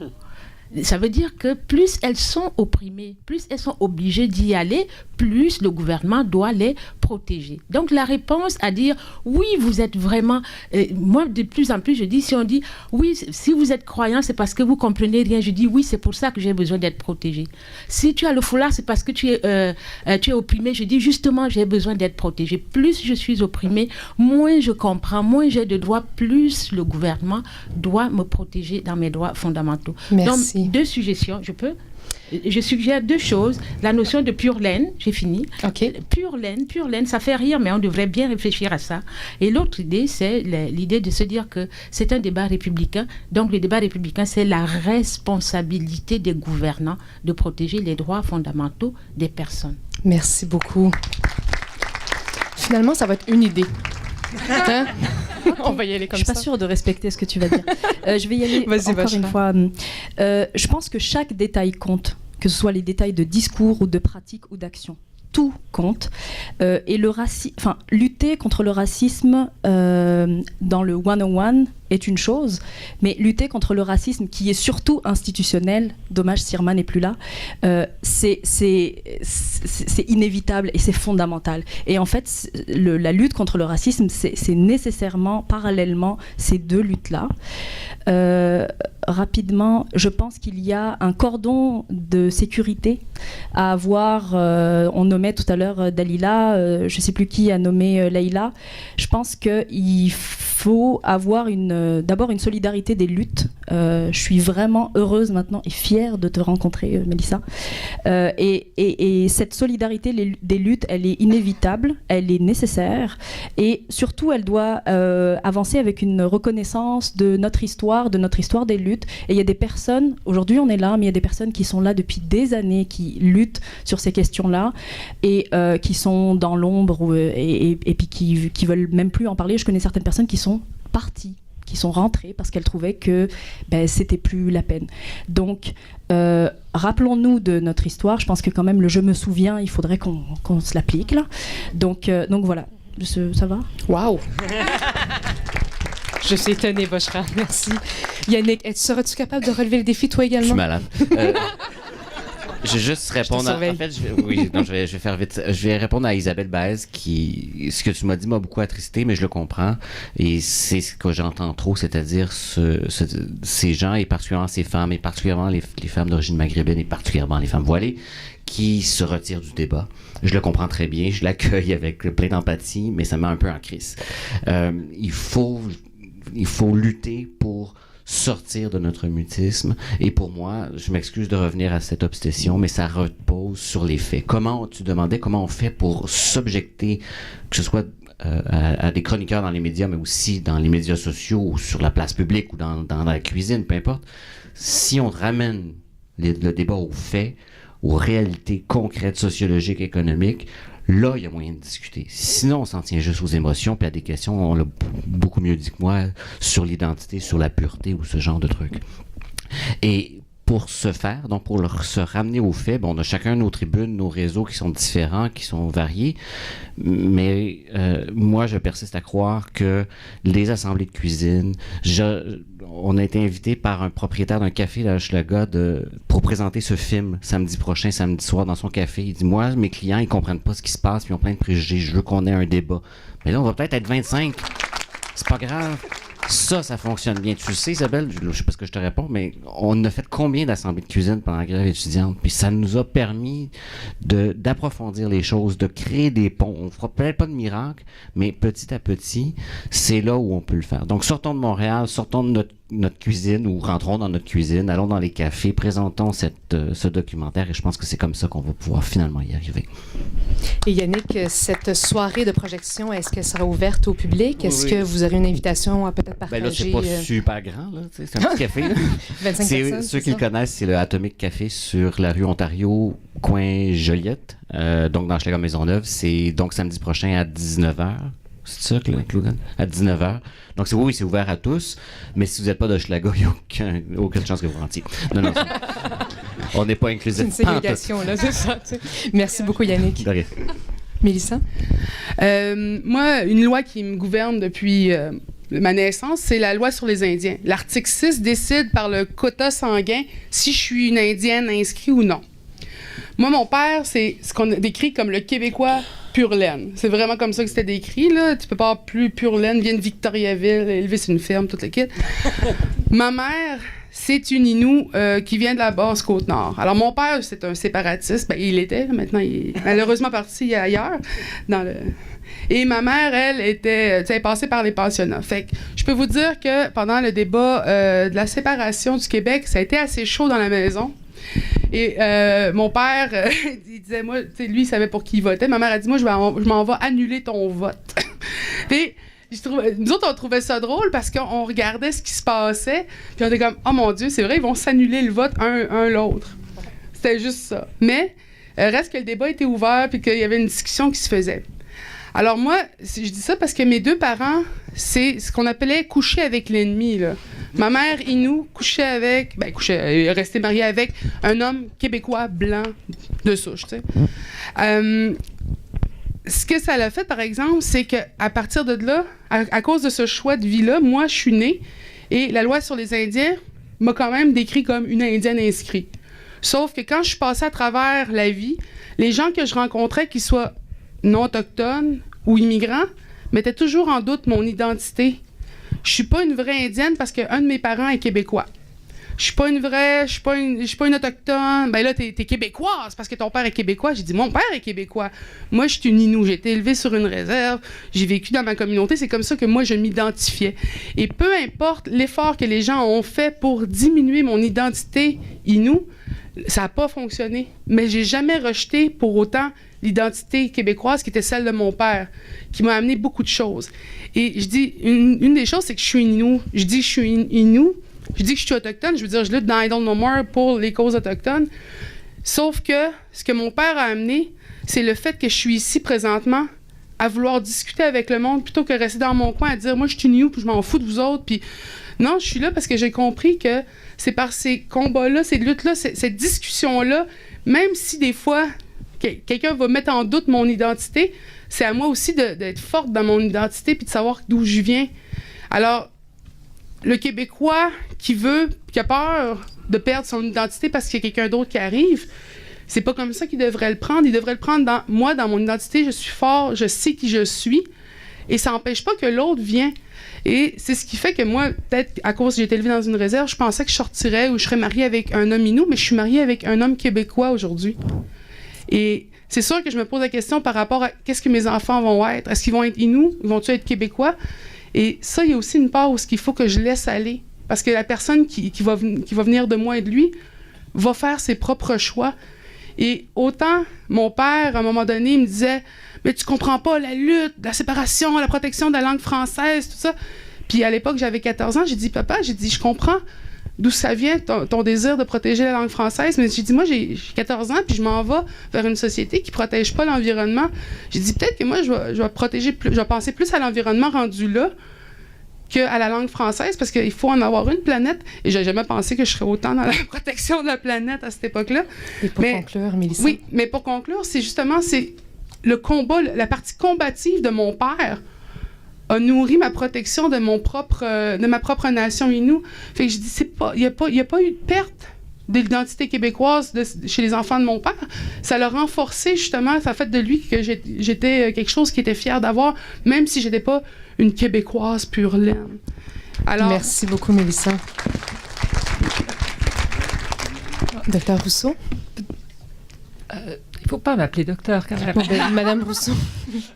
[SPEAKER 10] Ça veut dire que plus elles sont opprimées, plus elles sont obligées d'y aller, plus le gouvernement doit les protéger. Donc la réponse à dire oui, vous êtes vraiment... moi, de plus en plus, je dis, si on dit oui, si vous êtes croyant, c'est parce que vous comprenez rien. Je dis oui, c'est pour ça que j'ai besoin d'être protégé. Si tu as le foulard, c'est parce que tu es opprimé. Je dis justement, j'ai besoin d'être protégé. Plus je suis opprimé, moins je comprends, moins j'ai de droits, plus le gouvernement doit me protéger dans mes droits fondamentaux.
[SPEAKER 1] Merci.
[SPEAKER 10] Donc, 2 suggestions, je suggère 2 choses. La notion de pure laine, j'ai fini.
[SPEAKER 1] Okay.
[SPEAKER 10] Pure laine, ça fait rire, mais on devrait bien réfléchir à ça. Et l'autre idée, c'est l'idée de se dire que c'est un débat républicain. Donc, le débat républicain, c'est la responsabilité des gouvernants de protéger les droits fondamentaux des personnes.
[SPEAKER 1] Merci beaucoup. Finalement, ça va être une idée. Hein? On va y aller comme ça.
[SPEAKER 7] Je suis pas sûre de respecter ce que tu vas dire. Je vais y aller encore une fois. Je pense que chaque détail compte, que ce soit les détails de discours ou de pratique ou d'action. Tout compte. Et lutter contre le racisme dans le 101 est une chose, mais lutter contre le racisme qui est surtout institutionnel, dommage Sirma n'est plus là, c'est inévitable et c'est fondamental. Et en fait, la lutte contre le racisme, c'est nécessairement, parallèlement, ces 2 luttes-là. Rapidement, je pense qu'il y a un cordon de sécurité à avoir. On nommait tout à l'heure Dalila, je ne sais plus qui a nommé Leïla. Je pense qu'il faut avoir d'abord une solidarité des luttes. Je suis vraiment heureuse maintenant et fière de te rencontrer, Mélissa. Et cette solidarité des luttes, elle est inévitable, elle est nécessaire et surtout, elle doit avancer avec une reconnaissance de notre histoire des luttes. Et il y a des personnes, aujourd'hui on est là, mais il y a des personnes qui sont là depuis des années, qui luttent sur ces questions-là et qui sont dans l'ombre et puis qui veulent même plus en parler. Je connais certaines personnes qui sont parties, qui sont rentrées parce qu'elles trouvaient que c'était plus la peine. Donc, rappelons-nous de notre histoire. Je pense que quand même le « je me souviens », il faudrait qu'on se l'applique là. Donc voilà. Ça va?
[SPEAKER 1] Waouh! Je suis étonnée, Bochra. Merci. Yannick, seras-tu capable de relever le défi, toi également?
[SPEAKER 2] Je suis malade. Je vais juste répondre. En fait, je vais faire vite. Je vais répondre à Isabelle Baez qui, ce que tu m'as dit m'a beaucoup attristé, mais je le comprends. Et c'est ce que j'entends trop, c'est-à-dire ces gens, et particulièrement ces femmes, et particulièrement les femmes d'origine maghrébine, et particulièrement les femmes voilées, qui se retirent du débat. Je le comprends très bien, je l'accueille avec plein d'empathie, mais ça me met un peu en crise. Il faut lutter pour sortir de notre mutisme. Et pour moi, je m'excuse de revenir à cette obsession, mais ça repose sur les faits. Tu demandais comment on fait pour s'objecter, que ce soit à des chroniqueurs dans les médias, mais aussi dans les médias sociaux, ou sur la place publique, ou dans la cuisine, peu importe. Si on ramène le débat aux faits, aux réalités concrètes, sociologiques, économiques, là, il y a moyen de discuter. Sinon, on s'en tient juste aux émotions puis à des questions, on l'a beaucoup mieux dit que moi, sur l'identité, sur la pureté ou ce genre de trucs. Et pour ce faire, donc pour se ramener aux faits, on a chacun nos tribunes, nos réseaux qui sont différents, qui sont variés, mais moi, je persiste à croire que les assemblées de cuisine, on a été invité par un propriétaire d'un café à Hochelaga pour présenter ce film samedi soir dans son café. Il dit, moi, mes clients, ils comprennent pas ce qui se passe, puis ils ont plein de préjugés, je veux qu'on ait un débat. Mais là, on va peut-être être 25. C'est pas grave. Ça fonctionne bien. Tu le sais, Isabelle, je sais pas ce que je te réponds, mais on a fait combien d'assemblées de cuisine pendant la grève étudiante? Puis ça nous a permis d'approfondir les choses, de créer des ponts. On fera peut-être pas de miracle, mais petit à petit, c'est là où on peut le faire. Donc, sortons de Montréal, sortons de notre cuisine ou rentrons dans notre cuisine, allons dans les cafés, présentons ce documentaire et je pense que c'est comme ça qu'on va pouvoir finalement y arriver.
[SPEAKER 1] Et Yannick, cette soirée de projection, est-ce qu'elle sera ouverte au public? Est-ce que vous aurez une invitation à peut-être partager?
[SPEAKER 2] Ben là, c'est pas super grand, là. C'est un petit café. Là.
[SPEAKER 1] 25 personnes,
[SPEAKER 2] ceux qui le connaissent, c'est le Atomic Café sur la rue Ontario, coin Joliette, donc dans Hochelaga Maisonneuve. C'est donc samedi prochain à 19h. C'est ça, Claude? À 19h. Donc, oui, c'est ouvert à tous, mais si vous n'êtes pas d'Hochelaga, il n'y a aucune chance que vous rentriez. Non, on n'est pas inclusif.
[SPEAKER 1] C'est une ségrégation, là, c'est ça. Merci beaucoup, Yannick.
[SPEAKER 2] De
[SPEAKER 1] Mélissa?
[SPEAKER 5] Moi, une loi qui me gouverne depuis ma naissance, c'est la loi sur les Indiens. L'article 6 décide par le quota sanguin si je suis une Indienne inscrite ou non. Moi, mon père, c'est ce qu'on décrit comme le Québécois pure laine. C'est vraiment comme ça que c'était décrit, là. Tu peux pas avoir plus pure laine, vient de Victoriaville, élevé sur une ferme, toute la kit. Ma mère, c'est une Inou qui vient de la Basse-Côte-Nord. Alors, mon père, c'est un séparatiste. Ben, il était, maintenant, il est malheureusement parti ailleurs. Et ma mère, elle, était passée par les pensionnats. Fait que je peux vous dire que pendant le débat de la séparation du Québec, ça a été assez chaud dans la maison. Et mon père, il disait, moi, lui, il savait pour qui il votait. Ma mère a dit, moi, je m'en vais annuler ton vote. Puis, nous autres, on trouvait ça drôle parce qu'on regardait ce qui se passait. Puis on était comme, oh mon Dieu, c'est vrai, ils vont s'annuler le vote un l'autre. C'était juste ça. Mais, reste que le débat était ouvert puis qu'il y avait une discussion qui se faisait. Alors moi, je dis ça parce que mes deux parents, c'est ce qu'on appelait coucher avec l'ennemi, là. Ma mère, Inou, restait mariée avec un homme québécois blanc de souche, tu sais. Ce que ça l'a fait, par exemple, c'est qu'à partir de là, à cause de ce choix de vie-là, moi, je suis née et la loi sur les Indiens m'a quand même décrit comme une Indienne inscrite. Sauf que quand je suis passée à travers la vie, les gens que je rencontrais, qu'ils soient non autochtones ou immigrants, mettaient toujours en doute mon identité. Je suis pas une vraie Indienne parce qu'un de mes parents est québécois. Je suis pas une autochtone. Ben là, t'es québécoise parce que ton père est québécois. J'ai dit, mon père est québécois. Moi, je suis une Inou. J'ai été élevée sur une réserve. J'ai vécu dans ma communauté. C'est comme ça que moi, je m'identifiais. Et peu importe l'effort que les gens ont fait pour diminuer mon identité Inou, ça n'a pas fonctionné. Mais j'ai jamais rejeté pour autant l'identité québécoise qui était celle de mon père, qui m'a amené beaucoup de choses. Et je dis, une des choses, c'est que je suis Inou. Je dis que je suis Inou. Je dis que je suis autochtone. Je veux dire, je lutte dans I Don't Know More pour les causes autochtones. Sauf que ce que mon père a amené, c'est le fait que je suis ici présentement à vouloir discuter avec le monde plutôt que rester dans mon coin à dire, moi, je suis Inou, puis je m'en fous de vous autres. Puis non, je suis là parce que j'ai compris que c'est par ces combats-là, ces luttes-là, cette discussion-là, même si des fois, quelqu'un va mettre en doute mon identité, c'est à moi aussi d'être forte dans mon identité puis de savoir d'où je viens. Alors, le Québécois qui a peur de perdre son identité parce qu'il y a quelqu'un d'autre qui arrive, c'est pas comme ça qu'il devrait le prendre. Il devrait le prendre dans mon identité, je suis fort, je sais qui je suis, et ça n'empêche pas que l'autre vient. Et c'est ce qui fait que moi, peut-être à cause que j'ai été élevée dans une réserve, je pensais que je sortirais ou je serais mariée avec un homme Inou, mais je suis mariée avec un homme québécois aujourd'hui. Et c'est sûr que je me pose la question par rapport à qu'est-ce que mes enfants vont être. Est-ce qu'ils vont être Inou? Vont-ils être québécois? Et ça, il y a aussi une part où il faut que je laisse aller. Parce que la personne qui va venir de moi et de lui va faire ses propres choix. Et autant, mon père, à un moment donné, il me disait « Mais tu comprends pas la lutte, la séparation, la protection de la langue française, tout ça. » Puis à l'époque, j'avais 14 ans, j'ai dit « Papa, je comprends d'où ça vient, ton désir de protéger la langue française. » Mais j'ai dit « Moi, j'ai 14 ans, puis je m'en vais vers une société qui protège pas l'environnement. » J'ai dit « Peut-être que moi, je vais penser plus à l'environnement rendu là qu'à la langue française, parce qu'il faut en avoir une planète. Et j'ai jamais pensé que je serais autant dans la protection de la planète à cette époque-là.
[SPEAKER 1] Et pour conclure, Mélissa?
[SPEAKER 5] Oui, mais pour conclure, c'est le combat, la partie combative de mon père a nourri ma protection de ma propre nation Innu. Fait que je dis, il n'y a pas eu de perte de l'identité québécoise chez les enfants de mon père. Ça l'a renforcé, justement. Ça a fait de lui que j'étais quelque chose qu'il était fier d'avoir, même si je n'étais pas une Québécoise pure laine. Alors,
[SPEAKER 1] merci beaucoup, Mélissa. Docteur Rousseau?
[SPEAKER 3] Il ne faut pas m'appeler docteur, quand même.
[SPEAKER 1] Madame Rousseau.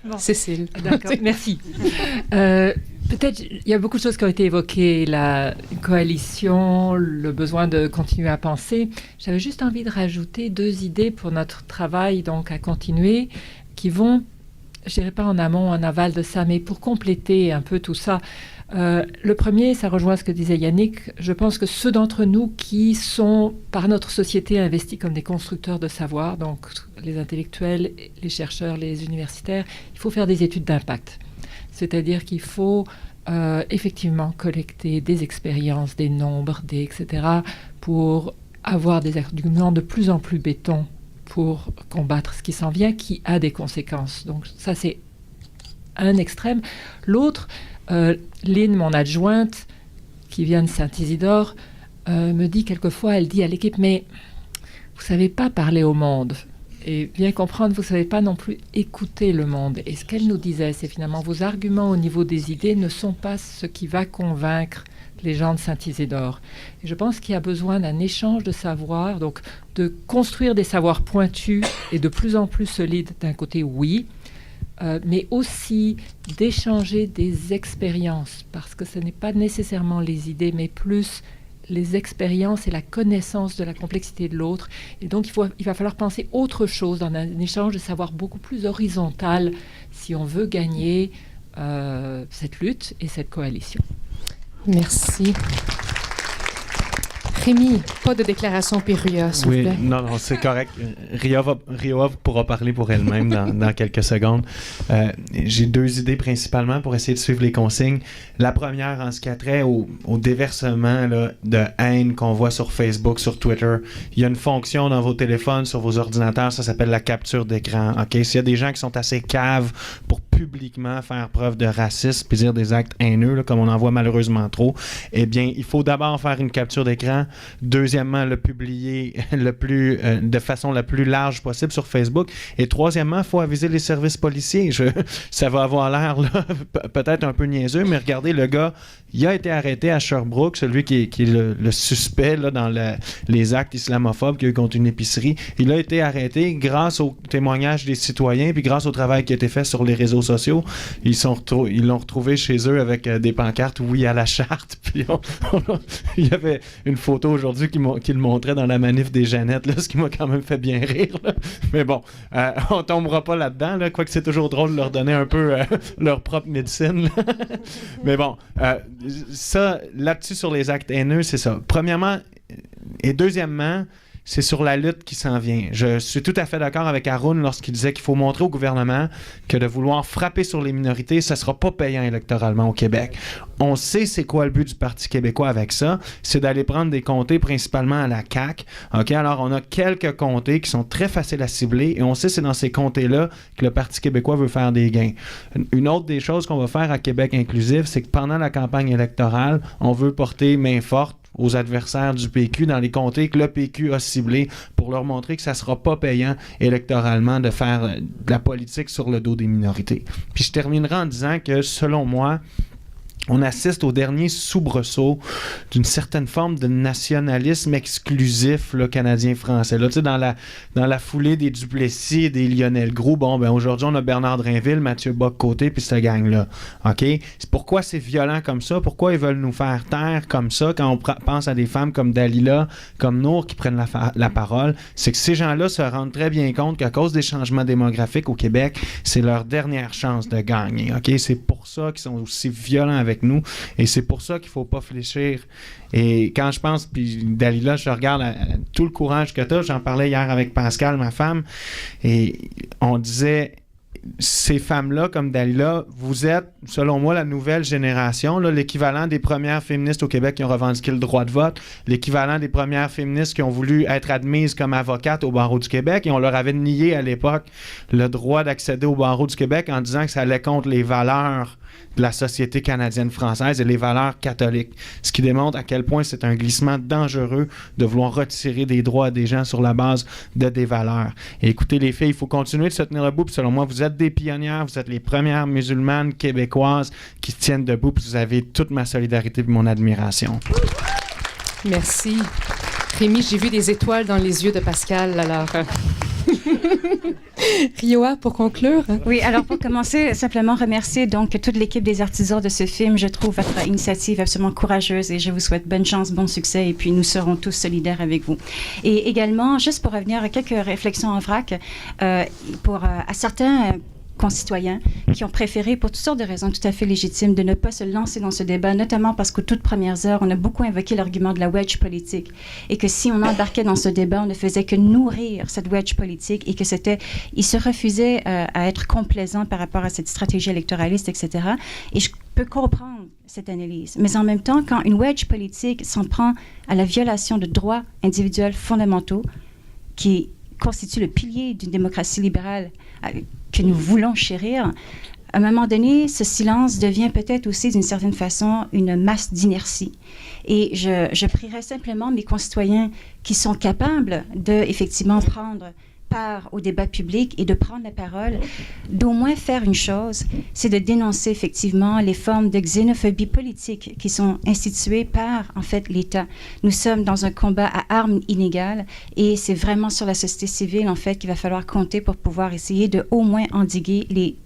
[SPEAKER 1] Bon. Cécile.
[SPEAKER 3] D'accord, merci. Peut-être, il y a beaucoup de choses qui ont été évoquées, la coalition, le besoin de continuer à penser. J'avais juste envie de rajouter 2 idées pour notre travail, donc à continuer, qui vont, je dirais pas en amont, en aval de ça, mais pour compléter un peu tout ça. Le premier, ça rejoint ce que disait Yannick. Je pense que ceux d'entre nous qui sont, par notre société, investis comme des constructeurs de savoir, donc les intellectuels, les chercheurs, les universitaires, il faut faire des études d'impact. C'est-à-dire qu'il faut effectivement collecter des expériences, des nombres, etc., pour avoir des arguments de plus en plus béton pour combattre ce qui s'en vient, qui a des conséquences. Donc ça, c'est un extrême. L'autre, Lynn, mon adjointe, qui vient de Saint-Isidore, me dit quelquefois, elle dit à l'équipe, mais vous ne savez pas parler au monde. Et bien comprendre, vous ne savez pas non plus écouter le monde. Et ce qu'elle nous disait, c'est finalement vos arguments au niveau des idées ne sont pas ce qui va convaincre les gens de Saint-Isidore. Et je pense qu'il y a besoin d'un échange de savoir, donc de construire des savoirs pointus et de plus en plus solides d'un côté, oui, mais aussi d'échanger des expériences, parce que ce n'est pas nécessairement les idées, mais plus les expériences et la connaissance de la complexité de l'autre. Et donc, il va falloir penser autre chose dans un échange de savoir beaucoup plus horizontal si on veut gagner cette lutte et cette coalition.
[SPEAKER 1] Merci. Rémi, pas de déclaration périlleuse, s'il vous plaît.
[SPEAKER 9] Non, c'est correct. Ria pourra parler pour elle-même dans quelques secondes. J'ai 2 idées principalement pour essayer de suivre les consignes. La première, en ce qui a trait au déversement là, de haine qu'on voit sur Facebook, sur Twitter. Il y a une fonction dans vos téléphones, sur vos ordinateurs, ça s'appelle la capture d'écran. Okay? S'il y a des gens qui sont assez caves pour publiquement faire preuve de racisme puis dire des actes haineux, là, comme on en voit malheureusement trop, eh bien, il faut d'abord faire une capture d'écran. Deuxièmement, le publier de façon la plus large possible sur Facebook. Et troisièmement, il faut aviser les services policiers. Ça va avoir l'air là, peut-être un peu niaiseux, mais regardez, le gars, il a été arrêté à Sherbrooke, celui qui est le suspect là, dans les actes islamophobes qu'il y a eu contre une épicerie. Il a été arrêté grâce au témoignage des citoyens puis grâce au travail qui a été fait sur les réseaux sociaux. Ils l'ont retrouvé chez eux avec des pancartes « Oui à la charte ». Puis il y avait une photo aujourd'hui qui le montrait dans la manif des Jeannettes, là, ce qui m'a quand même fait bien rire. Là. Mais bon, on tombera pas là-dedans, là, quoique c'est toujours drôle de leur donner un peu leur propre médecine. Là. Mais bon, ça, là-dessus sur les actes haineux, c'est ça. Premièrement, et deuxièmement, c'est sur la lutte qui s'en vient. Je suis tout à fait d'accord avec Haroun lorsqu'il disait qu'il faut montrer au gouvernement que de vouloir frapper sur les minorités, ça ne sera pas payant électoralement au Québec. On sait c'est quoi le but du Parti québécois avec ça, c'est d'aller prendre des comtés principalement à la CAQ. Okay? Alors, on a quelques comtés qui sont très faciles à cibler et on sait c'est dans ces comtés-là que le Parti québécois veut faire des gains. Une autre des choses qu'on va faire à Québec inclusif, c'est que pendant la campagne électorale, on veut porter main forte aux adversaires du PQ dans les comtés que le PQ a ciblés pour leur montrer que ça ne sera pas payant électoralement de faire de la politique sur le dos des minorités. Puis je terminerai en disant que, selon moi, on assiste au dernier soubresaut d'une certaine forme de nationalisme exclusif là, canadien-français. Là, tu sais, dans la foulée des Duplessis et des Lionel Groulx, aujourd'hui, on a Bernard Drinville, Mathieu Bock-Côté, puis cette gang-là. OK? C'est pourquoi c'est violent comme ça? Pourquoi ils veulent nous faire taire comme ça quand on pense à des femmes comme Dalila, comme Nour qui prennent la parole? C'est que ces gens-là se rendent très bien compte qu'à cause des changements démographiques au Québec, c'est leur dernière chance de gagner. OK? C'est pour ça qu'ils sont aussi violents avec nous et c'est pour ça qu'il ne faut pas fléchir. Et quand je pense, puis Dalila, je regarde tout le courage que tu as, j'en parlais hier avec Pascal, ma femme, et on disait ces femmes-là, comme Dalila, vous êtes, selon moi, la nouvelle génération, là, l'équivalent des premières féministes au Québec qui ont revendiqué le droit de vote, l'équivalent des premières féministes qui ont voulu être admises comme avocates au barreau du Québec, et on leur avait nié à l'époque le droit d'accéder au barreau du Québec en disant que ça allait contre les valeurs de la société canadienne-française et les valeurs catholiques. Ce qui démontre à quel point c'est un glissement dangereux de vouloir retirer des droits à des gens sur la base de des valeurs. Et écoutez, les filles, il faut continuer de se tenir debout. Puis selon moi, vous êtes des pionnières, vous êtes les premières musulmanes québécoises qui se tiennent debout. Puis vous avez toute ma solidarité et mon admiration.
[SPEAKER 1] Merci. Rémi, j'ai vu des étoiles dans les yeux de Pascal, alors... Rioa, pour conclure.
[SPEAKER 4] Oui, alors pour commencer, simplement remercier donc toute l'équipe des artisans de ce film. Je trouve votre initiative absolument courageuse et je vous souhaite bonne chance, bon succès et puis nous serons tous solidaires avec vous. Et également, juste pour revenir à quelques réflexions en vrac, à certains concitoyens qui ont préféré, pour toutes sortes de raisons tout à fait légitimes, de ne pas se lancer dans ce débat, notamment parce qu'aux toutes premières heures, on a beaucoup invoqué l'argument de la wedge politique et que si on embarquait dans ce débat, on ne faisait que nourrir cette wedge politique et que ils se refusaient à être complaisants par rapport à cette stratégie électoraliste, etc. Et je peux comprendre cette analyse. Mais en même temps, quand une wedge politique s'en prend à la violation de droits individuels fondamentaux qui constituent le pilier d'une démocratie libérale que nous voulons chérir, à un moment donné, ce silence devient peut-être aussi, d'une certaine façon, une masse d'inertie. Et je prierais simplement mes concitoyens qui sont capables de, effectivement, prendre part au débat public et de prendre la parole, d'au moins faire une chose, c'est de dénoncer effectivement les formes de xénophobie politique qui sont instituées par, en fait, l'État. Nous sommes dans un combat à armes inégales et c'est vraiment sur la société civile, en fait, qu'il va falloir compter pour pouvoir essayer de au moins endiguer les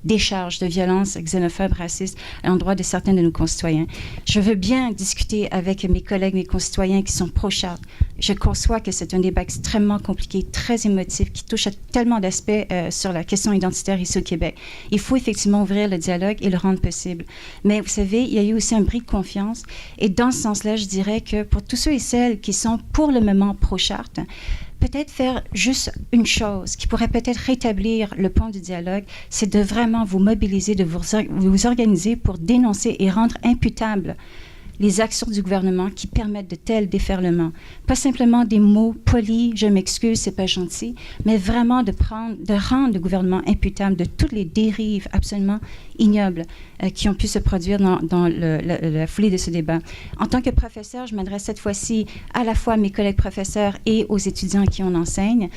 [SPEAKER 4] décharges de violence xénophobe, raciste à l'endroit de certains de nos concitoyens. Je veux bien discuter avec mes collègues, mes concitoyens qui sont pro-charte. Je conçois que c'est un débat extrêmement compliqué, très émotif, qui touche à tellement d'aspects sur la question identitaire ici au Québec. Il faut effectivement ouvrir le dialogue et le rendre possible. Mais vous savez, il y a eu aussi un bris de confiance. Et dans ce sens-là, je dirais que pour tous ceux et celles qui sont pour le moment pro-charte, peut-être faire juste une chose qui pourrait peut-être rétablir le pont du dialogue, c'est de vraiment vous mobiliser, de vous organiser pour dénoncer et rendre imputables les actions du gouvernement qui permettent de tels déferlements. Pas simplement des mots polis, je m'excuse, c'est pas gentil, mais vraiment de rendre le gouvernement imputable de toutes les dérives absolument ignobles qui ont pu se produire dans la foulée de ce débat. En tant que professeur, je m'adresse cette fois-ci à la fois à mes collègues professeurs et aux étudiants qui en enseignent.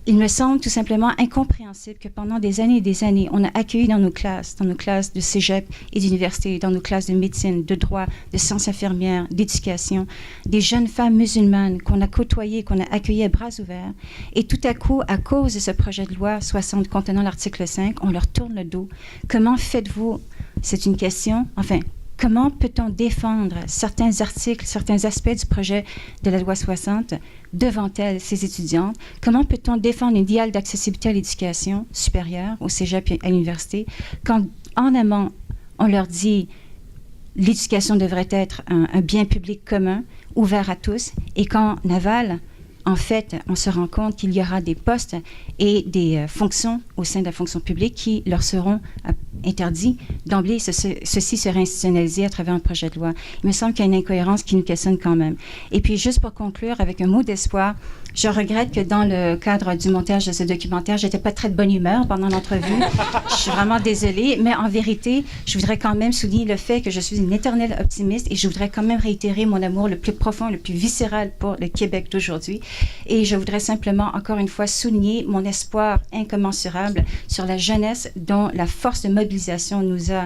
[SPEAKER 4] Il me semble tout simplement incompréhensible que pendant des années, on a accueilli dans nos classes de cégep et d'université, dans nos classes de médecine, de droit, de sciences infirmières, d'éducation, des jeunes femmes musulmanes qu'on a côtoyées, qu'on a accueillies à bras ouverts. Et tout à coup, à cause de ce projet de loi 60 contenant l'article 5, on leur tourne le dos. Comment faites-vous? C'est une question, enfin... Comment peut-on défendre certains articles, certains aspects du projet de la loi 60 devant elles, ces étudiantes? Comment peut-on défendre un idéal d'accessibilité à l'éducation supérieure, au cégep et à l'université, quand en amont, on leur dit l'éducation devrait être un bien public commun, ouvert à tous, et qu'en aval, en fait, on se rend compte qu'il y aura des postes et des fonctions au sein de la fonction publique qui leur seront interdits. D'emblée, ceci serait institutionnalisé à travers un projet de loi. Il me semble qu'il y a une incohérence qui nous questionne quand même. Et puis, juste pour conclure, avec un mot d'espoir, je regrette que dans le cadre du montage de ce documentaire, j'étais pas très de bonne humeur pendant l'entrevue. Je suis vraiment désolée, mais en vérité, je voudrais quand même souligner le fait que je suis une éternelle optimiste et je voudrais quand même réitérer mon amour le plus profond, le plus viscéral pour le Québec d'aujourd'hui. Et je voudrais simplement, encore une fois, souligner mon espoir incommensurable sur la jeunesse dont la force de mobilisation nous a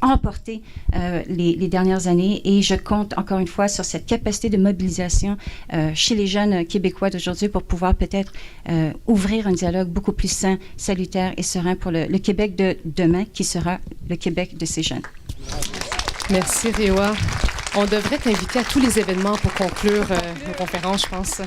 [SPEAKER 4] emporté les dernières années et je compte encore une fois sur cette capacité de mobilisation chez les jeunes Québécois d'aujourd'hui pour pouvoir peut-être ouvrir un dialogue beaucoup plus sain, salutaire et serein pour le Québec de demain qui sera le Québec de ces jeunes.
[SPEAKER 1] Merci Rioa. On devrait t'inviter à tous les événements pour conclure nos conférences, je pense.